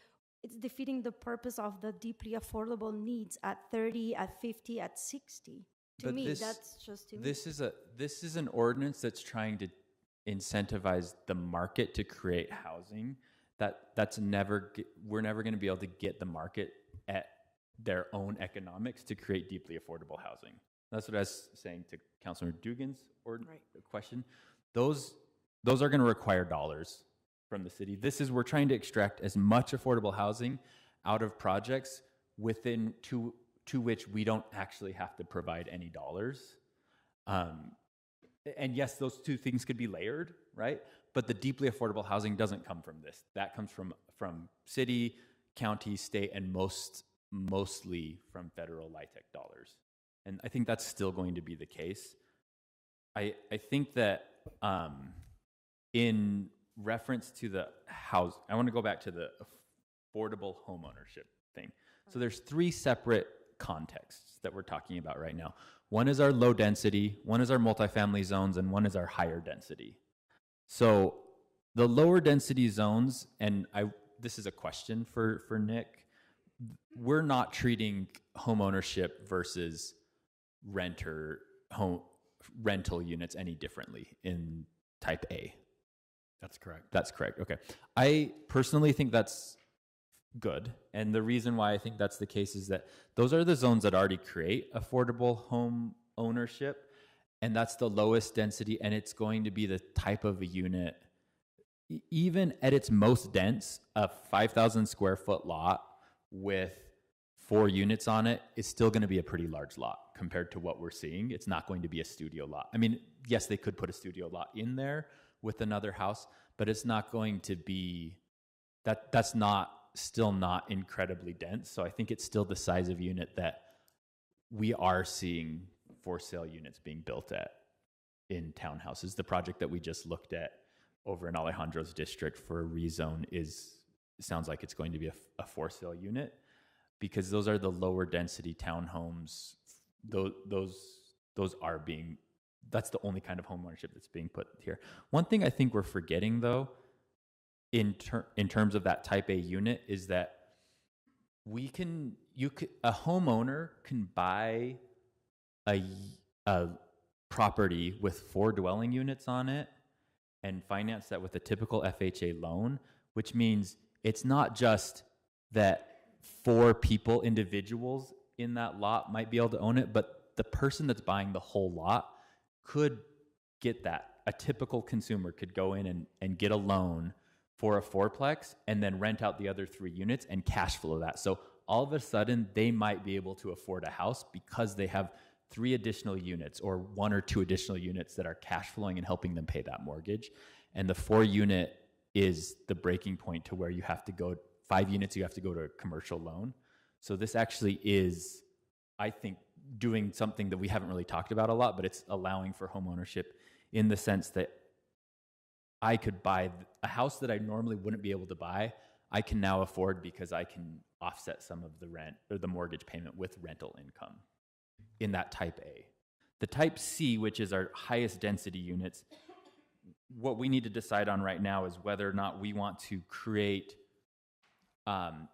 it's defeating the purpose of the deeply affordable needs at 30, at 50, at 60. To me, that's just to me. This is an ordinance that's trying to incentivize the market to create housing. We're never going to be able to get the market at their own economics to create deeply affordable housing. That's what I was saying to Councilor Dugan's question. Those are going to require dollars from the city. We're trying to extract as much affordable housing out of projects within to which we don't actually have to provide any dollars. And yes, those two things could be layered, right? But the deeply affordable housing doesn't come from this. That comes from city, county, state, and mostly from federal LIHTC dollars. And I think that's still going to be the case. I think that in reference to the house, I want to go back to the affordable homeownership thing. So there's three separate contexts that we're talking about right now. One is our low density, one is our multifamily zones, and one is our higher density. So the lower density zones, and this is a question for Nick, we're not treating homeownership versus rental units any differently in type A. That's correct. That's correct. Okay. I personally think that's good. And the reason why I think that's the case is that those are the zones that already create affordable home ownership. And that's the lowest density. And it's going to be the type of a unit, even at its most dense, a 5,000 square foot lot with 4 units on it is still going to be a pretty large lot compared to what we're seeing. It's not going to be a studio lot. I mean, yes, they could put a studio lot in there with another house, but it's not going to be that's still not incredibly dense. So I think it's still the size of unit that we are seeing for sale units being built at in townhouses. The project that we just looked at over in Alejandro's district for a rezone sounds like it's going to be a for sale unit, because those are the lower density townhomes. That's the only kind of homeownership that's being put here. One thing I think we're forgetting, though, in terms of that type A unit, is that a homeowner can buy a property with 4 dwelling units on it and finance that with a typical FHA loan, which means it's not just that 4 individuals in that lot might be able to own it, but the person that's buying the whole lot could get that. A typical consumer could go in and get a loan for a 4-plex and then rent out the other 3 units and cash flow that. So all of a sudden, they might be able to afford a house because they have 3 additional units or 1 or 2 additional units that are cash flowing and helping them pay that mortgage. And the 4 unit is the breaking point to where you have to go 5 units, you have to go to a commercial loan. So this actually is, I think, doing something that we haven't really talked about a lot, but it's allowing for home ownership in the sense that I could buy a house that I normally wouldn't be able to buy. I can now afford because I can offset some of the rent or the mortgage payment with rental income in that type A. The type C, which is our highest density units, what we need to decide on right now is whether or not we want to create,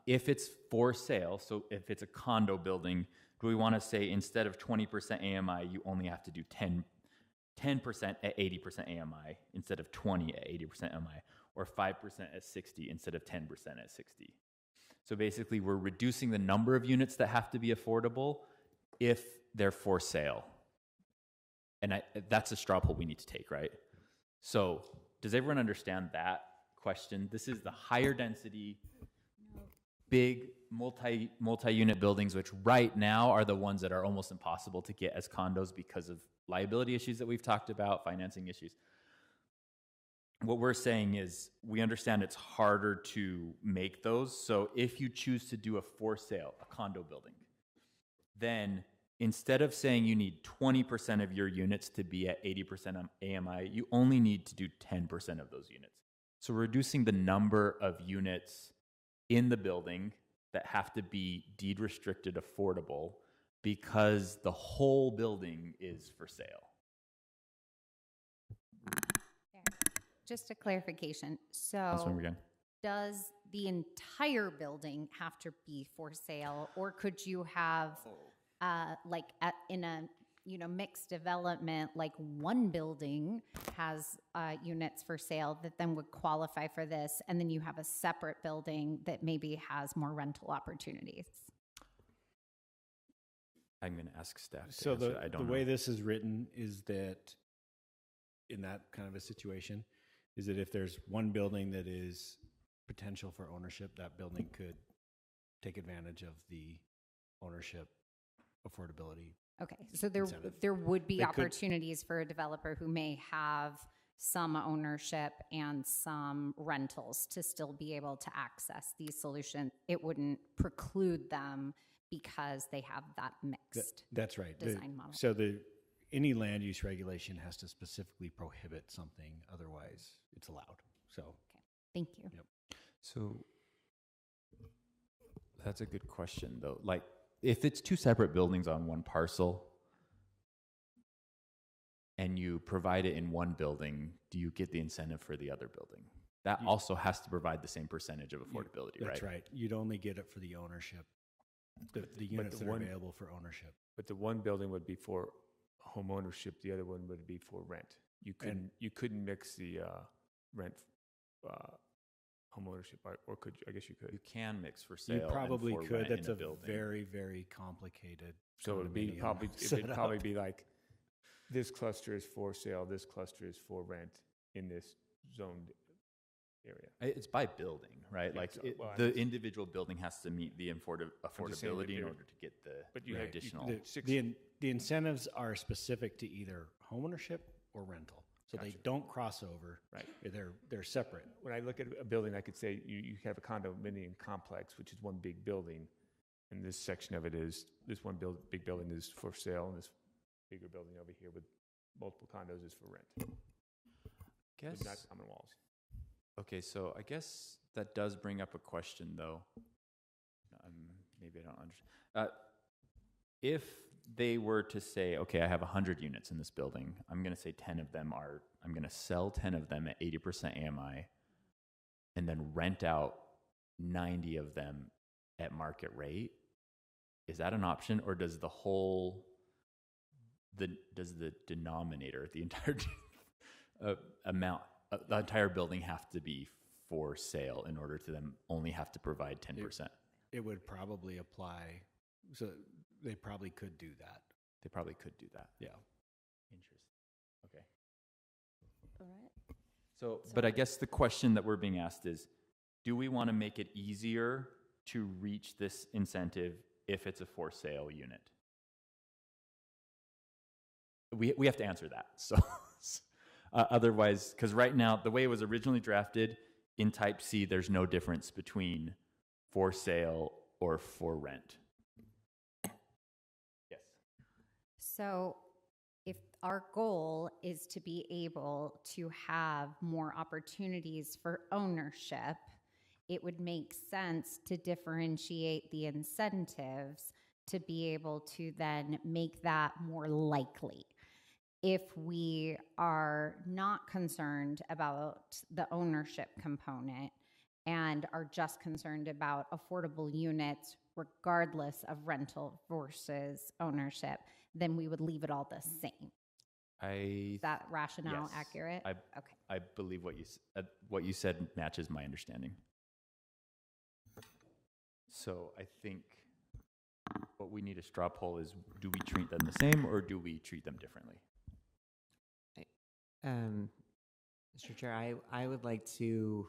if it's for sale, so if it's a condo building, do we want to say instead of 20% AMI, you only have to do 10% at 80% AMI instead of 20 at 80% AMI, or 5% at 60 instead of 10% at 60? So basically, we're reducing the number of units that have to be affordable if they're for sale. And that's a straw poll we need to take, right? So does everyone understand that question? This is the higher density, big multi-unit buildings, which right now are the ones that are almost impossible to get as condos because of liability issues that we've talked about, financing issues. What we're saying is we understand it's harder to make those. So if you choose to do a for sale, a condo building, then instead of saying you need 20% of your units to be at 80% AMI, you only need to do 10% of those units. So reducing the number of units in the building that have to be deed restricted affordable because the whole building is for sale. Just a clarification. That's when we're So done. does the entire building have to be for sale, or could you have in a mixed development, like one building has units for sale that then would qualify for this, and then you have a separate building that maybe has more rental opportunities? I'm going to ask staff to So answer. I the don't way know. this is written is that in that kind of a situation, is that if there's one building that is potential for ownership, that building could take advantage of the ownership affordability. Okay, so there incentive. would be They could- opportunities for a developer who may have some ownership and some rentals to still be able to access these solutions. It wouldn't preclude them because they have that mixed That's right. design model. So any land use regulation has to specifically prohibit something, otherwise it's allowed. So, Thank you. Yep. So that's a good question, though. Like, if it's two separate buildings on one parcel and you provide it in one building, do you get the incentive for the other building? That also has to provide the same percentage of affordability, that's right? right. You'd only get it for the ownership, the units that are available for ownership. But the one building would be for home ownership, the other one would be for rent. You couldn't mix the rent home ownership, or could you? I guess you could. You can mix for sale. You probably and for could. rent That's in a building. very, very complicated. So it'd condominium probably setup. be like, this cluster is for sale, this cluster is for rent in this zoned area. It's by building, right? Yeah, Like so- it, well, the individual building has to meet the affordability in order to get the additional. The incentives are specific to either homeownership or rental, so they don't cross over. Right. They're separate. When I look at a building, I could say you have a condominium complex, which is one big building, and this section of it is, this one big building is for sale, and this bigger building over here with multiple condos is for rent. Guess But not common walls. Okay, so I guess that does bring up a question, though. Maybe I don't understand. If they were to say, okay, I have 100 units in this building, I'm going to say 10 of them are, I'm going to sell 10 of them at 80% AMI, and then rent out 90 of them at market rate. Is that an option, or does the denominator, the entire amount, the entire building have to be for sale in order to them only have to provide 10%? It would probably apply. So they probably could do that. They probably could do that. Yeah. Interesting. Okay. All right. So, but I guess the question that we're being asked is, do we want to make it easier to reach this incentive if it's a for sale unit? We have to answer that. So otherwise, because right now, the way it was originally drafted in type C, there's no difference between for sale or for rent. Yes. So if our goal is to be able to have more opportunities for ownership, it would make sense to differentiate the incentives to be able to then make that more likely. if we are not concerned about the ownership component and are just concerned about affordable units regardless of rental versus ownership, then we would leave it all the same. Is that rationale yes. accurate? Okay. I believe what you said matches my understanding. So I think what we need a straw poll is, do we treat them the same or do we treat them differently? Mr. Chair, I would like to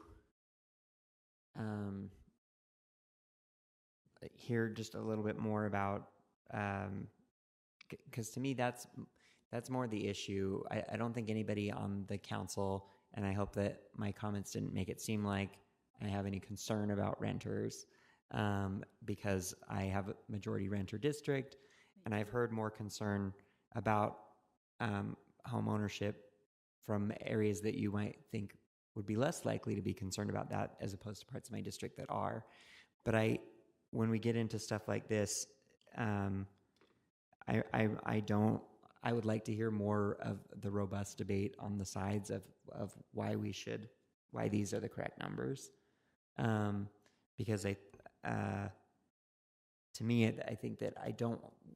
hear just a little bit more about, because to me that's more the issue. I don't think anybody on the council, and I hope that my comments didn't make it seem like I have any concern about renters, because I have a majority renter district, and I've heard more concern about home ownership from areas that you might think would be less likely to be concerned about that, as opposed to parts of my district that are. But when we get into stuff like this, I would like to hear more of the robust debate on the sides of why these are the correct numbers. Because to me, I think that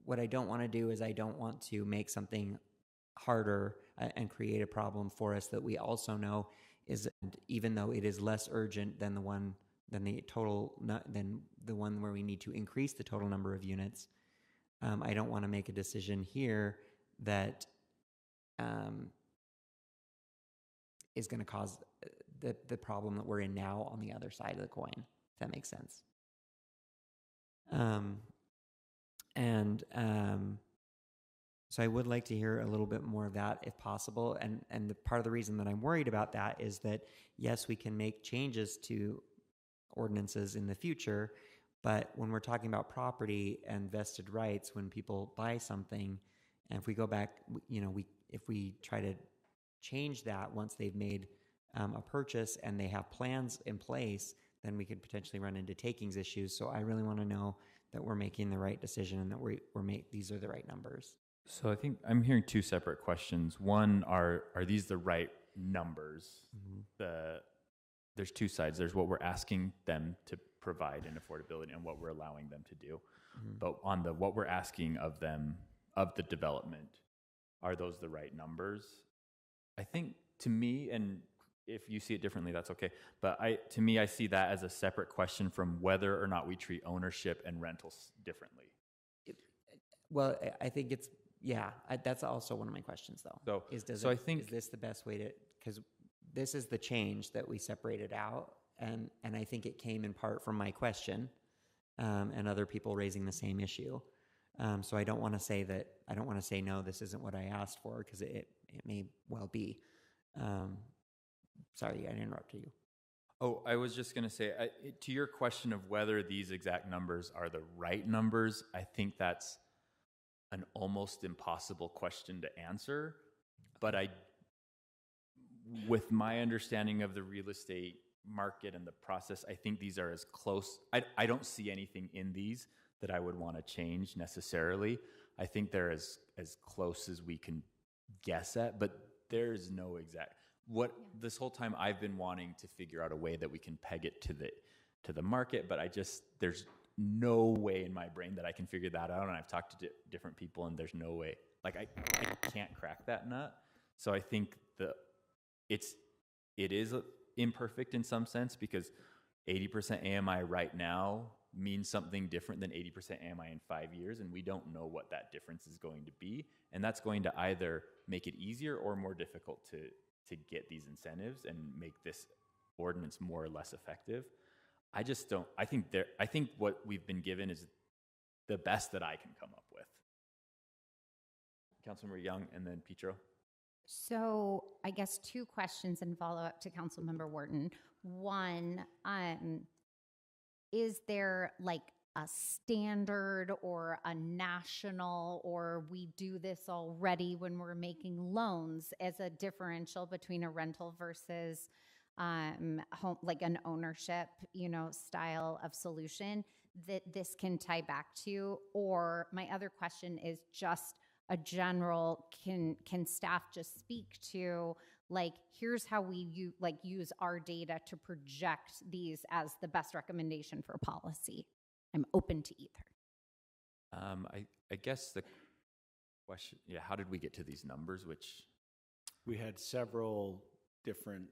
what I don't want to do is I don't want to make something harder and create a problem for us that we also know is, even though it is less urgent than the one where we need to increase the total number of units. I don't want to make a decision here that is going to cause the problem that we're in now on the other side of the coin, if that makes sense. So I would like to hear a little bit more of that if possible. And the part of the reason that I'm worried about that is that, yes, we can make changes to ordinances in the future, but when we're talking about property and vested rights, when people buy something, and if we go back, if we try to change that once they've made a purchase and they have plans in place, then we could potentially run into takings issues. So I really want to know that we're making the right decision and that these are the right numbers. So I think I'm hearing two separate questions. One, are these the right numbers? Mm-hmm. There's two sides. There's what we're asking them to provide in affordability and what we're allowing them to do. Mm-hmm. But on what we're asking of them, of the development, are those the right numbers? I think, to me, and if you see it differently, that's okay. But to me, I see that as a separate question from whether or not we treat ownership and rentals differently. Well, I think it's, that's also one of my questions, though. Is this the best way to, because this is the change that we separated out, and I think it came in part from my question and other people raising the same issue. So I don't want to say no, this isn't what I asked for, because it may well be. Sorry, I interrupted you. Oh, I was just going to say, to your question of whether these exact numbers are the right numbers, I think that's an almost impossible question to answer. But with my understanding of the real estate market and the process, I think these are as close. I don't see anything in these that I would want to change necessarily. I think they're as close as we can guess at, but there's no exact. This whole time I've been wanting to figure out a way that we can peg it to the market, but there's no way in my brain that I can figure that out. And I've talked to different people, and there's no way. Like I can't crack that nut. So I think it is imperfect in some sense, because 80% AMI right now means something different than 80% AMI in 5 years, and we don't know what that difference is going to be, and that's going to either make it easier or more difficult to get these incentives and make this ordinance more or less effective. I think what we've been given is the best that I can come up with. Councilmember Young and then Petro. So I guess two questions in follow-up to Councilmember Wharton. One, is there like a standard or a national, or we do this already when we're making loans as a differential between a rental versus home, like an ownership, style of solution that this can tie back to? Or my other question is just a general, can staff just speak to, like, here's how we use our data to project these as the best recommendation for policy? I'm open to either. I guess the question, how did we get to these numbers? Which we had several different,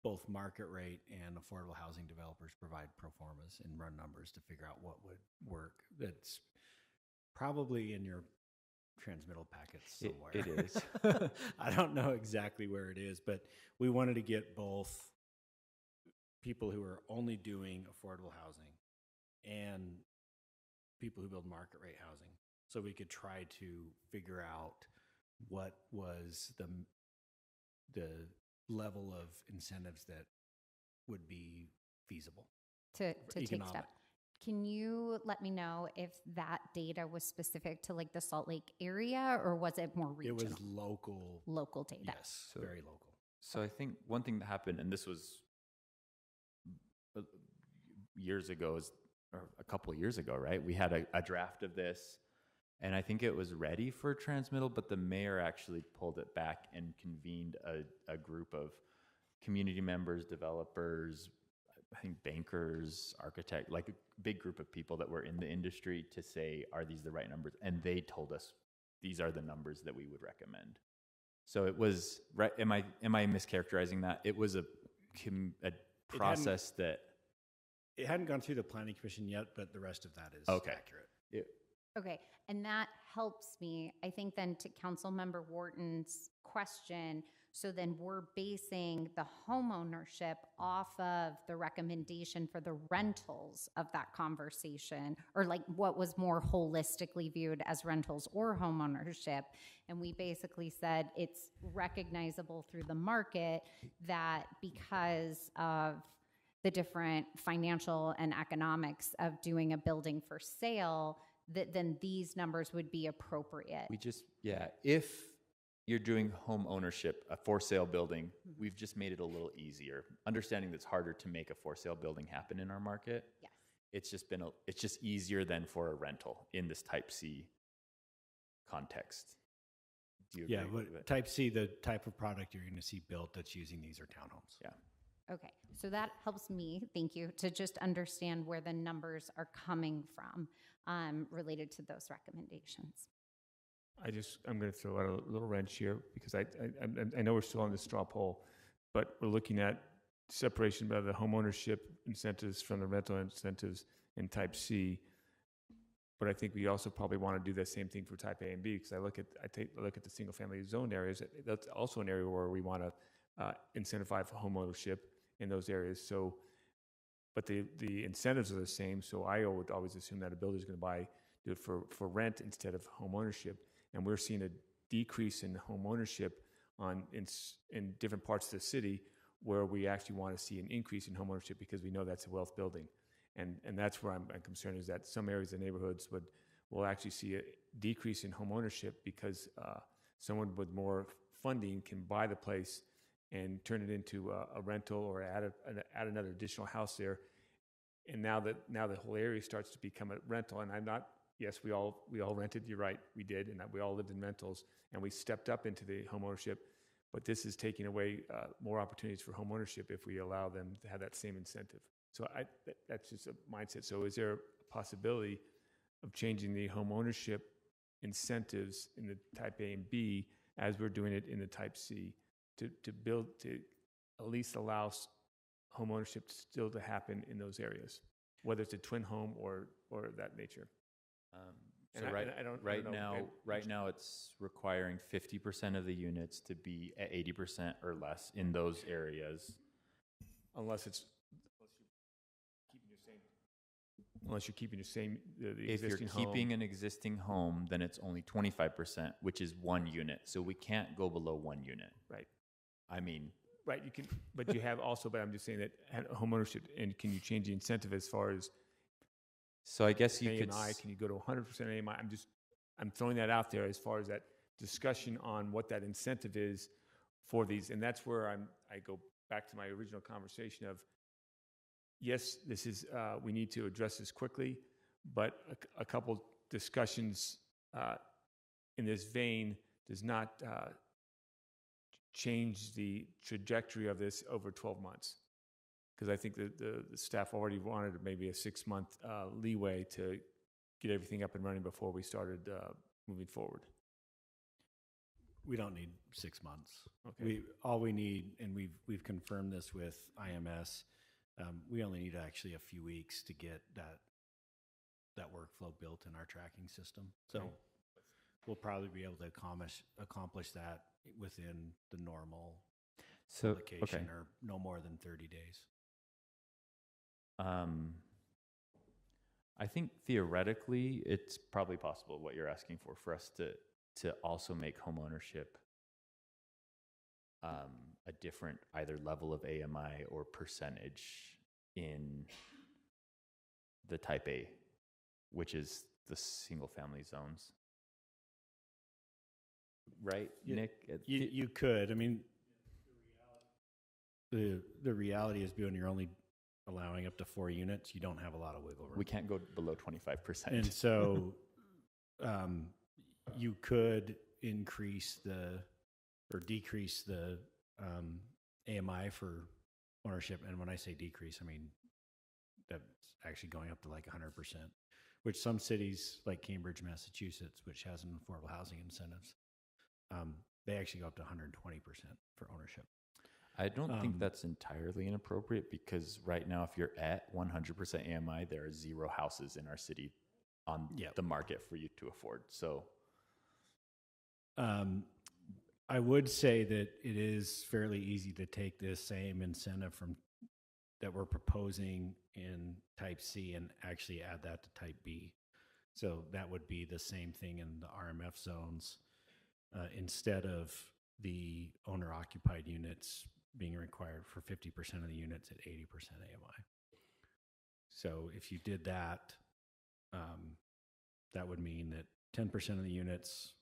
both market rate and affordable housing developers provide pro formas and run numbers to figure out what would work. That's probably in your transmittal packets somewhere. It is. I don't know exactly where it is, but we wanted to get both people who are only doing affordable housing and people who build market rate housing, so we could try to figure out what was the level of incentives that would be feasible to take step. Can you let me know if that data was specific to like the Salt Lake area, or was it more regional? It was local data. Yes, so, very local. So I think one thing that happened, and this was years ago, or a couple of years ago, right? We had a draft of this, and I think it was ready for transmittal, but the mayor actually pulled it back and convened a group of community members, developers, I think bankers, architects, like a big group of people that were in the industry to say, are these the right numbers? And they told us, these are the numbers that we would recommend. So it was, right, am I mischaracterizing that? It was a process that... It hadn't gone through the planning commission yet, but the rest of that is accurate. Yeah. Okay, and that helps me, I think, then to Councilmember Wharton's question. So then we're basing the homeownership off of the recommendation for the rentals of that conversation, or like what was more holistically viewed as rentals or homeownership. And we basically said it's recognizable through the market that because of the different financial and economics of doing a building for sale, that then these numbers would be appropriate. We just, if you're doing home ownership, a for sale building, we've just made it a little easier. Understanding that it's harder to make a for sale building happen in our market. Yes. It's just easier than for a rental in this type C context. Do you agree with it? Type C, the type of product you're going to see built that's using these are townhomes. Yeah. Okay, so that helps me, thank you, to just understand where the numbers are coming from related to those recommendations. I'm going to throw out a little wrench here because I know we're still on the straw poll, but we're looking at separation of the homeownership incentives from the rental incentives in type C. But I think we also probably want to do the same thing for type A and B, because I take a look at the single family zone areas. That's also an area where we want to incentivize homeownership in those areas. So, but the incentives are the same. So I would always assume that a builder is going to do it for rent instead of home ownership. And we're seeing a decrease in home ownership in different parts of the city, where we actually want to see an increase in home ownership because we know that's a wealth building. And that's where I'm concerned, is that some areas of neighborhoods will actually see a decrease in home ownership because someone with more funding can buy the place and turn it into a rental, or add another additional house there. And now the whole area starts to become a rental. And yes, we all rented. You're right, we did, and we all lived in rentals, and we stepped up into the home ownership. But this is taking away more opportunities for home ownership if we allow them to have that same incentive. So that's just a mindset. So is there a possibility of changing the home ownership incentives in the type A and B as we're doing it in the type C to at least allow home ownership still to happen in those areas, whether it's a twin home or that nature? So right now it's requiring 50% of the units to be at 80% or less in those areas. Unless you're keeping the same the if you're existing keeping home. an existing home, then it's only 25%, which is 1 unit. So we can't go below 1 unit. Right. I mean, right. You can, but you have also. But I'm just saying that home ownership, and can you change the incentive as far as? So I guess you AMI, could. Can you go to 100% AMI? I'm throwing that out there as far as that discussion on what that incentive is for these, and that's where I go back to my original conversation of. Yes, this is. We need to address this quickly, but a couple discussions in this vein does not change the trajectory of this over 12 months. Because I think that the staff already wanted maybe a 6-month leeway to get everything up and running before we started moving forward. We don't need 6 months. Okay. All we need, and we've confirmed this with IMS, we only need actually a few weeks to get that workflow built in our tracking system. So Okay. we'll probably be able to accomplish that within the normal So, application, okay. or no more than 30 days. I think theoretically it's probably possible what you're asking for us to also make homeownership a different either level of AMI or percentage in the type A, which is the single family zones. Right, Nick? You could. I mean, the reality is, when you're only allowing up to 4 units, you don't have a lot of wiggle room. We can't go below 25%. And so you could increase or decrease the AMI for ownership. And when I say decrease, I mean that's actually going up to like 100%, which some cities like Cambridge, Massachusetts, which has an affordable housing incentives, they actually go up to 120% for ownership. I don't think that's entirely inappropriate, because right now, if you're at 100% AMI, there are 0 houses in our city on the market for you to afford. So, I would say that it is fairly easy to take this same incentive that we're proposing in Type C and actually add that to Type B. So that would be the same thing in the RMF zones, instead of the owner-occupied units being required for 50% of the units at 80% AMI. So if you did that, that would mean that 10% of the units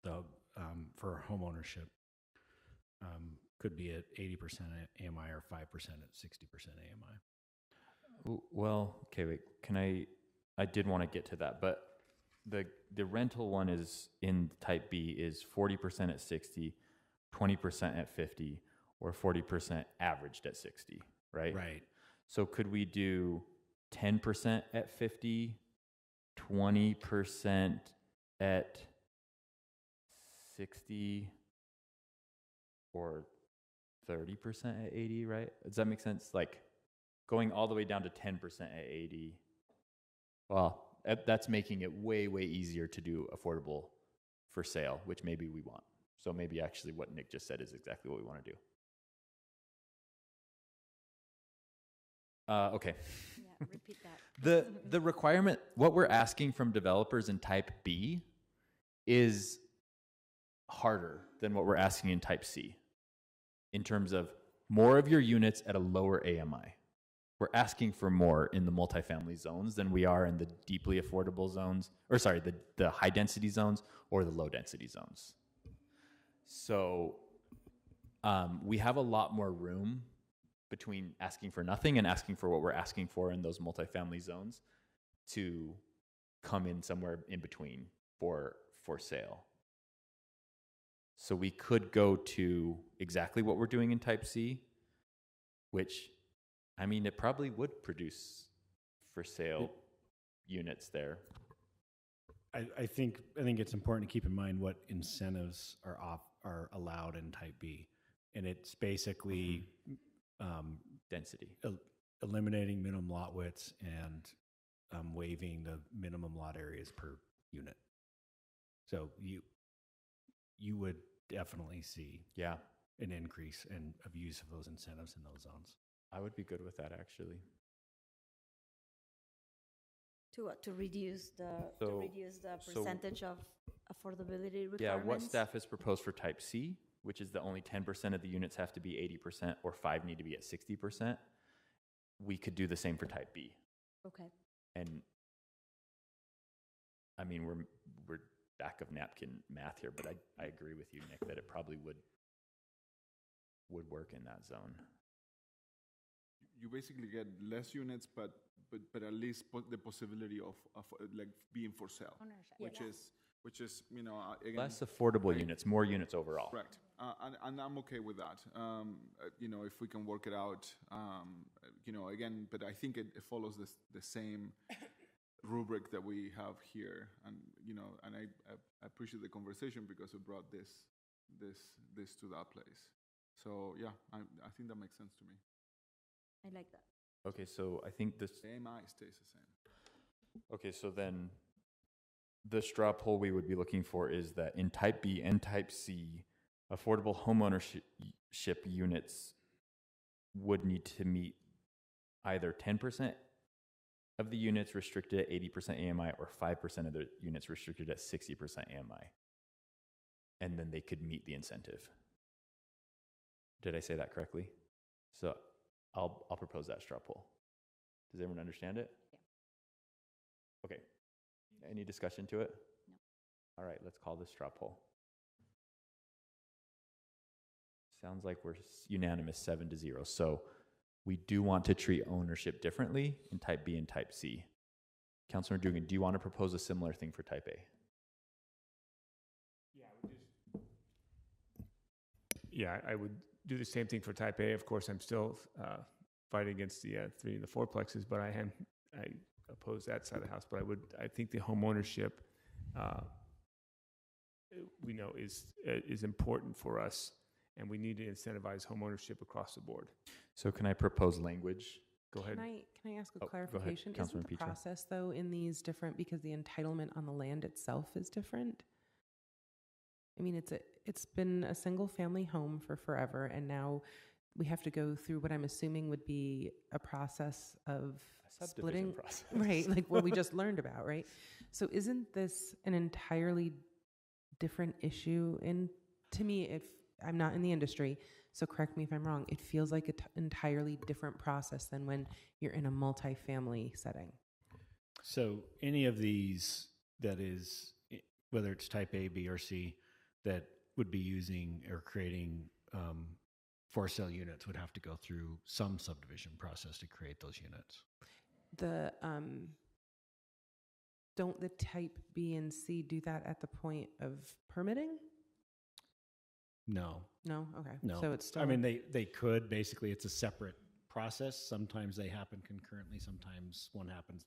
for home ownership could be at 80% AMI or 5% at 60% AMI. well, okay, wait. I did want to get to that, but the rental one is in Type B is 40% at 60, 20% at 50, or 40% averaged at 60, right? Right. So could we do 10% at 50, 20% at 60, or 30% at 80, right? Does that make sense? Like going all the way down to 10% at 80. Well, that's making it way, way easier to do affordable for sale, which maybe we want. So maybe actually what Nick just said is exactly what we want to do. Okay. Yeah, repeat that. The requirement, what we're asking from developers in Type B is harder than what we're asking in Type C in terms of more of your units at a lower AMI. We're asking for more in the multifamily zones than we are in the deeply affordable zones, or sorry, the high density zones or the low density zones. So we have a lot more room between asking for nothing and asking for what we're asking for in those multifamily zones to come in somewhere in between for sale. So we could go to exactly what we're doing in Type C, which, I mean, it probably would produce for sale units there. I think it's important to keep in mind what incentives are allowed in Type B, and it's basically density, eliminating minimum lot widths and waiving the minimum lot areas per unit. So you would definitely see an increase of use of those incentives in those zones. I would be good with that, actually. To reduce the percentage of affordability requirements. Yeah, what staff has proposed for Type C, which is the only 10% of the units have to be 80% or 5 need to be at 60%. We could do the same for Type B. Okay. And I mean, we're back of napkin math here, but I agree with you, Nick, that it probably would work in that zone. You basically get less units, but but at least the possibility of like being for sale, Ownership. which is again, Less affordable units, more units overall. correct, and I'm okay with that. If we can work it out, again, but I think it follows the same rubric that we have here, and I appreciate the conversation because it brought this to that place. So yeah, I think that makes sense to me. I like that. Okay, so I think this. The AMI stays the same. Okay, so then the straw poll we would be looking for is that in Type B and Type C, affordable homeownership units would need to meet either 10% of the units restricted at 80% AMI or 5% of the units restricted at 60% AMI. And then they could meet the incentive. Did I say that correctly? So I'll propose that straw poll. Does everyone understand it? Yeah. Okay. Any discussion to it? No. All right, let's call this straw poll. Sounds like we're unanimous 7-0. So we do want to treat ownership differently in Type B and Type C. Councilor Dugan, do you want to propose a similar thing for Type A? Yeah, I would do the same thing for Type A. Of course, I'm still fighting against the 3 and the 4plexes, but I oppose that side of the house. But I think the home ownership, we know is important for us, and we need to incentivize home ownership across the board. So can I propose language? Go ahead. Can I ask a Go ahead, clarification? Isn't Councilman the Petra. process though in these different because the entitlement on the land itself is different? I mean, it's been a single family home for forever, and now we have to go through what I'm assuming would be a process of splitting, process. right? Like what we just learned about, right? So isn't this an entirely different issue? And to me, if I'm not in the industry, so correct me if I'm wrong, it feels like an entirely different process than when you're in a multifamily setting. So any of these that is, whether it's Type A, B, or C, that would be using or creating for sale units would have to go through some subdivision process to create those units. The don't the Type B and C do that at the point of permitting? No. No? Okay. No. So it's still... I mean, they could. Basically, it's a separate process. Sometimes they happen concurrently. Sometimes one happens.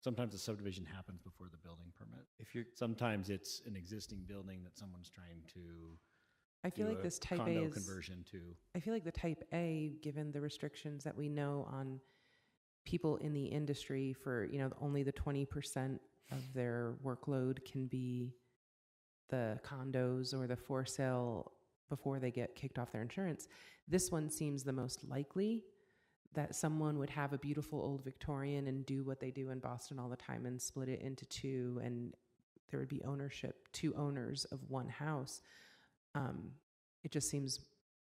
Sometimes the subdivision happens before the building permit. Sometimes it's an existing building that someone's trying to I feel like this Type A condo is conversion to. I feel like the Type A, given the restrictions that we know on people in the industry for, only the 20% of their workload can be the condos or the for sale before they get kicked off their insurance. This one seems the most likely that someone would have a beautiful old Victorian and do what they do in Boston all the time and split it into two, and there would be ownership, two owners of one house. It just seems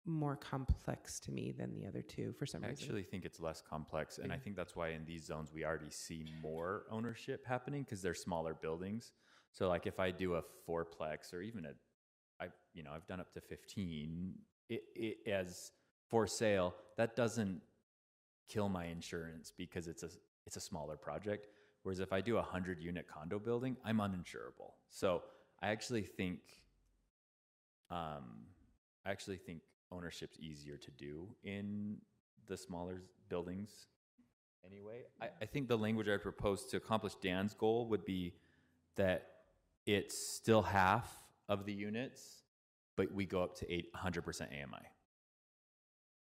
more complex to me than the other two for some reason. I actually think it's less complex, and I think that's why in these zones we already see more ownership happening because they're smaller buildings. So like if I do a 4plex or even I've done up to 15 it as for sale, that doesn't kill my insurance because it's a smaller project. Whereas if I do a 100-unit condo building, I'm uninsurable. So I actually think ownership's easier to do in the smaller buildings anyway. I think the language I proposed to accomplish Dan's goal would be that it's still half of the units, but we go up to 100% AMI.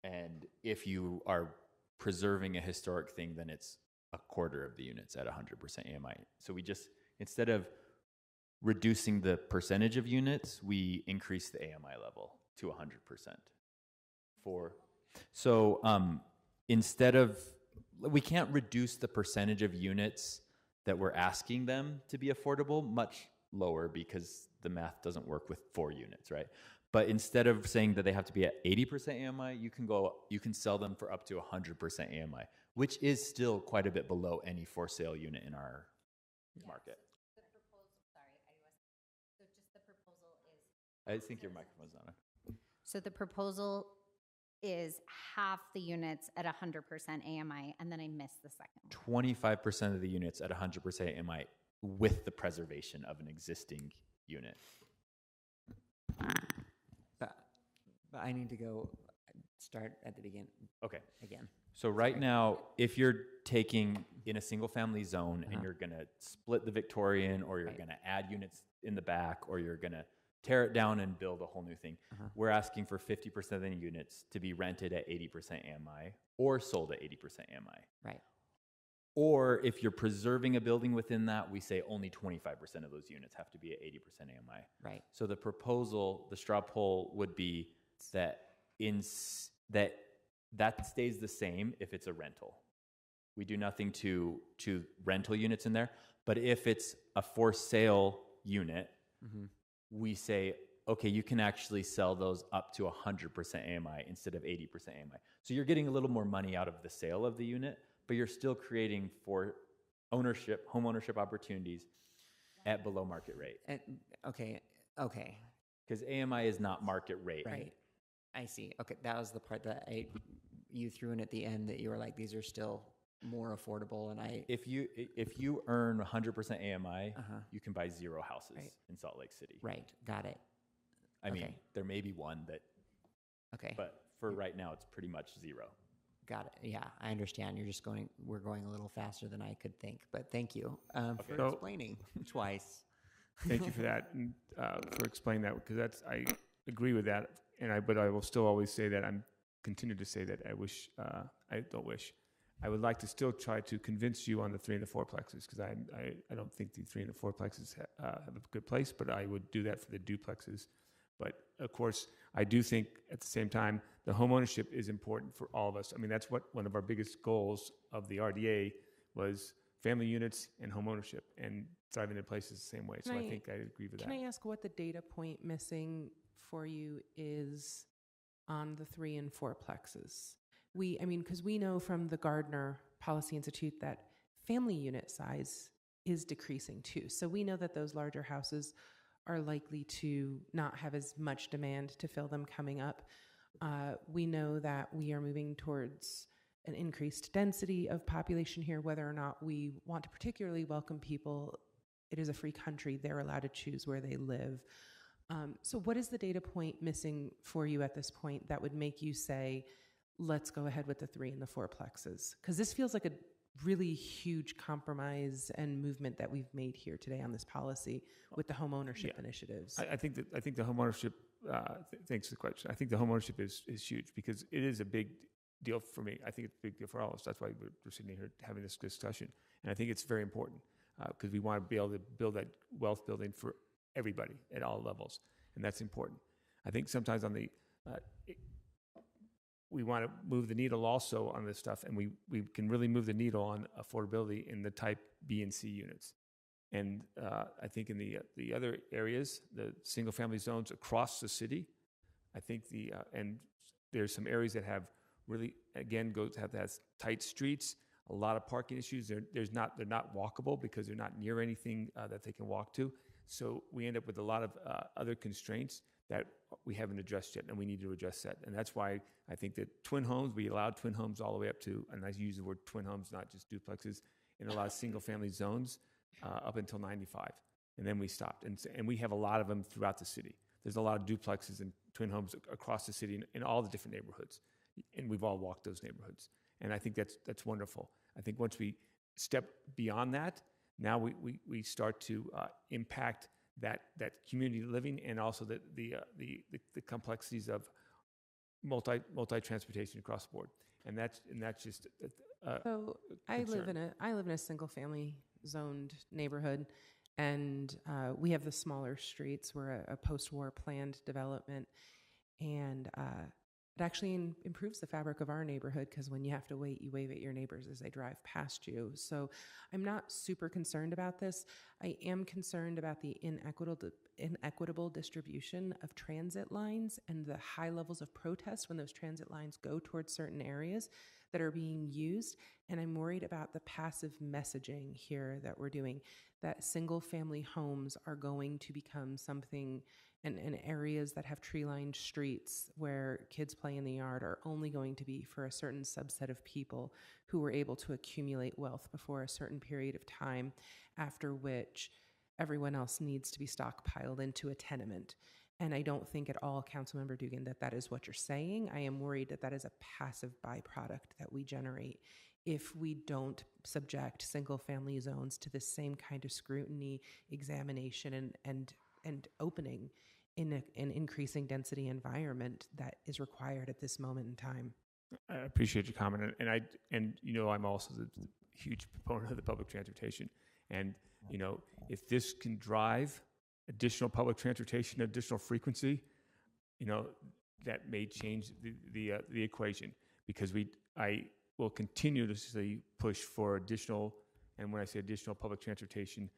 And if you are preserving a historic thing, then it's a quarter of the units at 100% AMI. So we just, instead of reducing the percentage of units, we increase the AMI level to 100%. Instead of, we can't reduce the percentage of units that we're asking them to be affordable much lower because the math doesn't work with 4 units, right? But instead of saying that they have to be at 80% AMI, you can sell them for up to 100% AMI, which is still quite a bit below any for sale unit in our market. I think your microphone's not on. So the proposal is half the units at 100% AMI, and then I missed the second one. 25% of the units at 100% AMI with the preservation of an existing unit. But I need to go start at the beginning. Okay. Again. So right now, if you're taking in a single family zone and you're going to split the Victorian, or you're going to add units in the back, or you're going to tear it down and build a whole new thing, we're asking for 50% of the units to be rented at 80% AMI or sold at 80% AMI. Right. Or if you're preserving a building within that, we say only 25% of those units have to be at 80% AMI. Right. So the proposal, the straw poll would be that that stays the same if it's a rental. We do nothing to rental units in there, but if it's a for sale unit, we say, okay, you can actually sell those up to 100% AMI instead of 80% AMI. So you're getting a little more money out of the sale of the unit, but you're still creating for ownership, home ownership opportunities at below market rate. Okay. Because AMI is not market rate. Right. I see. Okay, that was the part that you threw in at the end, that you were like, these are still more affordable, and If you earn 100% AMI, you can buy 0 houses in Salt Lake City. Right. Got it. I mean, there may be one that. Okay. But for right now, it's pretty much 0. Got it. Yeah, I understand. We're going a little faster than I could think, but thank you for So- explaining twice. Thank you for that, and for explaining that, because I agree with that, but I will still always say that continue to say that I would like to still try to convince you on the 3 and the 4 plexes, because I don't think the 3 and the 4 plexes have a good place, but I would do that for the duplexes. But of course, I do think at the same time, the homeownership is important for all of us. I mean, that's what one of our biggest goals of the RDA was: family units and homeownership, and thriving in places the same way. So I think I agree with that. Can I ask what the data point missing for you is on the 3 and 4 plexes? Because we know from the Gardner Policy Institute that family unit size is decreasing too. So we know that those larger houses are likely to not have as much demand to fill them coming up. We know that we are moving towards an increased density of population here, whether or not we want to particularly welcome people. It is a free country. They're allowed to choose where they live. So what is the data point missing for you at this point that would make you say, let's go ahead with the 3 and the 4 plexes? Because this feels like a really huge compromise and movement that we've made here today on this policy with the homeownership initiatives. I think the homeownership. Thanks for the question. I think the homeownership is huge, because it is a big deal for me. I think it's a big deal for all of us. That's why we're sitting here having this discussion, and I think it's very important because we want to be able to build that wealth building for everybody at all levels, and that's important. I think sometimes on the we want to move the needle also on this stuff, and we can really move the needle on affordability in the type B and C units. And I think in the other areas, the single family zones across the city, I think and there's some areas that have really, again, have tight streets, a lot of parking issues. They're not walkable because they're not near anything that they can walk to. So we end up with a lot of other constraints that we haven't addressed yet, and we need to address that. And that's why I think that twin homes, we allowed twin homes all the way up to, and I use the word twin homes, not just duplexes, in a lot of single family zones up until 95. And then we stopped. And we have a lot of them throughout the city. There's a lot of duplexes and twin homes across the city in all the different neighborhoods. And we've all walked those neighborhoods. And I think that's wonderful. I think once we step beyond that, now we start to impact that community living, and also the complexities of multi transportation across the board, and that's just. So I live in a single family zoned neighborhood, and we have the smaller streets. We're a post-war planned development, and it actually improves the fabric of our neighborhood, because when you have to wait, you wave at your neighbors as they drive past you. So I'm not super concerned about this. I am concerned about the inequitable distribution of transit lines and the high levels of protest when those transit lines go towards certain areas that are being used. And I'm worried about the passive messaging here that we're doing, that single family homes are going to become something and areas that have tree-lined streets where kids play in the yard are only going to be for a certain subset of people who were able to accumulate wealth before a certain period of time, after which everyone else needs to be stockpiled into a tenement. And I don't think at all, Councilmember Dugan, that that is what you're saying. I am worried that that is a passive byproduct that we generate if we don't subject single-family zones to the same kind of scrutiny, examination, and opening in an increasing density environment that is required at this moment in time. I appreciate your comment, and you know, I'm also the huge proponent of the public transportation, and you know, if this can drive additional public transportation, additional frequency, you know, that may change the equation, because I will continuously push for additional, and when I say additional public transportation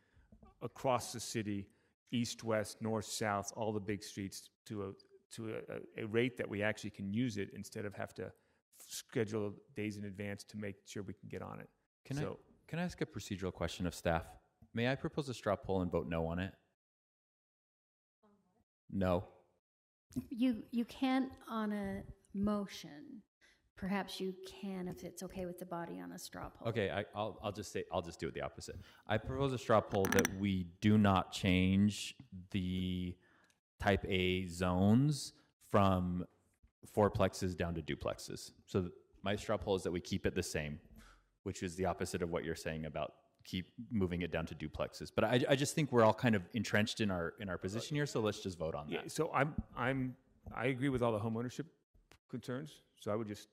across the city, east, west, north, south, all the big streets, to a rate that we actually can use it instead of have to schedule days in advance to make sure we can get on it. Can I ask a procedural question of staff? May I propose a straw poll and vote no on it? No. You can't on a motion. Perhaps you can if it's okay with the body on a straw poll. Okay, I'll just do it the opposite. I propose a straw poll that we do not change the type A zones from fourplexes down to duplexes. So my straw poll is that we keep it the same, which is the opposite of what you're saying about keep moving it down to duplexes. But I just think we're all kind of entrenched in our position here, so let's just vote on that. So I agree with all the homeownership concerns. So I would just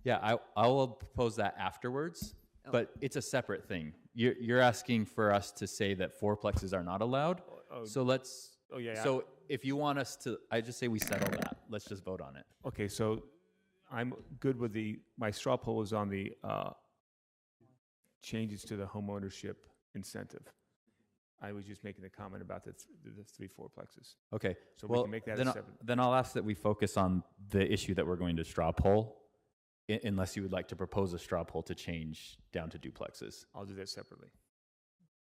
I will propose that afterwards, but it's a separate thing. You're asking for us to say that fourplexes are not allowed. So let's. So if you want us to, I just say we settle that. Let's just vote on it. Okay, so I'm good with my straw poll is on the changes to the homeownership incentive. I was just making the comment about the three fourplexes. Okay, so we can make that separate. Then I'll ask that we focus on the issue that we're going to straw poll, unless you would like to propose a straw poll to change down to duplexes. I'll do that separately.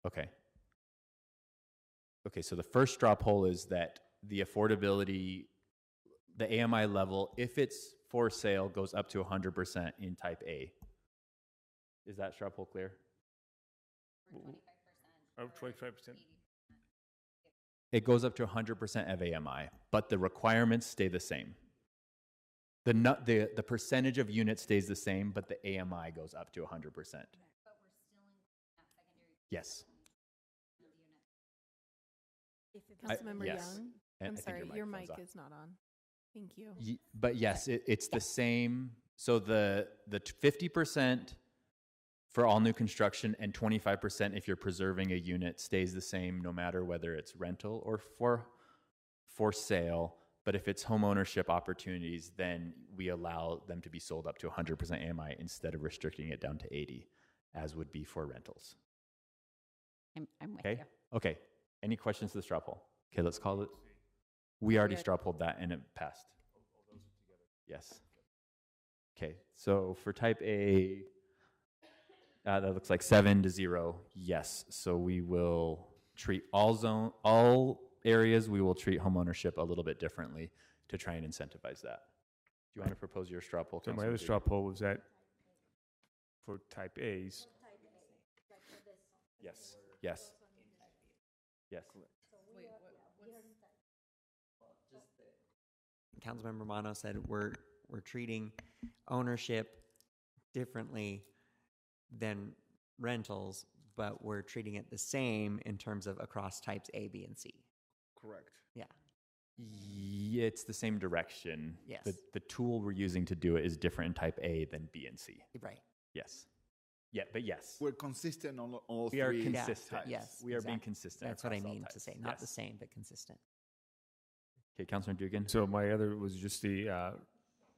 Okay. Okay, so the first straw poll is that the affordability, the AMI level, if it's for sale, goes up to 100% in type A. Is that straw poll clear? 25%. It goes up to 100% of AMI, but the requirements stay the same. The percentage of units stays the same, but the AMI goes up to 100%. But we're still in that secondary. Yes. Councilmember yes. Young, I'm sorry, your mic is not on. Thank you. But yes, it's the same. So the 50% for all new construction and 25% if you're preserving a unit stays the same no matter whether it's rental or for sale. But if it's home ownership opportunities, then we allow them to be sold up to 100% AMI instead of restricting it down to 80, as would be for rentals. I'm with Okay. you. Okay. Any questions to the straw poll? Okay, let's call it. We already straw polled that and it passed. Yes. Okay, so for type A, that looks like 7-0. Yes, so we will treat all areas. We will treat homeownership a little bit differently to try and incentivize that. Do you want to propose your straw poll? So my other straw poll was that for type A's. Yes. Yes. Yes. Councilmember Mono said we're treating ownership differently than rentals, but we're treating it the same in terms of across types A, B, and C. Correct. Yeah. Yeah, it's the same direction. Yes. The tool we're using to do it is different in type A than B and C. Right. Yes. Yeah, but yes. We're consistent on all We three are consistent. types. Yes. We are being consistent. That's what I across all mean types. to say. Not Yes. the same, but consistent. Okay, Councilor Dugan. So my other was just the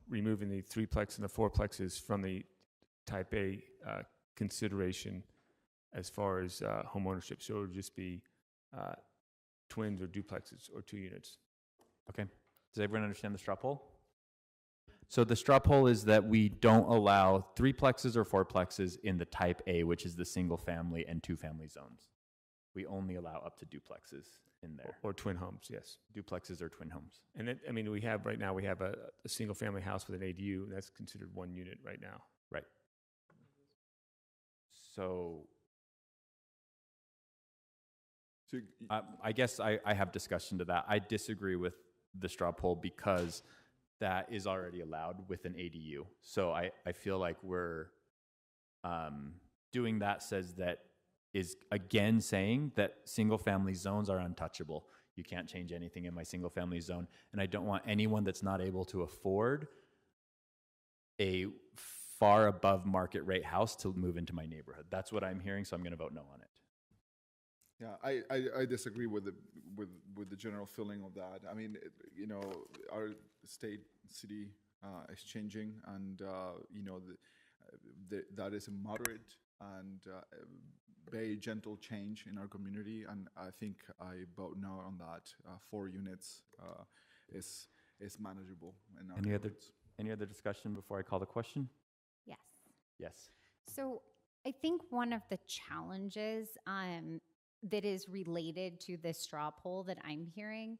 removing the threeplex and the fourplexes from the type A consideration as far as home ownership. So it would just be twins or duplexes or 2 units. Okay. Does everyone understand the straw poll? So the straw poll is that we don't allow threeplexes or fourplexes in the type A, which is the single family and 2 family zones. We only allow up to duplexes in there. Or twin homes, yes. Duplexes or twin homes. And then, I mean, right now we have a single family house with an ADU, and that's considered one unit right now. Right. So I guess I have discussion to that. I disagree with the straw poll because that is already allowed with an ADU. So I feel like we're doing that is again saying that single family zones are untouchable. You can't change anything in my single family zone. And I don't want anyone that's not able to afford a far above market rate house to move into my neighborhood. That's what I'm hearing, so I'm going to vote no on it. Yeah, I disagree with the general feeling of that. I mean, our state, city is changing, and that is a moderate and very gentle change in our community, and I think I vote no on that. 4 units is manageable in our neighborhoods. Any other discussion before I call the question? Yes. Yes. So I think one of the challenges that is related to this straw poll that I'm hearing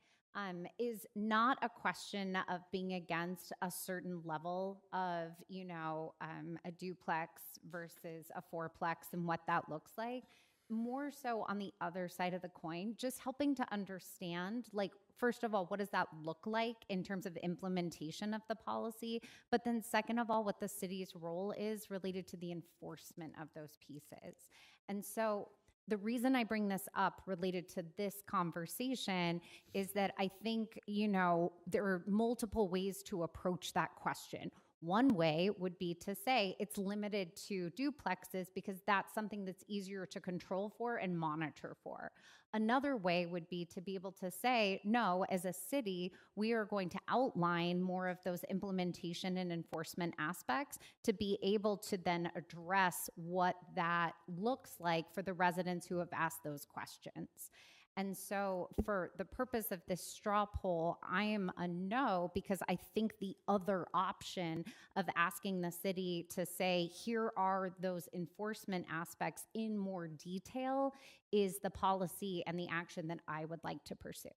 is not a question of being against a certain level of, a duplex versus a fourplex and what that looks like. More so on the other side of the coin, just helping to understand, like, first of all, what does that look like in terms of implementation of the policy? But then second of all, what the city's role is related to the enforcement of those pieces. And so the reason I bring this up related to this conversation is that I think, there are multiple ways to approach that question. One way would be to say it's limited to duplexes because that's something that's easier to control for and monitor for. Another way would be to be able to say, no, as a city, we are going to outline more of those implementation and enforcement aspects to be able to then address what that looks like for the residents who have asked those questions. And so for the purpose of this straw poll, I am a no because I think the other option of asking the city to say, here are those enforcement aspects in more detail is the policy and the action that I would like to pursue.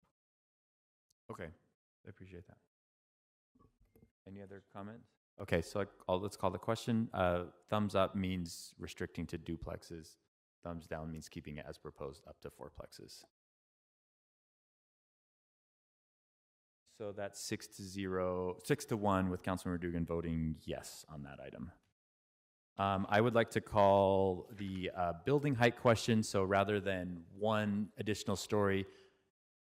Okay, I appreciate that. Any other comments? Okay, so let's call the question. Thumbs up means restricting to duplexes. Thumbs down means keeping it as proposed up to fourplexes. So that's 6-1 with Councilmember Dugan voting yes on that item. I would like to call the building height question. So rather than one additional story,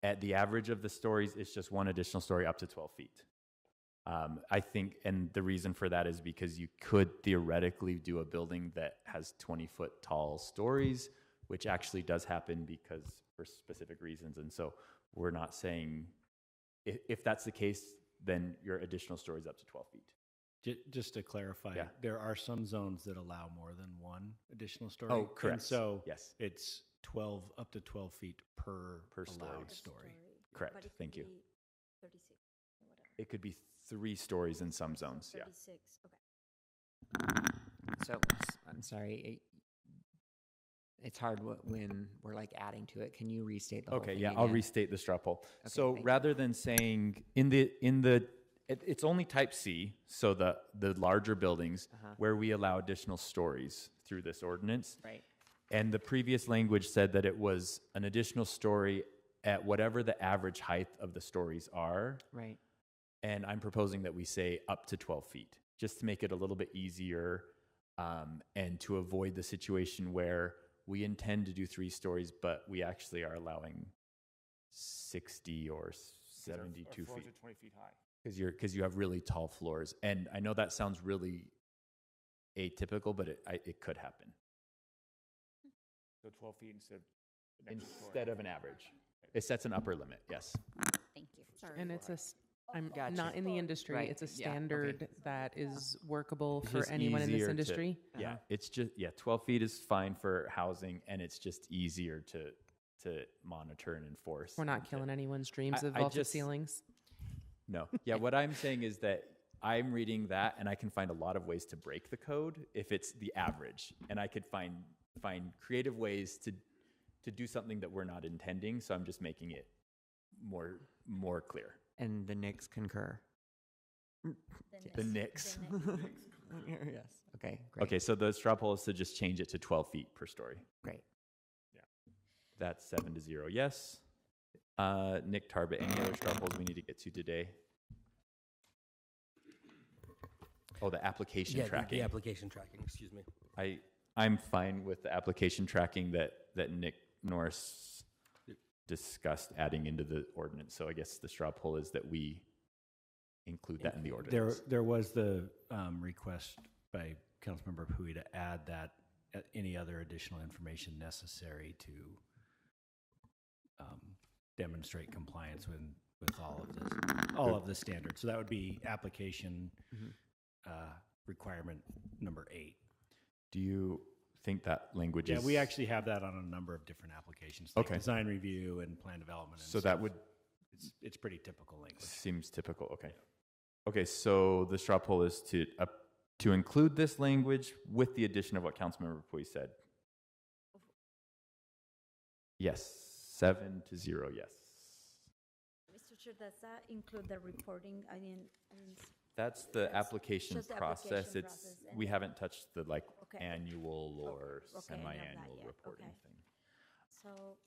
at the average of the stories, it's just one additional story up to 12 feet. I think, and the reason for that is because you could theoretically do a building that has 20-foot tall stories, which actually does happen because for specific reasons. And so we're not saying, if that's the case, then your additional story is up to 12 feet. Just to clarify, there are some zones that allow more than one additional story. Oh, correct. And so yes, it's up to 12 feet per allowed story. Correct. Thank you. 36 or whatever. It could be 3 stories in some zones. 36. Okay. So I'm sorry. It's hard when we're like adding to it. Can you restate the whole thing I'll again? restate the straw poll. Okay, so rather than saying it's only type C, so the larger buildings where we allow additional stories through this ordinance. Right. And the previous language said that it was an additional story at whatever the average height of the stories are. Right. And I'm proposing that we say up to 12 feet, just to make it a little bit easier and to avoid the situation where we intend to do 3 stories, but we actually are allowing 60 or 72 floors feet. are 20 feet high. Because you have really tall floors. And I know that sounds really atypical, but it could happen. So 12 feet Instead of an average. It sets an upper limit, yes. Thank you. And it's I'm Gotcha. not in the industry. Right. It's a Yeah, okay. standard that is workable It's for just anyone in this easier industry. Yeah, it's just 12 feet is fine for housing, and it's just easier to monitor and enforce. We're not killing anyone's dreams of I vaulted just- ceilings. No. Yeah, what I'm saying is that I'm reading that, and I can find a lot of ways to break the code if it's the average, and I could find creative ways to do something that we're not intending. So I'm just making it more clear. And the Knicks concur. The Knicks. Yes. Okay. Great. Okay, so the straw poll is to just change it to 12 feet per story. Great. Yeah. That's 7-0. Yes. Nick Tarbett, any other straw polls we need to get to today? Oh, the application tracking. The application tracking, excuse me. I'm fine with the application tracking that Nick Norris discussed adding into the ordinance. So I guess the straw poll is that we include that in the ordinance. There was the request by Councilmember Pui to add that any other additional information necessary to demonstrate compliance with all of the standards. So that would be application requirement number 8. Do you think that language is... Yeah, we actually have that on a number of different applications. Like design review and plan development. And so that would... It's pretty typical language. Seems typical, okay. Okay, so the straw poll is to include this language with the addition of what Councilmember Pui said. Yes, 7-0, yes. Mr. Chair, does that include the reporting? That's the application just the process. application It's process, we haven't touched the Okay. annual or Okay, not that semi-annual yet. reporting Okay. thing. So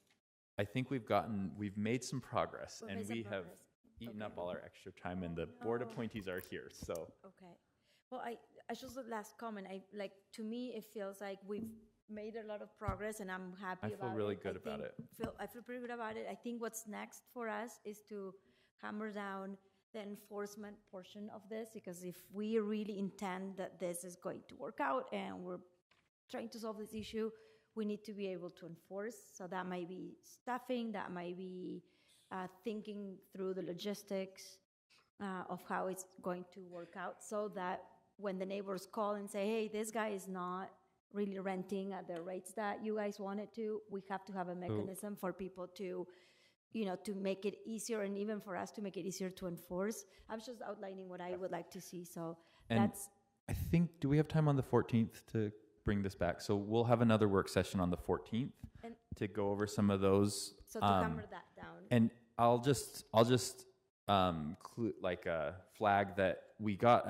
I think we've made some progress, We've and made some we have progress. eaten up all our extra time, and the board appointees are here. So okay. Well, I just the last comment. To me, it feels like we've made a lot of progress, and I'm happy I about feel it. really good about it. I feel pretty good about it. I think what's next for us is to hammer down the enforcement portion of this, because if we really intend that this is going to work out and we're trying to solve this issue, we need to be able to enforce. So that might be staffing, that might be thinking through the logistics of how it's going to work out, so that when the neighbors call and say, hey, this guy is not really renting at the rates that you guys wanted to, we have to have a mechanism for people to, to make it easier, and even for us to make it easier to enforce. I'm just outlining what I would like to see. So that's... I think, do we have time on the 14th to bring this back? So we'll have another work session on the 14th to go over some of those. So to hammer that down. And I'll just flag that we got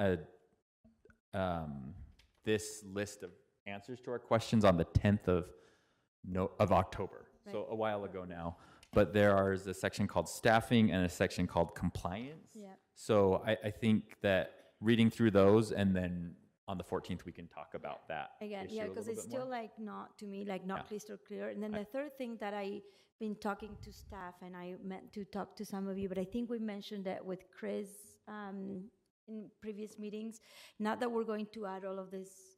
this list of answers to our questions on the 10th of October. Right. So a while ago now. But there is a section called staffing and a section called compliance. Yeah. So I think that reading through those, and then on the 14th we can talk about that. Again, yeah, because it's still not crystal clear. And then the third thing that I've been talking to staff, and I meant to talk to some of you, but I think we mentioned that with Chris in previous meetings, not that we're going to add all of these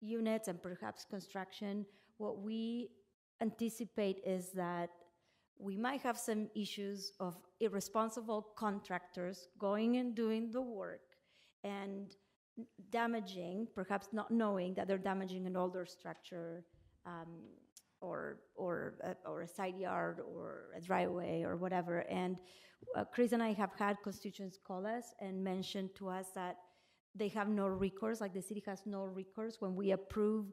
units and perhaps construction. What we anticipate is that we might have some issues of irresponsible contractors going and doing the work and damaging, perhaps not knowing that they're damaging an older structure, or a side yard or a driveway or whatever. And Chris and I have had constituents call us and mention to us that they have no recourse, like the city has no recourse when we approve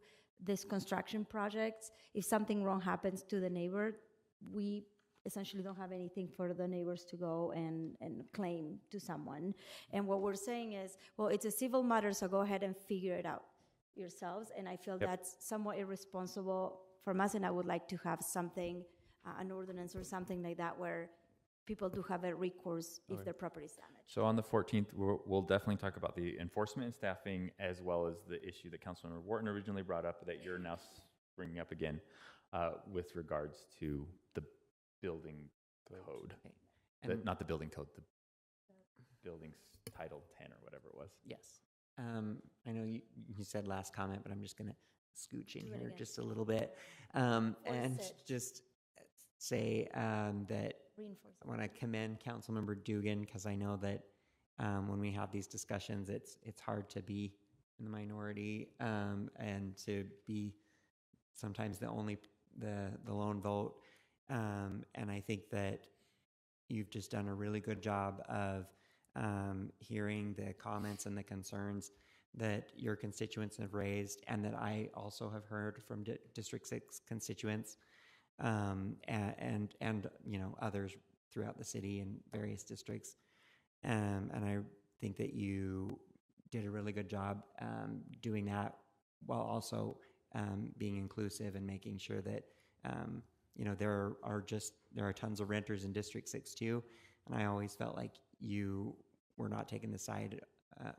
these construction projects. If something wrong happens to the neighbor, we essentially don't have anything for the neighbors to go and claim to someone. And what we're saying is, well, it's a civil matter, so go ahead and figure it out yourselves. And I feel that's somewhat irresponsible from us, and I would like to have something, an ordinance or something like that, where people do have a recourse if their property is damaged. So on the 14th, we'll definitely talk about the enforcement and staffing, as well as the issue that Councilmember Wharton originally brought up that you're now bringing up again with regards to the building code. Okay. Not the building code, the building's Title 10 or whatever it was. Yes. I know you said last comment, but I'm just going to scooch in here just a little bit and just say that I want to commend Councilmember Dugan, because I know that when we have these discussions, it's hard to be in the minority and to be sometimes the lone vote. And I think that you've just done a really good job of hearing the comments and the concerns that your constituents have raised, and that I also have heard from District 6 constituents, and others throughout the city and various districts. And I think that you did a really good job doing that while also being inclusive and making sure that there are tons of renters in District 6 too, and I always felt like you were not taking the side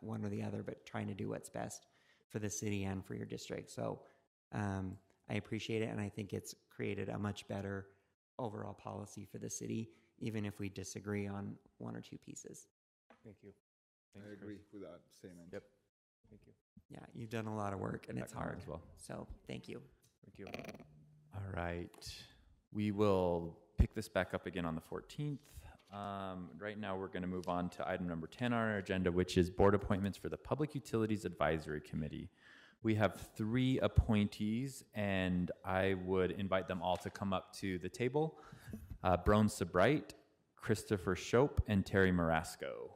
one or the other, but trying to do what's best for the city and for your district. So I appreciate it, and I think it's created a much better overall policy for the city, even if we disagree on one or two pieces. Thank you. I agree with that statement. Yep. Thank you. Yeah, you've done a lot of work, and it's hard as well. So thank you. Thank you. All right. We will pick this back up again on the 14th. Right now, we're going to move on to item number 10 on our agenda, which is board appointments for the Public Utilities Advisory Committee. We have 3 appointees, and I would invite them all to come up to the table. Brown Sebright, Christopher Shope, and Terry Marasco.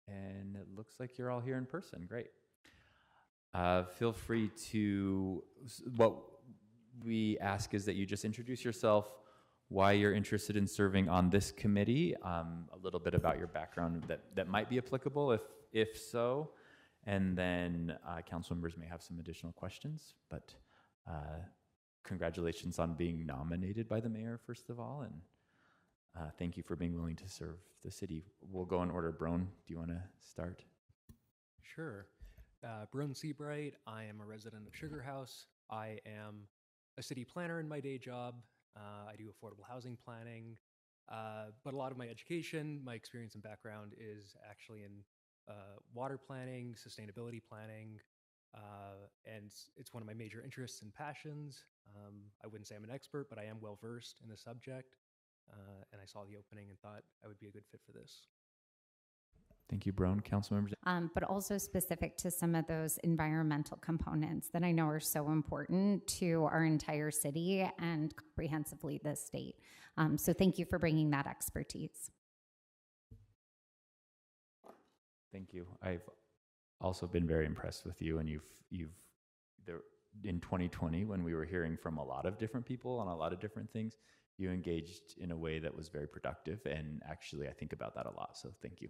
And it looks like you're all here in person. Great. Feel free to, what we ask is that you just introduce yourself, why you're interested in serving on this committee, a little bit about your background that might be applicable if so, and then council members may have some additional questions, but congratulations on being nominated by the mayor, first of all, and thank you for being willing to serve the city. We'll go in order. Brown, do you want to start? Sure. Brown Sebright. I am a resident of Sugar House. I am a city planner in my day job. I do affordable housing planning, but a lot of my education, my experience and background is actually in water planning, sustainability planning, and it's one of my major interests and passions. I wouldn't say I'm an expert, but I am well versed in the subject, and I saw the opening and thought I would be a good fit for this. Thank you, Brown. Council members? But also specific to some of those environmental components that I know are so important to our entire city and comprehensively the state. So thank you for bringing that expertise. Thank you. I've also been very impressed with you, and you've there in 2020 when we were hearing from a lot of different people on a lot of different things, you engaged in a way that was very productive, and actually I think about that a lot. So thank you.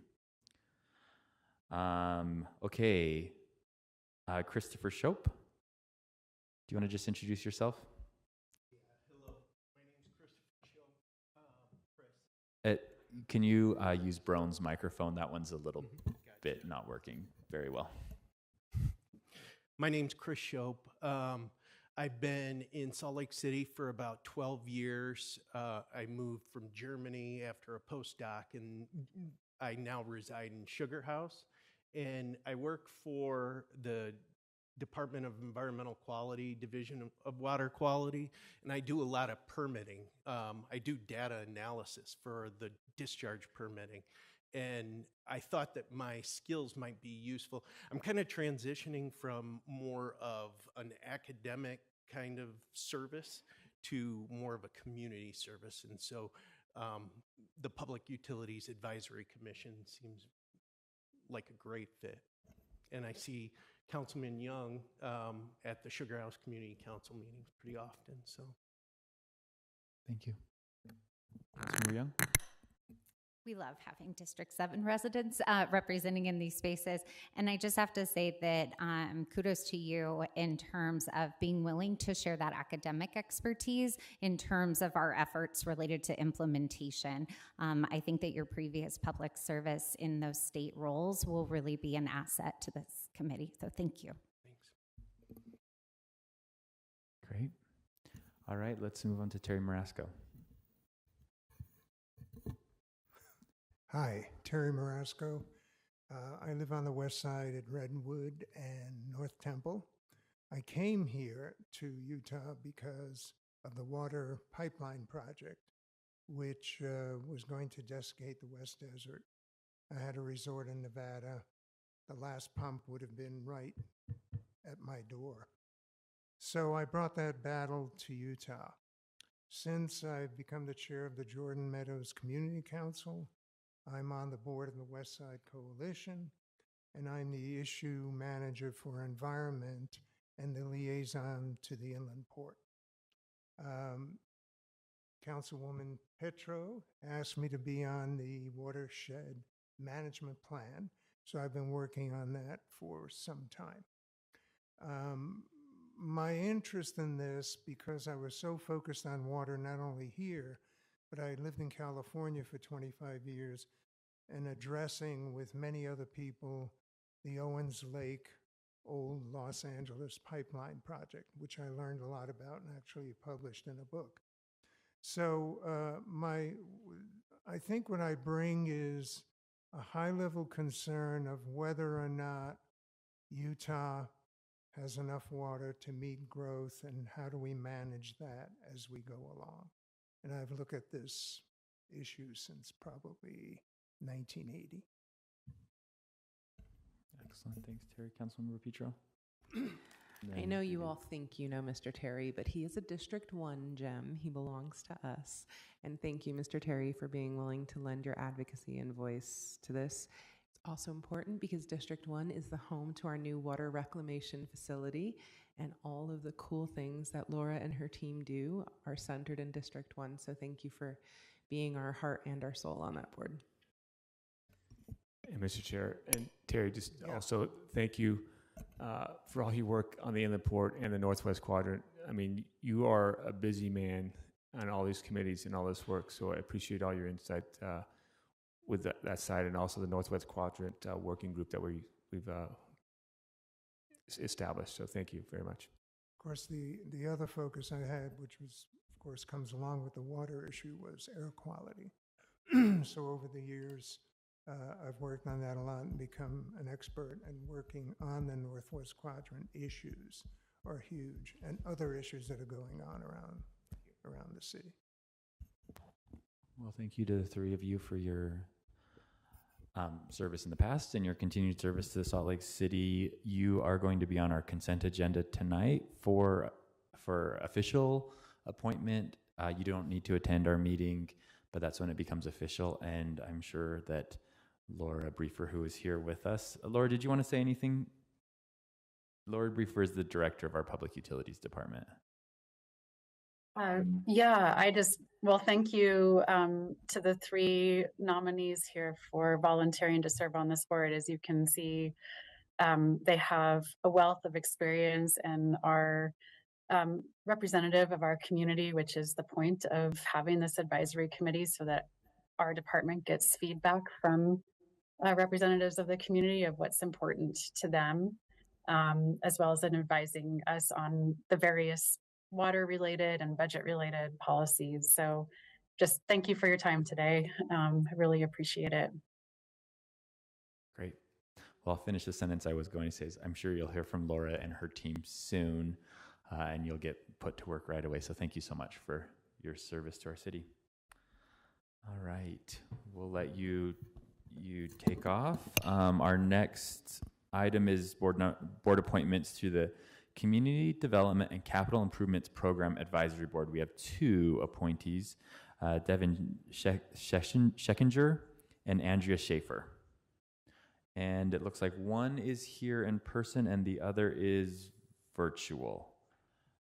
Okay, Christopher Shope, do you want to just introduce yourself? Yeah, hello, my name is Christopher Shope. Chris. Can you use Brown's microphone? That one's a little bit not working very well. My name's Chris Shope. I've been in Salt Lake City for about 12 years. I moved from Germany after a postdoc, and I now reside in Sugar House. And I work for the Department of Environmental Quality, Division of Water Quality, and I do a lot of permitting. I do data analysis for the discharge permitting, and I thought that my skills might be useful. I'm kind of transitioning from more of an academic kind of service to more of a community service, and so the Public Utilities Advisory Commission seems like a great fit. And I see Councilman Young at the Sugar House Community Council meetings pretty often, so. Thank you. Councilmember Young? We love having District 7 residents representing in these spaces. And I just have to say that kudos to you in terms of being willing to share that academic expertise in terms of our efforts related to implementation. I think that your previous public service in those state roles will really be an asset to this committee. So thank you. Thanks. Great. All right, let's move on to Terry Marasco. Hi, Terry Marasco. I live on the west side at Redwood and North Temple. I came here to Utah because of the water pipeline project, which was going to desiccate the West Desert. I had a resort in Nevada. The last pump would have been right at my door. So I brought that battle to Utah. Since I've become the chair of the Jordan Meadows Community Council, I'm on the board of the West Side Coalition, and I'm the issue manager for environment and the liaison to the inland port. Councilwoman Petro asked me to be on the watershed management plan, so I've been working on that for some time. My interest in this, because I was so focused on water not only here, but I lived in California for 25 years, and addressing with many other people the Owens Lake Old Los Angeles Pipeline Project, which I learned a lot about and actually published in a book. So I think what I bring is a high-level concern of whether or not Utah has enough water to meet growth, and how do we manage that as we go along. And I've looked at this issue since probably 1980. Excellent. Thanks, Terry. Councilmember Petro. I know you all think you know Mr. Terry, but he is a District 1 gem. He belongs to us. And thank you, Mr. Terry, for being willing to lend your advocacy and voice to this. It's also important because District 1 is the home to our new water reclamation facility, and all of the cool things that Laura and her team do are centered in District 1. So thank you for being our heart and our soul on that board. And Mr. Chair, and Terry, just also thank you for all your work on the Inland Port and the Northwest Quadrant. I mean, you are a busy man on all these committees and all this work, so I appreciate all your insight with that side, and also the Northwest Quadrant working group that we've established. So thank you very much. Of course, the other focus I had, which was, of course, comes along with the water issue, was air quality. So over the years, I've worked on that a lot and become an expert, and working on the Northwest Quadrant issues are huge, and other issues that are going on around the city. Well, thank you to the three of you for your service in the past and your continued service to Salt Lake City. You are going to be on our consent agenda tonight for official appointment. You don't need to attend our meeting, but that's when it becomes official, and I'm sure that Laura Briefer, who is here with us. Laura, did you want to say anything? Laura Briefer is the director of our Public Utilities Department. Well, thank you to the three nominees here for volunteering to serve on this board. As you can see, they have a wealth of experience and are representative of our community, which is the point of having this advisory committee, so that our department gets feedback from representatives of the community of what's important to them, as well as in advising us on the various water-related and budget-related policies. So just thank you for your time today. I really appreciate it. Great. Well, I'll finish the sentence I was going to say. I'm sure you'll hear from Laura and her team soon, and you'll get put to work right away. So thank you so much for your service to our city. All right. We'll let you take off. Our next item is board appointments to the Community Development and Capital Improvements Program Advisory Board. We have two appointees, Devin Scheckinger and Andrea Schaefer. And it looks like one is here in person and the other is virtual.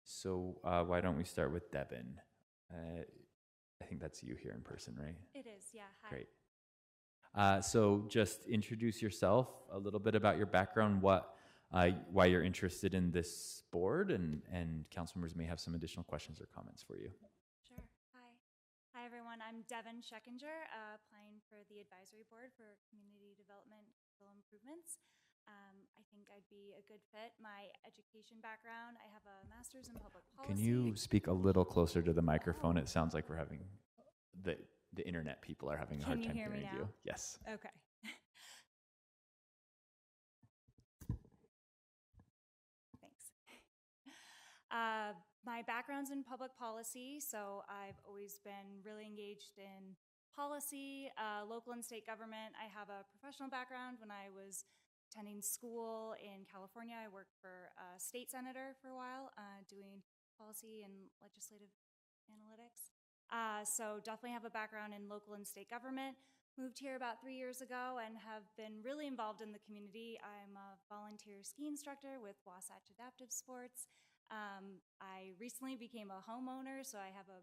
So why don't we start with Devin? I think that's you here in person, right? It is, yeah. Hi. Great. So just introduce yourself, a little bit about your background, why you're interested in this board, and council members may have some additional questions or comments for you. Sure. Hi, everyone. I'm Devin Scheckinger, applying for the advisory board for community development and capital improvements. I think I'd be a good fit. My education background, I have a master's in public policy. Can you speak a little closer to the microphone? It sounds like we're having the internet people are having a hard time hearing you. Yes. Okay. Thanks. My background's in public policy, so I've always been really engaged in policy, local and state government. I have a professional background. When I was attending school in California, I worked for a state senator for a while, doing policy and legislative analytics. So definitely have a background in local and state government. Moved here about 3 years ago and have been really involved in the community. I'm a volunteer ski instructor with Wasatch Adaptive Sports. I recently became a homeowner, so I have a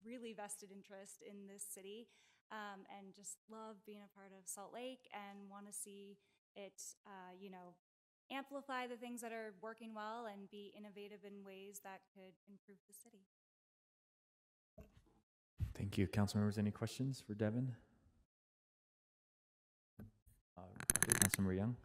really vested interest in this city, and just love being a part of Salt Lake and want to see it, amplify the things that are working well and be innovative in ways that could improve the city. Thank you. Council members, any questions for Devin? Councilmember Young?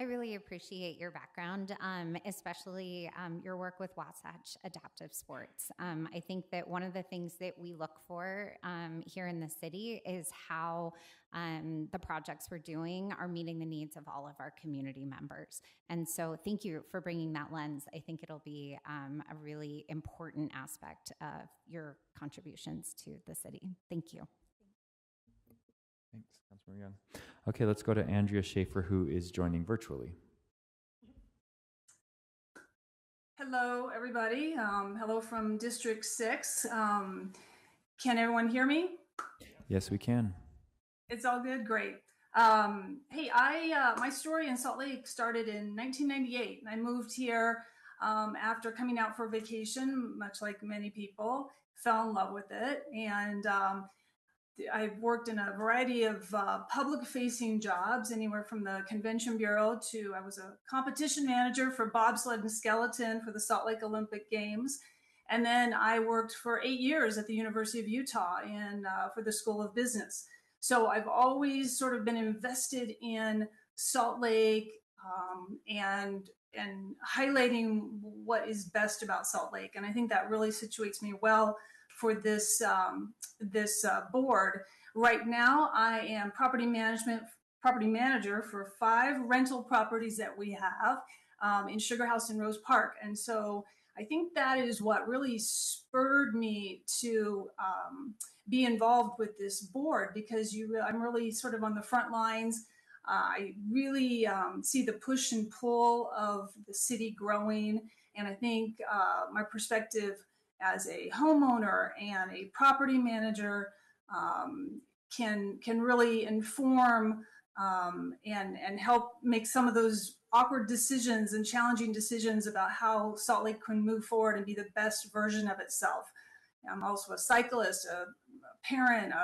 I really appreciate your background, especially your work with Wasatch Adaptive Sports. I think that one of the things that we look for here in the city is how the projects we're doing are meeting the needs of all of our community members. And so thank you for bringing that lens. I think it'll be a really important aspect of your contributions to the city. Thank you. Thanks, Councilmember Young. Okay, let's go to Andrea Schaefer, who is joining virtually. Hello, everybody. Hello from District 6. Can everyone hear me? Yes, we can. It's all good? Great. Hey, my story in Salt Lake started in 1998. I moved here after coming out for vacation, much like many people, fell in love with it. And I've worked in a variety of public-facing jobs, anywhere from the Convention Bureau to I was a competition manager for bobsled and skeleton for the Salt Lake Olympic Games. And then I worked for 8 years at the University of Utah for the School of Business. So I've always sort of been invested in Salt Lake and highlighting what is best about Salt Lake. And I think that really situates me well for this board. Right now, I am property manager for 5 rental properties that we have in Sugar House and Rose Park. And so I think that is what really spurred me to be involved with this board, because I'm really sort of on the front lines. I really see the push and pull of the city growing. And I think my perspective as a homeowner and a property manager can really inform and help make some of those awkward decisions and challenging decisions about how Salt Lake can move forward and be the best version of itself. I'm also a cyclist, a parent,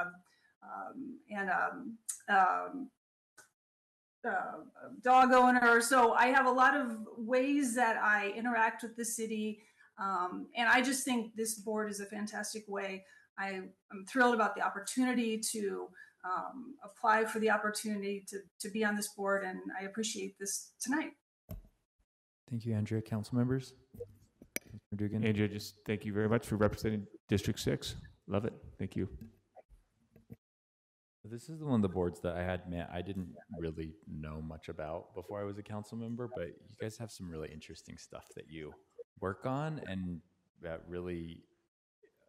and a dog owner. So I have a lot of ways that I interact with the city. And I just think this board is a fantastic way. I'm thrilled about the opportunity to apply for the opportunity to be on this board, and I appreciate this tonight. Thank you, Andrea. Council members? Dugan. Andrea, just thank you very much for representing District 6. Love it. Thank you. This is one of the boards that I didn't really know much about before I was a council member, but you guys have some really interesting stuff that you work on, and that really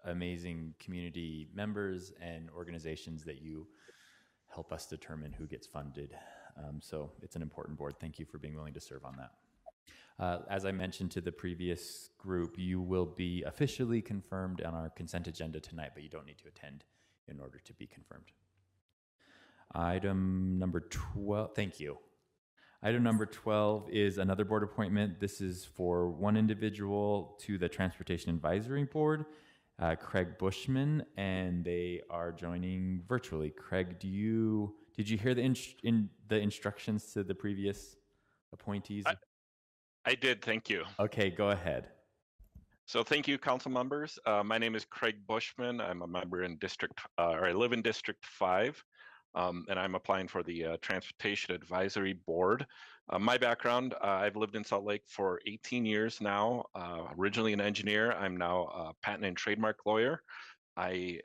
amazing community members and organizations that you help us determine who gets funded. So it's an important board. Thank you for being willing to serve on that. As I mentioned to the previous group, you will be officially confirmed on our consent agenda tonight, but you don't need to attend in order to be confirmed. Item number 12, thank you. Item number 12 is another board appointment. This is for one individual to the Transportation Advisory Board, Craig Bushman, and they are joining virtually. Craig, did you hear the instructions to the previous appointees? I did, thank you. Okay, go ahead. So thank you, council members. My name is Craig Bushman. I'm a member in I live in District 5. And I'm applying for the Transportation Advisory Board. My background, I've lived in Salt Lake for 18 years now. Originally an engineer, I'm now a patent and trademark lawyer. I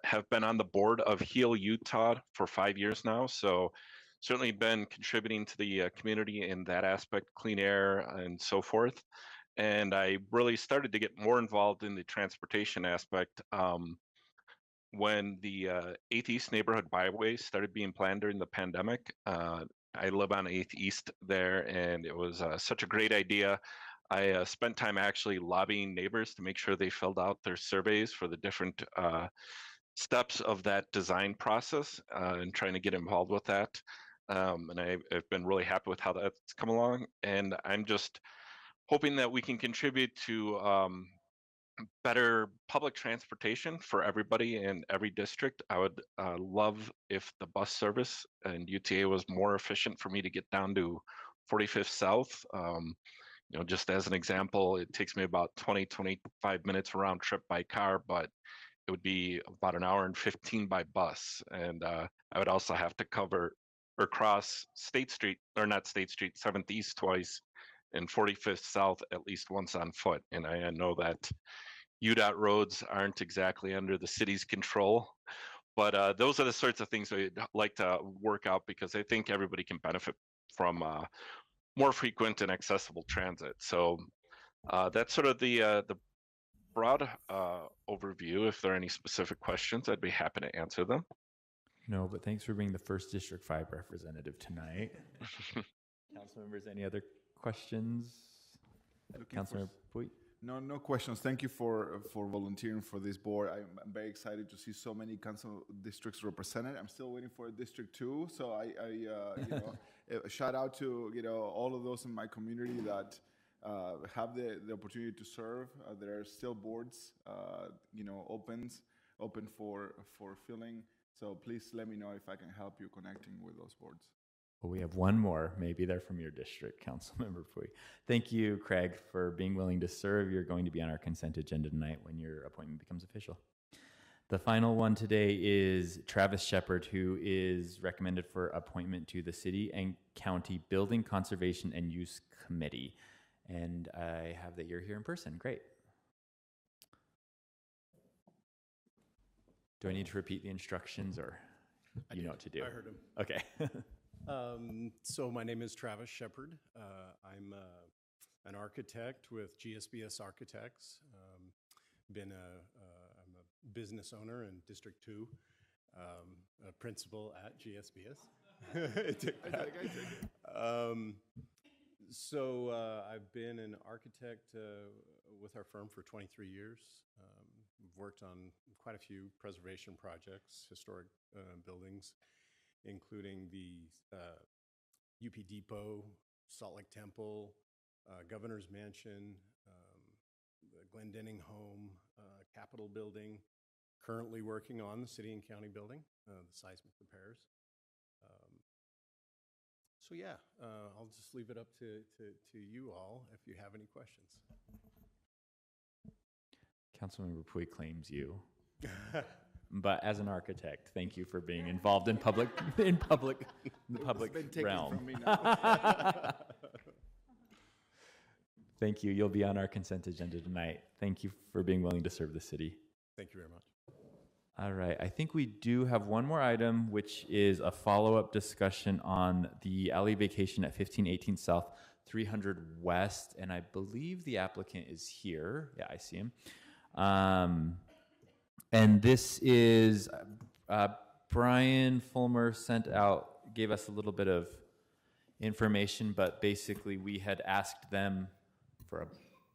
have been on the board of Heal Utah for 5 years now, so certainly been contributing to the community in that aspect, clean air and so forth. And I really started to get more involved in the transportation aspect when the 8th East Neighborhood Byway started being planned during the pandemic. I live on 8th East there, and it was such a great idea. I spent time actually lobbying neighbors to make sure they filled out their surveys for the different steps of that design process and trying to get involved with that. And I've been really happy with how that's come along. And I'm just hoping that we can contribute to better public transportation for everybody in every district. I would love if the bus service and UTA was more efficient for me to get down to 45th South. Just as an example, it takes me about 25 minutes round trip by car, but it would be about an hour and 15 by bus. And I would also have to cover or cross State Street, or not State Street, 7th East twice and 45th South at least once on foot. And I know that UDOT roads aren't exactly under the city's control, but those are the sorts of things I'd like to work out because I think everybody can benefit from more frequent and accessible transit. So that's sort of the broad overview. If there are any specific questions, I'd be happy to answer them. No, but thanks for being the first District 5 representative tonight. Council members, any other questions? Councilor Puig? No questions. Thank you for volunteering for this board. I'm very excited to see so many council districts represented. I'm still waiting for District 2, so I a shout out to all of those in my community that have the opportunity to serve. There are still boards, open for filling. So please let me know if I can help you connecting with those boards. Well, we have one more. Maybe they're from your district, Councilmember Puig. Thank you, Craig, for being willing to serve. You're going to be on our consent agenda tonight when your appointment becomes official. The final one today is Travis Shepard, who is recommended for appointment to the City and County Building Conservation and Use Committee. And I have that you're here in person. Great. Do I need to repeat the instructions, or you know what to do? I heard him. Okay. So my name is Travis Shepard. I'm an architect with GSBS Architects. I'm a business owner in District 2, a principal at GSBS. So I've been an architect with our firm for 23 years. We've worked on quite a few preservation projects, historic buildings, including the UP Depot, Salt Lake Temple, Governor's Mansion, the Glendenning Home, Capitol Building, currently working on the City and County Building, the seismic repairs. So yeah, I'll just leave it up to you all if you have any questions. Councilmember Puig claims you. But as an architect, thank you for being involved in public the public realm. From me now. Thank you. You'll be on our consent agenda tonight. Thank you for being willing to serve the city. Thank you very much. All right. I think we do have one more item, which is a follow-up discussion on the alley vacation at 1518 South, 300 West, and I believe the applicant is here. Yeah, I see him. And this is Brian Fulmer gave us a little bit of information, but basically we had asked them for a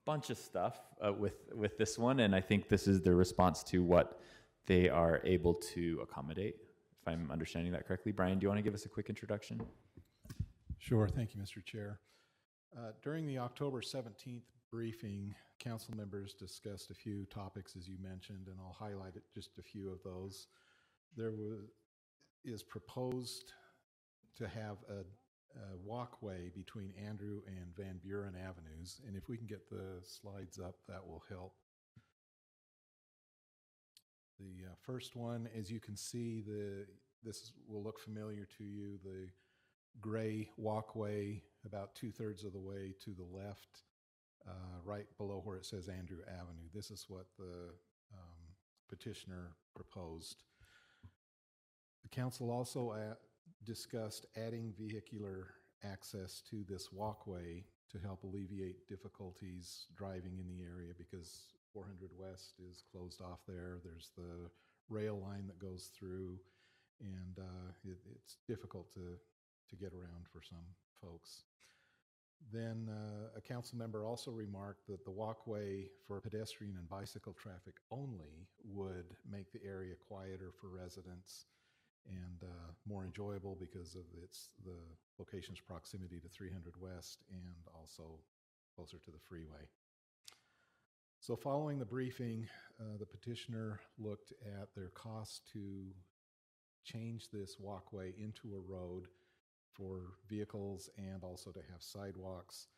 bunch of stuff with this one, and I think this is their response to what they are able to accommodate, if I'm understanding that correctly. Brian, do you want to give us a quick introduction? Sure. Thank you, Mr. Chair. During the October 17th briefing, council members discussed a few topics, as you mentioned, and I'll highlight just a few of those. There is proposed to have a walkway between Andrew and Van Buren Avenues, and if we can get the slides up, that will help. The first one, as you can see, this will look familiar to you, the gray walkway about 2/3 of the way to the left, right below where it says Andrew Avenue. This is what the petitioner proposed. The council also discussed adding vehicular access to this walkway to help alleviate difficulties driving in the area, because 400 West is closed off there. There's the rail line that goes through, and it's difficult to get around for some folks. Then a council member also remarked that the walkway for pedestrian and bicycle traffic only would make the area quieter for residents and more enjoyable because of the location's proximity to 300 West and also closer to the freeway. So following the briefing, the petitioner looked at their cost to change this walkway into a road for vehicles and also to have sidewalks.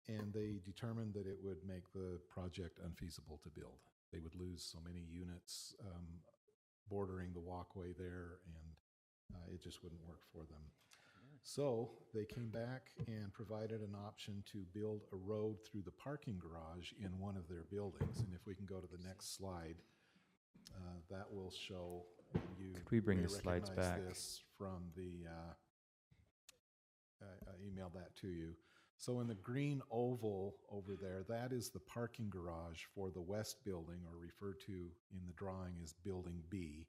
And they determined that it would make the project unfeasible to build. They would lose so many units bordering the walkway there, and it just wouldn't work for them. So they came back and provided an option to build a road through the parking garage in one of their buildings. And if we can go to the next slide, that will show you. Could we bring may the slides recognize back? This from the I emailed that to you. So in the green oval over there, that is the parking garage for the west building, or referred to in the drawing as Building B.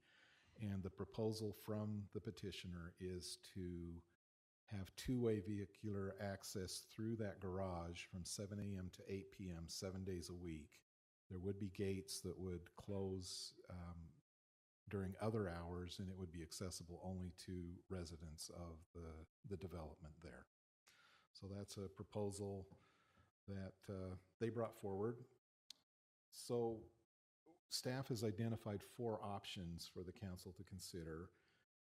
And the proposal from the petitioner is to have two-way vehicular access through that garage from 7 a.m. to 8 p.m. 7 days a week. There would be gates that would close during other hours, and it would be accessible only to residents of the development there. So that's a proposal that they brought forward. So staff has identified 4 options for the council to consider.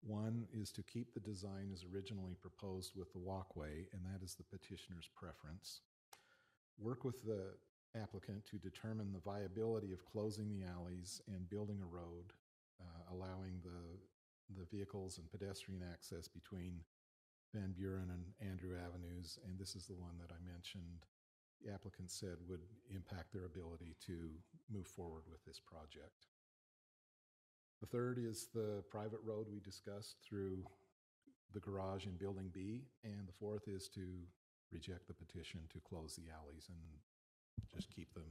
One is to keep the design as originally proposed with the walkway, and that is the petitioner's preference. Work with the applicant to determine the viability of closing the alleys and building a road, allowing the vehicles and pedestrian access between Van Buren and Andrew Avenues, and this is the one that I mentioned the applicant said would impact their ability to move forward with this project. The third is the private road we discussed through the garage in Building B, and the fourth is to reject the petition to close the alleys and just keep them,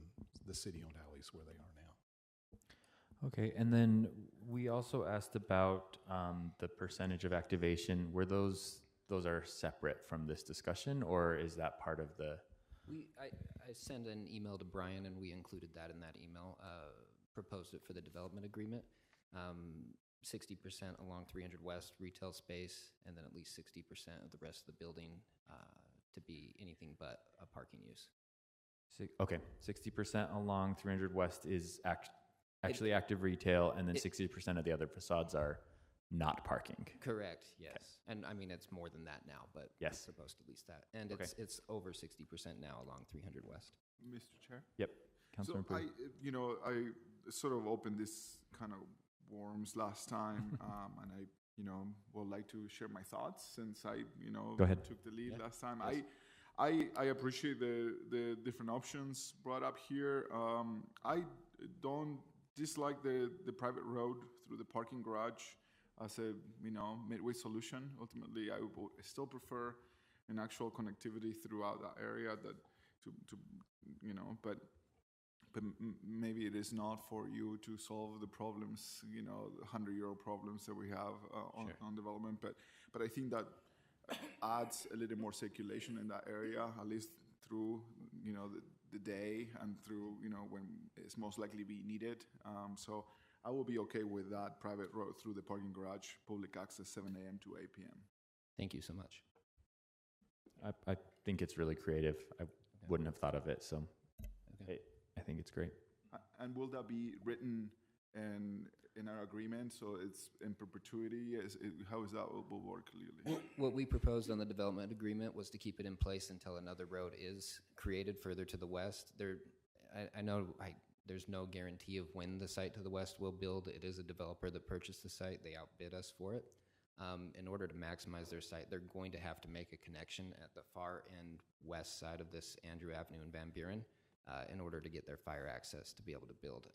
the city-owned alleys, where they are now. Okay, and then we also asked about the percentage of activation. Were those are separate from this discussion, or is that part of the? I sent an email to Brian, and we included that in that email. Proposed it for the development agreement. 60% along 300 West retail space, and then at least 60% of the rest of the building to be anything but a parking use. Okay, 60% along 300 West is actually active retail, and then 60% of the other facades are not parking. Correct, yes. Okay. And I mean, it's more than that now, but yes, it's supposed to at least that. And it's over 60% now along 300 West. Mr. Chair? Yep. Councilor so I sort of opened this kind of worms last time, and I, would like to share my thoughts since I, Go ahead. took the lead last time. Yes. I appreciate the different options brought up here. I don't dislike the private road through the parking garage as a midway solution. Ultimately, I would still prefer an actual connectivity throughout that area that but maybe it is not for you to solve the problems, the 100-year-old problems that we have on development. But I think that adds a little more circulation in that area, at least through the day and through when it's most likely be needed. So I will be okay with that private road through the parking garage, public access 7 a.m. to 8 p.m. Thank you so much. I think it's really creative. I wouldn't have thought of it, so I think it's great. And will that be written in our agreement, so it's in perpetuity? How is that will work legally? What we proposed on the development agreement was to keep it in place until another road is created further to the west. I know there's no guarantee of when the site to the west will build. It is a developer that purchased the site. They outbid us for it. In order to maximize their site, they're going to have to make a connection at the far end west side of this Andrew Avenue in Van Buren in order to get their fire access to be able to build.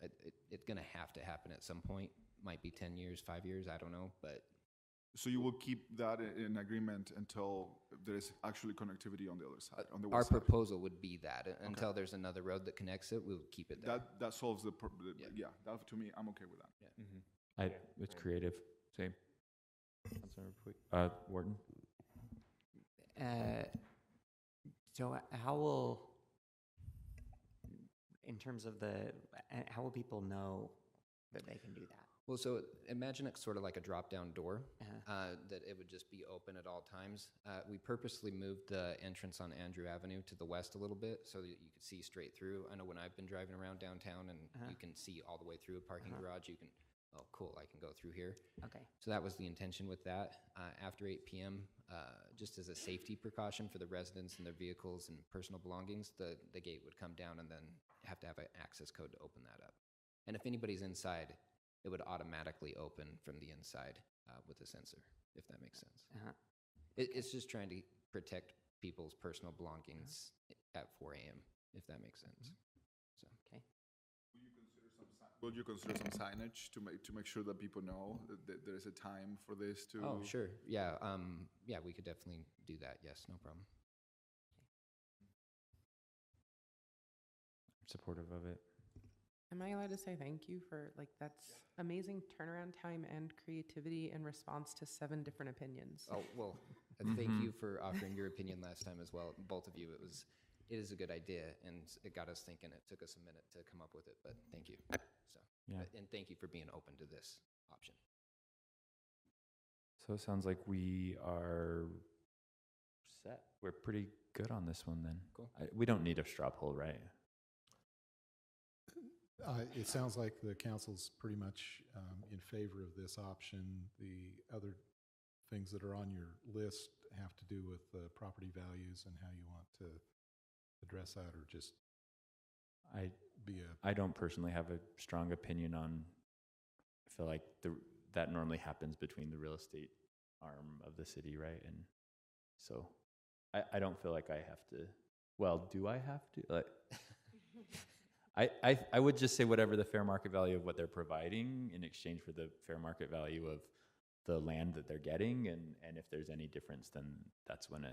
It's going to have to happen at some point. Might be 10 years, 5 years, I don't know. But so you will keep that in agreement until there is actually connectivity on the other side, on the our west side. proposal would be that until there's another road that connects it, we'll keep it there. That solves the that to me, I'm okay with that. Yeah. Mm-hmm. It's creative. Same. Wharton. So how will, in terms of how will people know that they can do that? Well, so imagine it's sort of like a drop-down door, that it would just be open at all times. We purposely moved the entrance on Andrew Avenue to the west a little bit so that you could see straight through. I know when I've been driving around downtown and you can see all the way through a parking garage, you can, oh, cool, I can go through here. Okay. So that was the intention with that. After 8 p.m., just as a safety precaution for the residents and their vehicles and personal belongings, the gate would come down and then have to have an access code to open that up. And if anybody's inside, it would automatically open from the inside with a sensor, if that makes sense. It's just trying to protect people's personal belongings at 4 a.m., if that makes sense. So, okay. Will you consider some signage to make sure that people know that there is a time for this to? Oh, sure. Yeah. Yeah, we could definitely do that. Yes, no problem. Supportive of it. Am I allowed to say thank you for, like, that's amazing turnaround time and creativity in response to 7 different opinions? Oh, well, thank you for offering your opinion last time as well. Both of you, it is a good idea, and it got us thinking. It took us a minute to come up with it, but thank you. So, yeah. And thank you for being open to this option. So it sounds like we are set. We're pretty good on this one then. Cool. We don't need a straw poll, right? It sounds like the council's pretty much in favor of this option. The other things that are on your list have to do with property values and how you want to address that, or just I don't personally have a strong opinion on. I feel like that normally happens between the real estate arm of the city, right? And so I don't feel like I have to. Well, do I have to? Like, I would just say whatever the fair market value of what they're providing in exchange for the fair market value of the land that they're getting, and if there's any difference, then that's when a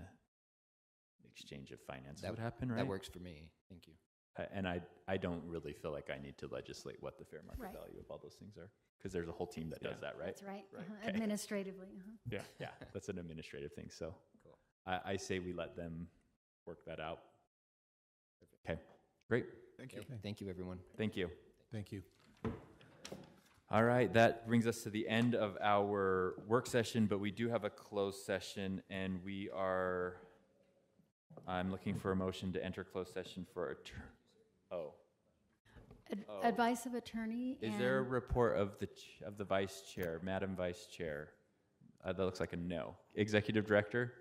exchange of finances would happen, right? That works for me. Thank you. And I don't really feel like I need to legislate what the fair market value of all those things are, because there's a whole team that does that, right? That's right. Okay. Administratively. Yeah, that's an administrative thing. So cool. I say we let them work that out. Okay, great. Thank you. Okay. Thank you, everyone. Thank you. Thank you. All right, that brings us to the end of our work session, but we do have a closed session, and I'm looking for a motion to enter closed session for Advice of attorney. Is there a report of the vice chair, Madam Vice Chair? That looks like a no. Executive Director?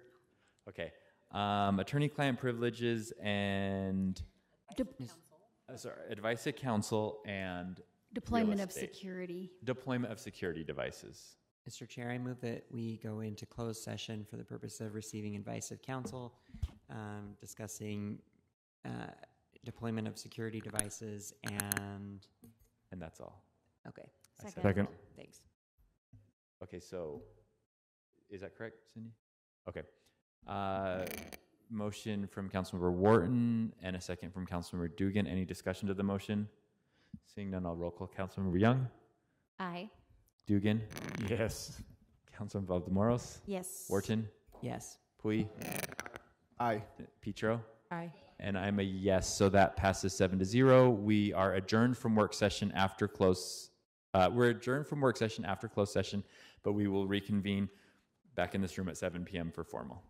Okay. Attorney-client privileges and advice of counsel and deployment real of estate. security. Deployment of security devices. Mr. Chair, I move that we go into closed session for the purpose of receiving advice of counsel, discussing deployment of security devices, and that's all. Okay. Second. Thanks. Okay, so is that correct, Cindy? Okay. Motion from Councilmember Wharton and a second from Councilmember Dugan. Any discussion to the motion? Seeing none, I'll roll call. Councilmember Young? Aye. Dugan? Yes. Councilmember Valdemoros? Yes. Wharton? Yes. Pui? Aye. Petro? Aye. And I'm a yes, so that passes 7-0. We are adjourned from work session after close. We're adjourned from work session after closed session, but we will reconvene back in this room at 7 p.m. for formal.